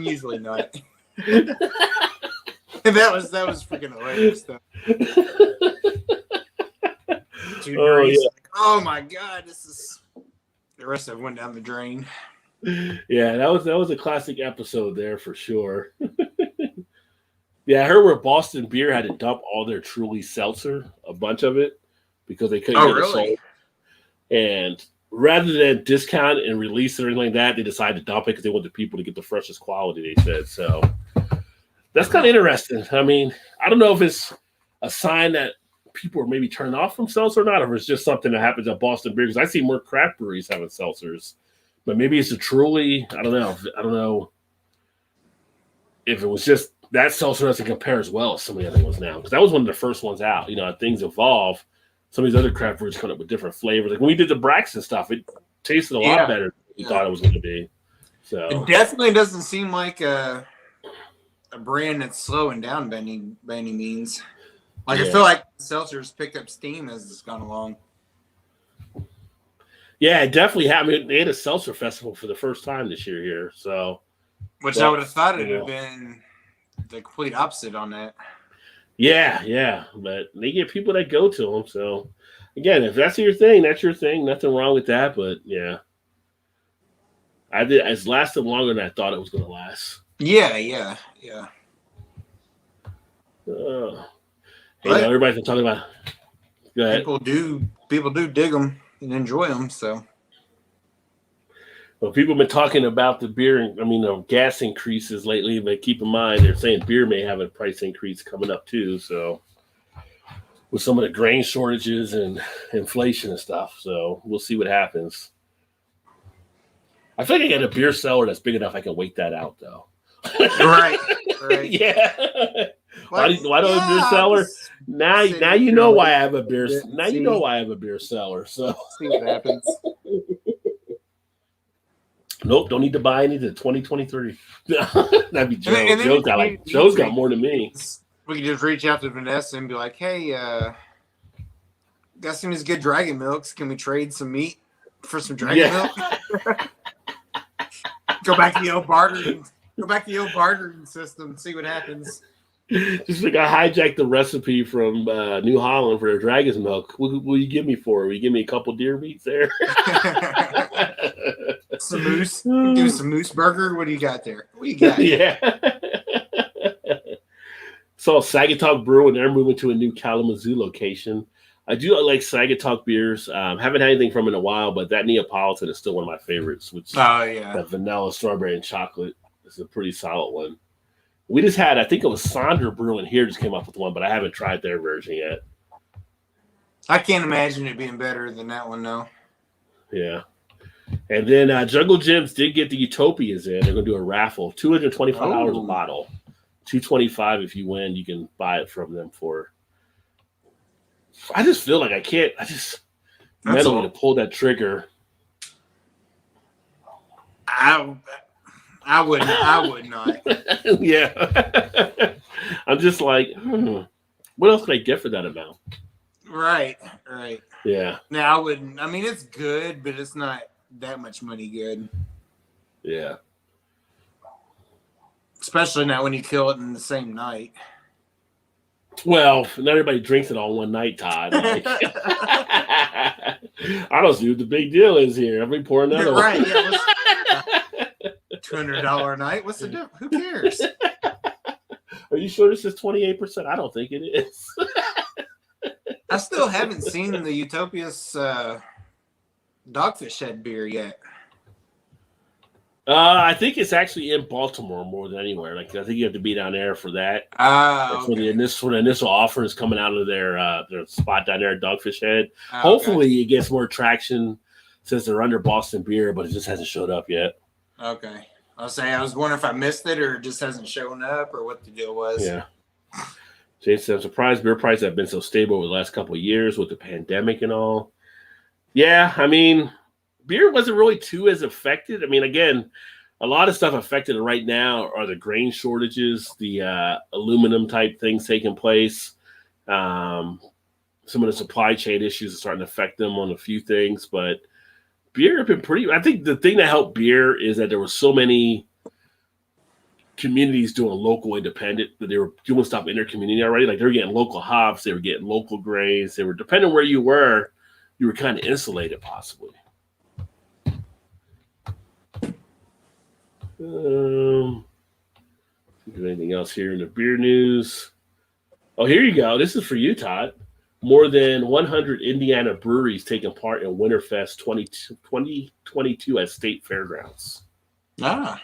usually not. That was freaking hilarious though. Oh my god, this is the rest of it went down the drain. Yeah, that was a classic episode there for sure. Yeah, I heard where Boston Beer had to dump all their Truly seltzer, a bunch of it, because they couldn't get it sold. And rather than discount and release it or anything like that, they decided to dump it because they wanted people to get the freshest quality, they said. So that's kind of interesting. I mean, I don't know if it's a sign that people are maybe turning off from seltzer or not, or if it's just something that happens at Boston Beer, because I see more craft breweries having seltzers. But maybe it's a Truly. I don't know. I don't know if it was just that seltzer doesn't compare as well as some of the other ones now. Because that was one of the first ones out. You know, things evolve. Some of these other craft breweries come up with different flavors. Like when we did the Braxton stuff, it tasted a lot better than we thought it was going to be. So it definitely doesn't seem like a brand that's slowing down by any means. Like I feel like seltzers picked up steam as it's gone along. Yeah, it definitely happened. I mean, they had a seltzer festival for the first time this year here. So, which I would have thought it would have been the complete opposite on that. Yeah, but they get people that go to them. So, again, if that's your thing, that's your thing. Nothing wrong with that. But yeah, it's lasted longer than I thought it was going to last. Yeah. Everybody's been talking about. Go ahead. People do dig them and enjoy them. So, well, people have been talking about the beer. I mean, the gas increases lately, but keep in mind they're saying beer may have a price increase coming up too. So, with some of the grain shortages and inflation and stuff, so we'll see what happens. I think I got a beer cellar that's big enough I can wait that out, though. Right. Yeah. Why don't a beer cellar? Now you know why I have a beer. Now you know why I have a beer cellar. So see what happens. Nope, don't need to buy any to 2023. That'd be Joe. Joe's got more than me. We could just reach out to Vanessa and be like, "Hey, got some of these good dragon milks. Can we trade some meat for some dragon milk?" Go back to the old bartering system and see what happens. Just like I hijacked the recipe from New Holland for their dragon's milk. What will you give me for it? Will you give me a couple deer meats there? Some moose. Give me some moose burger. What do you got there? What do you got? Yeah. So Sagatuck Brewing, they're moving to a new Kalamazoo location. I do like Sagatuck beers. Haven't had anything from it in a while, but that Neapolitan is still one of my favorites. Which that vanilla, strawberry, and chocolate is a pretty solid one. We just had, I think it was Sonder Brewing here just came up with one, but I haven't tried their version yet. I can't imagine it being better than that one, though. Yeah. And then Jungle Gyms did get the Utopias in. They're going to do a raffle, $225 a bottle. $225 if you win, you can buy it from them for. I just feel like I can't. Mentally to pull that trigger. I would not. Yeah. I'm just like, what else can I get for that amount? Right. Yeah. No, I wouldn't. I mean, it's good, but it's not that much money good. Yeah. Especially not when you kill it in the same night. Well, not everybody drinks it all one night, Todd. Like, I don't see what the big deal is here. I'm pour another one. Right, yeah. $200 a night. What's the difference? Who cares? Are you sure this is 28%? I don't think it is. I still haven't seen the Utopia's Dogfish Head beer yet. I think it's actually in Baltimore more than anywhere. Like I think you have to be down there for that. Okay. For the initial offer is coming out of their spot down there at Dogfish Head. Hopefully, it gets more traction since they're under Boston Beer, but it just hasn't showed up yet. Okay. I was wondering if I missed it or it just hasn't shown up or what the deal was. Yeah. Jason, I'm surprised beer prices have been so stable over the last couple of years with the pandemic and all. Yeah, I mean, beer wasn't really too as affected. I mean, again, a lot of stuff affected right now are the grain shortages, the aluminum type things taking place. Some of the supply chain issues are starting to affect them on a few things, but beer have been pretty. I think the thing that helped beer is that there were so many communities doing local independent, that they were doing stuff in their community already. Like they were getting local hops, they were getting local grains, they were, depending on where you were kind of insulated possibly. Do anything else here in the beer news? Oh, here you go. This is for you, Todd. More than 100 Indiana breweries taking part in Winterfest 2022 at State Fairgrounds. Well,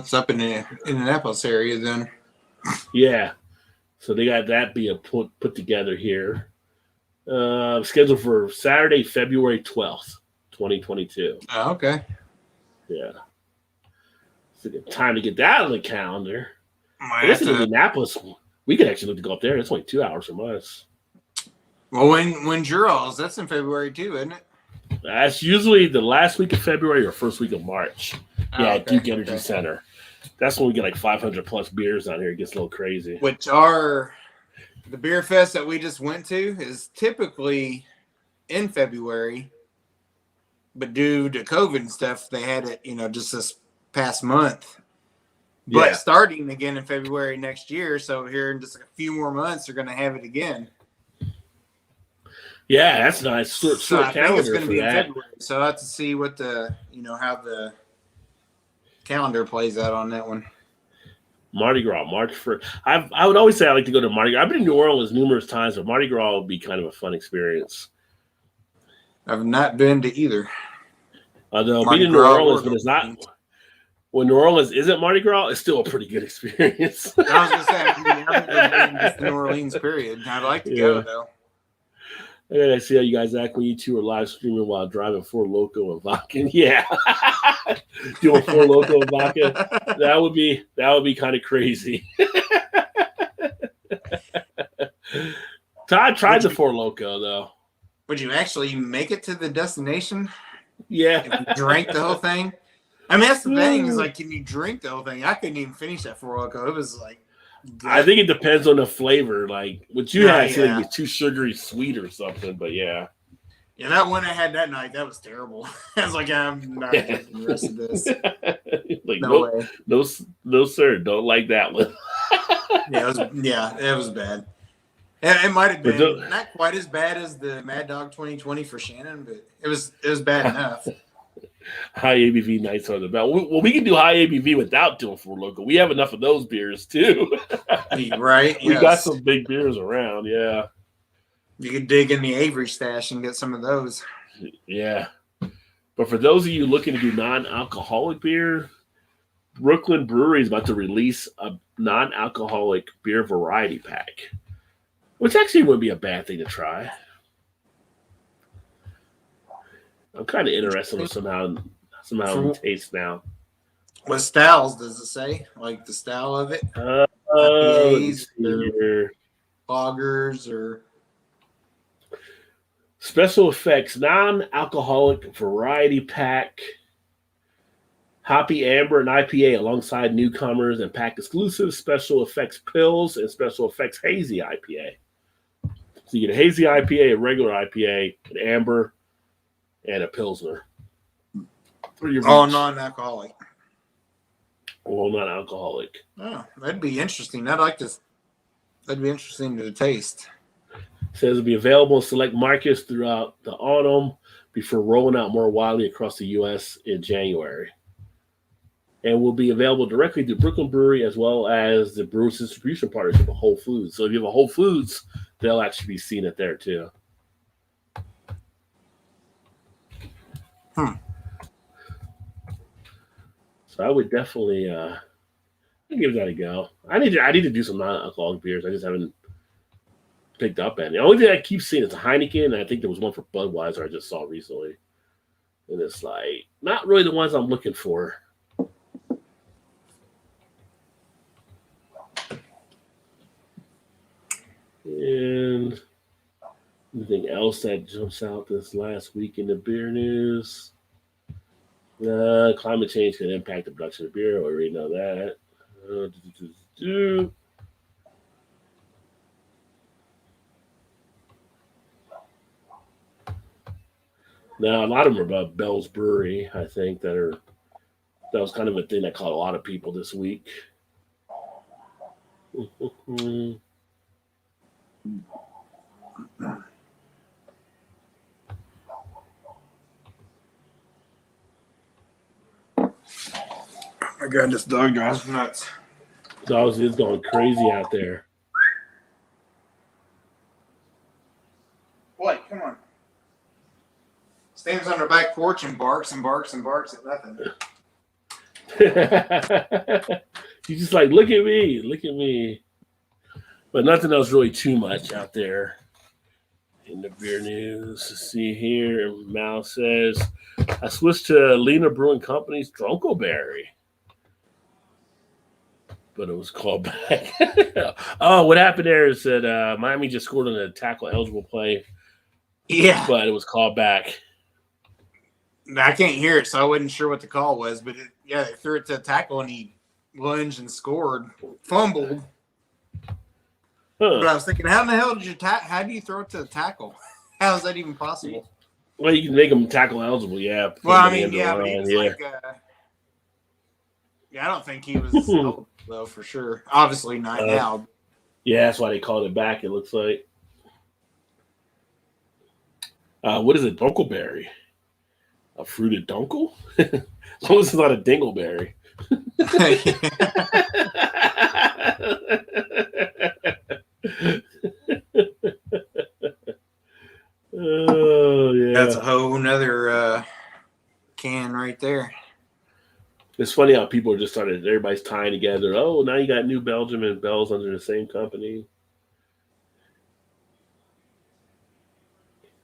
it's up in the Indianapolis area then. Yeah. So they got that being put together here. Scheduled for Saturday, February 12th, 2022. Oh, okay. Yeah. So time to get that on the calendar. This is Indianapolis. We could actually look to go up there. It's only 2 hours from us. Well, when's your alls? That's in February too, isn't it? That's usually the last week of February or first week of March. Yeah, at Duke Energy Center. That's when we get like 500 plus beers on here. It gets a little crazy. Which are the beer fest that we just went to is typically in February, but due to COVID and stuff, they had it, just this past month. But starting again in February next year, so here in just a few more months, they're going to have it again. Yeah, that's nice. Short calendar it's going to be in February, so I have to see what the how the calendar plays out on that one. Mardi Gras, March 1st. I would always say I like to go to Mardi Gras. I've been in New Orleans numerous times, but Mardi Gras would be kind of a fun experience. I've not been to either. Although being in New Orleans, but it's not. When New Orleans isn't Mardi Gras, it's still a pretty good experience. I was going to say, I've never been to New Orleans, period. I'd like to go, though. And I see how you guys act when you two are live streaming while driving Four Loko and vodka. Yeah, doing Four Loko and vodka. That would be kind of crazy. Todd tried the Four Loko though. Would you actually make it to the destination? Yeah, if you drank the whole thing. I mean, that's the thing. Is like, can you drink the whole thing? I couldn't even finish that Four Loko. It was like. Good. I think it depends on the flavor. Like what you had, it was too sugary sweet or something. But yeah, that one I had that night, that was terrible. I was like, I'm not drinking the rest of this. Like no way, no, sir, don't like that one. It was bad. It might have been not quite as bad as the Mad Dog 2020 for Shannon, but it was bad enough. High ABV nights on the belt. Well, we can do high ABV without doing Four Loko. We have enough of those beers too. Right? We got some big beers around. Yeah. You could dig in the Avery stash and get some of those. Yeah. But for those of you looking to do non-alcoholic beer, Brooklyn Brewery is about to release a non-alcoholic beer variety pack, which actually would be a bad thing to try. I'm kind of interested in somehow the taste now. What styles does it say? Like the style of it? IPAs or lagers or special effects non-alcoholic variety pack. Hoppy Amber and IPA alongside newcomers and pack exclusive special effects pills and special effects hazy IPA. So you get a hazy IPA, a regular IPA, an amber, and a pilsner. All non-alcoholic. All non-alcoholic. Oh, that'd be interesting. I'd like this. That'd be interesting to taste. Says it'll be available in select markets throughout the autumn before rolling out more widely across the U.S. in January. And will be available directly through Brooklyn Brewery as well as the Brewers Distribution Partnership of Whole Foods. So if you have a Whole Foods, they'll actually be seeing it there too. So I would definitely give that a go. I need to do some non-alcoholic beers. I just haven't picked up any. The only thing I keep seeing is a Heineken, and I think there was one for Budweiser I just saw recently. And it's like not really the ones I'm looking for. And anything else that jumps out this last week in the beer news? Climate change can impact the production of beer. We already know that. Now, a lot of them are about Bell's Brewery, I think, that was kind of a thing that caught a lot of people this week. My God, this dog drives me nuts. Dogs is going crazy out there. Boy, come on. Stands on her back porch and barks and barks and barks at nothing. He's just like, look at me. But nothing else really too much out there in the beer news. Let's see here. Mal says, I switched to Lena Brewing Company's Drunkelberry. But it was called back. Oh, what happened there is that Miami just scored on a tackle eligible play. Yeah. But it was called back. I can't hear it, so I wasn't sure what the call was. But they threw it to a tackle and he lunged and scored. Fumbled. But I was thinking, how in the hell did you how do you throw it to the tackle? How is that even possible? Well, you can make them tackle eligible, yeah. Well, I mean, yeah, but he was like, I don't think he was eligible, though, for sure. Obviously not now. Yeah, that's why they called it back, it looks like. What is it, Dunkelberry? A fruited dunkel? As long as it's not a dingleberry. Oh, yeah. That's a whole nother can right there. It's funny how people are just everybody's tying together. Oh, now you got New Belgium and Bell's under the same company.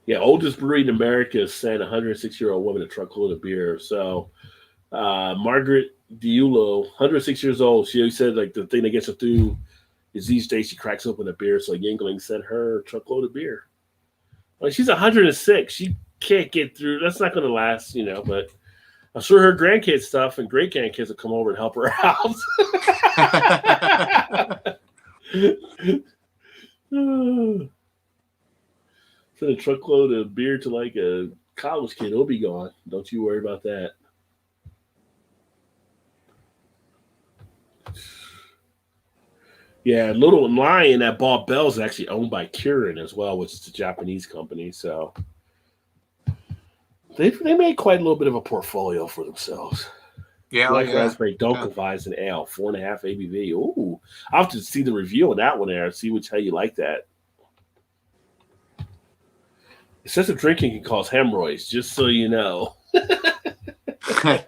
Yeah, oldest brewery in America sent a 106-year-old woman a truckload of beer. So Margaret Diullo, 106 years old, she said like the thing that gets her through is these days she cracks open a beer. So Yingling sent her a truckload of beer. Like she's 106. She can't get through. That's not going to last, but I'm sure her grandkids stuff and great grandkids will come over and help her out. Send a truckload of beer to like a college kid. It'll be gone. Don't you worry about that. Yeah, Little Lion that bought Bell's is actually owned by Kirin as well, which is a Japanese company. So they made quite a little bit of a portfolio for themselves. Yeah, Black Raspberry Dunkelweizen Ale, 4.5 ABV. Ooh, I'll have to see the review on that one there. See how you like that. Excessive drinking can cause hemorrhoids, just so you know. Good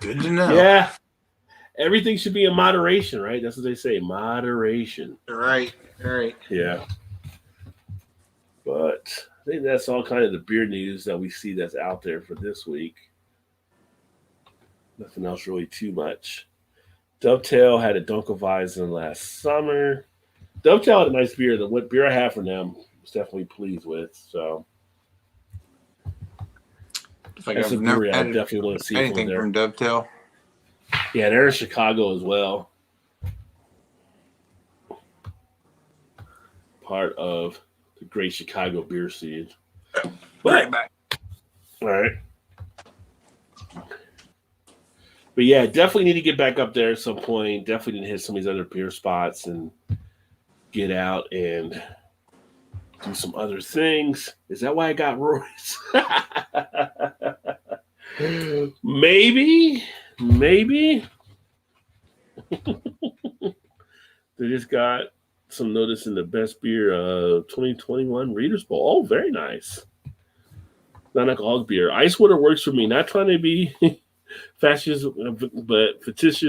to know. Yeah. Everything should be in moderation, right? That's what they say, moderation. Right. Yeah. But I think that's all kind of the beer news that we see that's out there for this week. Nothing else really too much. Dovetail had a Dunkelweizen last summer. Dovetail had a nice beer. The beer I had from them was definitely pleased with. So Like That's I've a never brewery I had definitely want to see from anything there. from Dovetail. Yeah, they're in Chicago as well. Part of the great Chicago beer scene. Right back. All right. But yeah, definitely need to get back up there at some point. Definitely need to hit some of these other beer spots and get out and do some other things. Is that why I got Roy's? Maybe. They just got some notice in the best beer 2021 Readers Bowl. Oh, very nice. Non-alcoholic beer. Ice water works for me. Not trying to be facetious,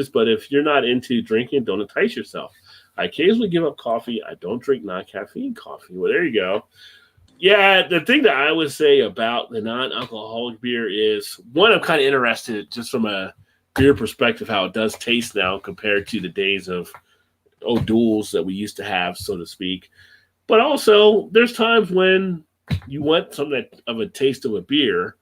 but if you're not into drinking, don't entice yourself. I occasionally give up coffee. I don't drink non-caffeine coffee. Well, there you go. Yeah, the thing that I would say about the non-alcoholic beer is, one, I'm kind of interested just from a beer perspective how it does taste now compared to the days of O'Doul's that we used to have, so to speak. But also, there's times when you want something of a taste of a beer,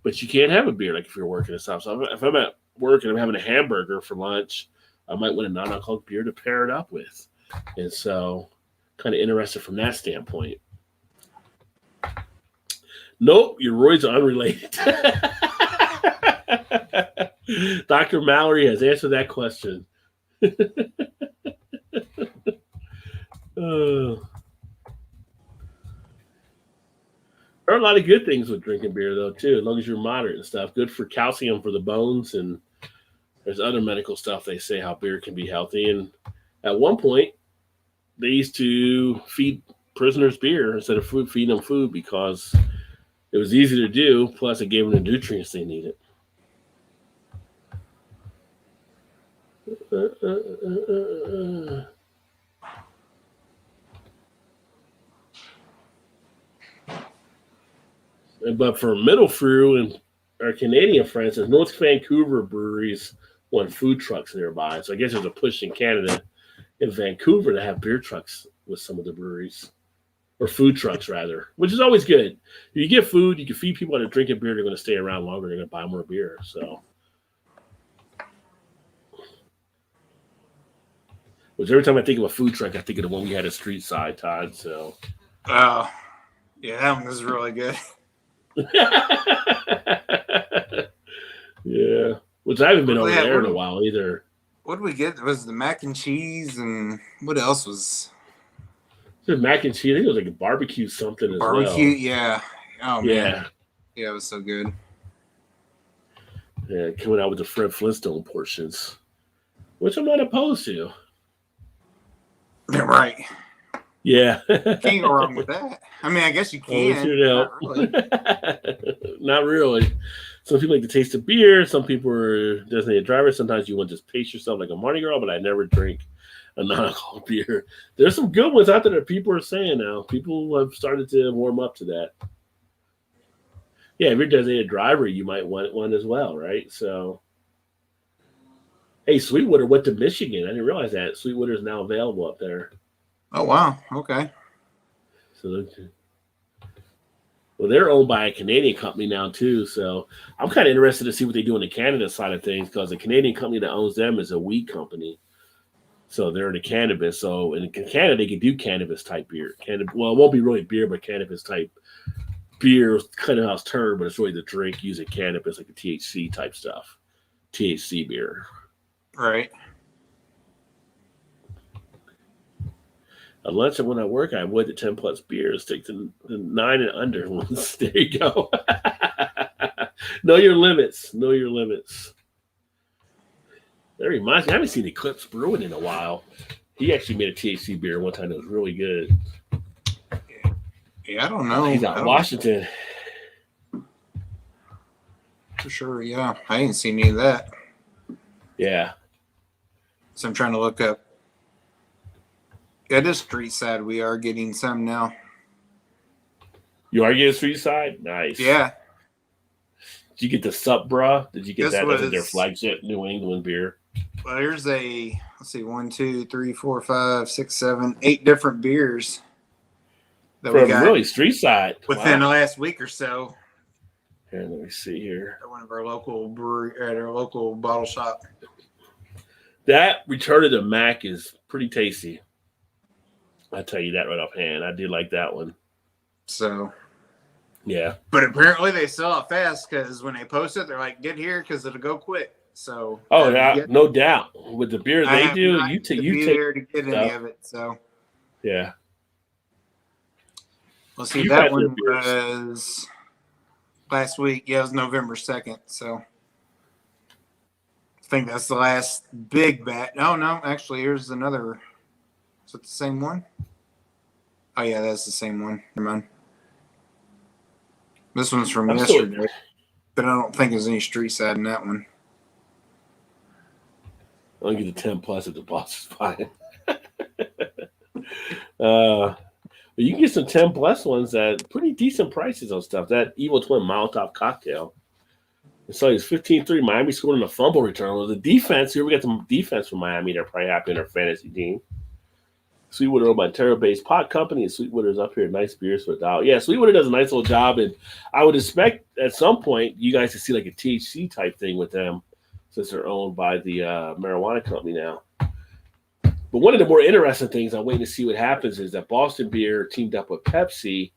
but you can't have a beer like if you're working and stuff. So if I'm at work and I'm having a hamburger for lunch, I might want a non-alcoholic beer to pair it up with. And so, kind of interested from that standpoint. Nope, your roids are unrelated. Dr. Mallory has answered that question. There are a lot of good things with drinking beer, though, too, as long as you're moderate and stuff. Good for calcium for the bones, and there's other medical stuff they say how beer can be healthy. And at one point, they used to feed prisoners beer instead of feeding them food because it was easy to do, plus it gave them the nutrients they needed. But for Middle Frew and our Canadian friends, there's North Vancouver breweries want food trucks nearby. So I guess there's a push in Canada, in Vancouver, to have beer trucks with some of the breweries. Or food trucks, rather, which is always good. If you get food, you can feed people that are drinking beer, they're going to stay around longer, they're going to buy more beer. So, which every time I think of a food truck, I think of the one we had at Street Side, Todd. So, oh, yeah, that one was really good. Yeah, which I haven't been over there in a while either. What did we get? It was the mac and cheese, and what else was? It was mac and cheese. I think it was like a barbecue something as well. Barbecue, yeah. Oh man, yeah, it was so good. Yeah, coming out with the Fred Flintstone portions, which I'm not opposed to. Right. Yeah. Can't go wrong with that. I mean, I guess you can. Not really. Not really. Some people like to taste the beer. Some people are designated drivers. Sometimes you want to just pace yourself like a Mardi Gras, but I never drink a non-alcoholic beer. There's some good ones out there that people are saying now. People have started to warm up to that. Yeah, if you're a designated driver, you might want one as well, right? So, hey, Sweetwater went to Michigan. I didn't realize that. Sweetwater is now available up there. Oh, wow. Okay. So, well, they're owned by a Canadian company now, too. So I'm kind of interested to see what they do on the Canada side of things, because the Canadian company that owns them is a weed company. So they're into cannabis. So in Canada, they can do cannabis-type beer. Well, it won't be really beer, but cannabis-type beer, kind of how it's termed, but it's really the drink using cannabis, like the THC-type stuff. THC beer. Right. At lunch and when I work, I avoid the 10-plus beers. Take the 9 and under ones. There you go. Know your limits. Know your limits. That reminds me, I haven't seen Eclipse Brewing in a while. He actually made a THC beer one time that was really good. Yeah, I don't know. He's out in Washington. For sure, yeah. I ain't seen any of that. Yeah. So I'm trying to look up. Yeah, this street side, we are getting some now. You are getting street side? Nice. Yeah. Did you get the Sup Bruh? Did you get This that was as their flagship New England beer? Well, here's a, let's see, 1, 2, 3, 4, 5, 6, 7, 8 different beers that From we got really street side within the last week or so. Here, let me see here. At one of our local brewery, at our local bottle shop. That Return of the Mac is pretty tasty. I'll tell you that right offhand. I did like that one. So, yeah. But apparently they sell it fast because when they post it, they're like, "Get here because it'll go quick." So, yeah, no doubt. With the beer I they have do, not you take there to get any of it. So, yeah. Let's see. That one was last week. Yeah, it was November 2nd. So, I think that's the last big batch. No, actually, here's another. Is it the same one? Oh, yeah, that's the same one. Never mind. This one's from yesterday, but I don't think there's any street side in that one. I'll get the 10 plus if the boss is fine. But you can get some 10 plus ones at pretty decent prices on stuff. That Evil Twin Molotov cocktail. So it's 15-3. Miami scored on a fumble return. Well, the defense, here we got some defense from Miami. They're probably happy in their fantasy team. Sweetwater owned by Ontario-based pot company, and Sweetwater's up here. Nice beers for $1. Yeah, Sweetwater does a nice little job, and I would expect at some point you guys to see like a THC type thing with them, since they're owned by the marijuana company now. But one of the more interesting things I'm waiting to see what happens is that Boston Beer teamed up with Pepsi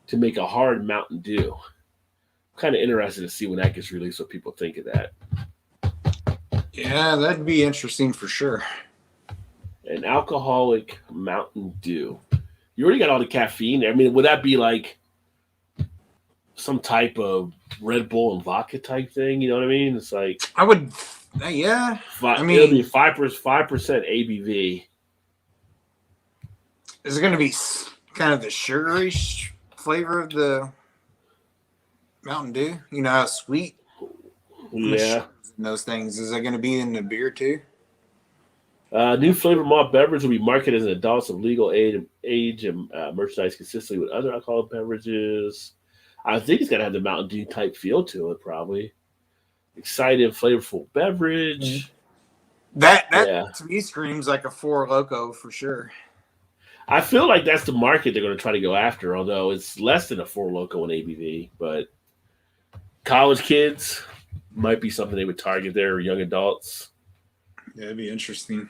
to make a hard Mountain Dew. I'm kind of interested to see when that gets released, what people think of that. Yeah, that'd be interesting for sure. An alcoholic Mountain Dew. You already got all the caffeine there. I mean, would that be like some type of Red Bull and vodka type thing? You know what I mean? It's like I would, yeah. I mean, it'll be 5% ABV. Is it going to be kind of the sugary flavor of the Mountain Dew? You know how sweet? Yeah. Those things. Is it going to be in the beer too? New flavor malt beverage will be marketed as an adults of legal age and merchandise consistently with other alcoholic beverages. I think it's got to have the Mountain Dew type feel to it, probably. Exciting, flavorful beverage. That to me screams like a Four Loko for sure. I feel like that's the market they're going to try to go after, although it's less than a Four Loko in ABV. But college kids might be something they would target there, or young adults. Yeah, it'd be interesting.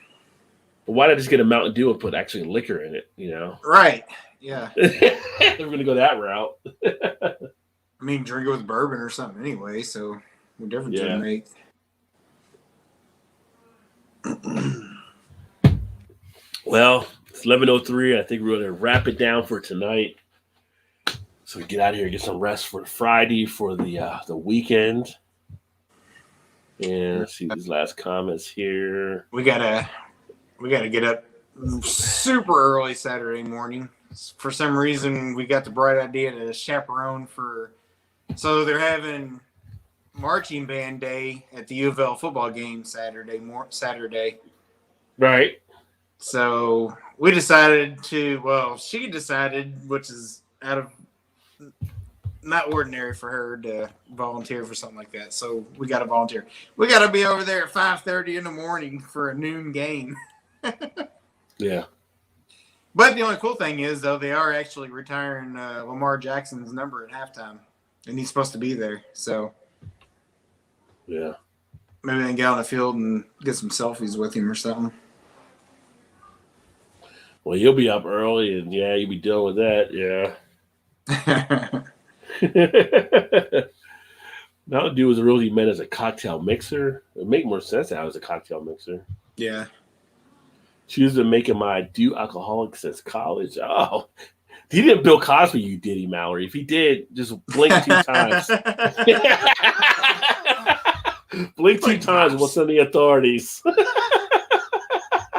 But why not just get a Mountain Dew and put actually liquor in it, you know? Right. Yeah. They're going to go that route. I mean, drink it with bourbon or something anyway, so what difference does it make? Well, it's 11:03. I think we're going to wrap it down for tonight. So we get out of here and get some rest for Friday for the weekend. And let's see these last comments here. We gotta get up super early Saturday morning. For some reason, we got the bright idea to chaperone so they're having marching band day at the U of L football game Saturday. Right. So we decided she decided, which is out of not ordinary for her to volunteer for something like that. So we got to volunteer. We got to be over there at 5:30 in the morning for a noon game. Yeah. But the only cool thing is, though, they are actually retiring Lamar Jackson's number at halftime, and he's supposed to be there. So yeah, maybe they can get on the field and get some selfies with him or something. Well, you'll be up early, and you'll be dealing with that. Yeah. Mountain Dew was really meant as a cocktail mixer. It would make more sense now as a cocktail mixer. Yeah. She's been making my Dew alcoholic since college. Oh, he didn't Bill Cosby, you did he, Mallory? If he did, just blink 2 times. Blink 2 times, we'll send the authorities.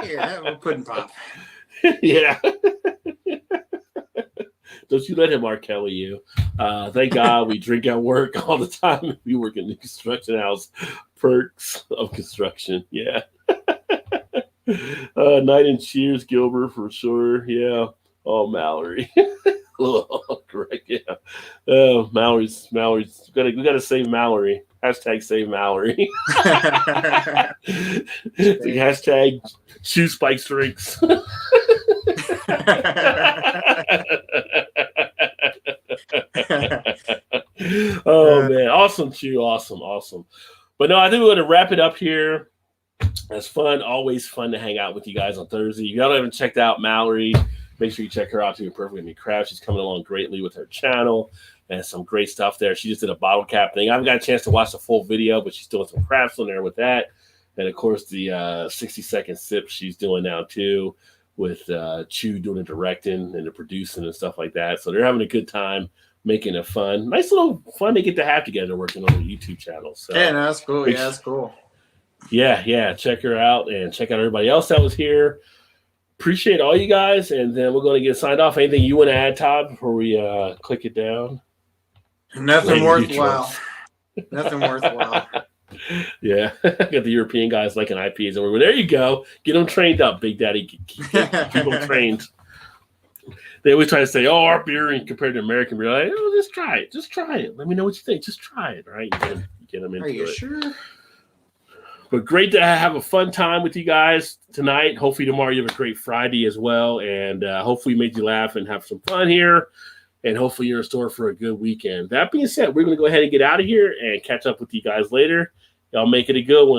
Yeah, we'll put in pop. Yeah. Don't you let him R. Kelly you. Thank God we drink at work all the time. We work in the construction house. Perks of construction. Yeah. Night and cheers, Gilbert, for sure. Yeah. Oh, Mallory. Oh, correct. Yeah. Mallory's. We gotta save Mallory. Hashtag save Mallory. Hashtag shoe spikes drinks. Oh man, awesome, Chew, awesome. But no, I think we're going to wrap it up here. It's fun, always fun to hang out with you guys on Thursday. If y'all haven't checked out Mallory, make sure you check her out too. Perfectly Craft. She's coming along greatly with her channel and some great stuff there. She just did a bottle cap thing. I haven't got a chance to watch the full video, but she's doing some crafts on there with that. And of course, the 60-second sip she's doing now too, with Chew doing the directing and the producing and stuff like that. So they're having a good time, making it fun. Nice little fun they get to have together working on their YouTube channel. So yeah, no, that's cool. Yeah, that's cool. Yeah. Check her out and check out everybody else that was here. Appreciate all you guys. And then we're going to get signed off. Anything you want to add, Todd, before we click it down? Nothing worthwhile. Nothing worthwhile. Yeah. Got the European guys liking IPAs. And there you go. Get them trained up, Big Daddy. Keep them trained. They always try to say, "Oh, our beer compared to American beer." Like, oh, just try it. Just try it. Let me know what you think. Just try it, right? You get them into Are you it. sure? But great to have a fun time with you guys tonight. Hopefully tomorrow you have a great Friday as well. And hopefully we made you laugh and have some fun here. And hopefully you're in store for a good weekend. That being said, we're going to go ahead and get out of here and catch up with you guys later. Y'all make it a good one.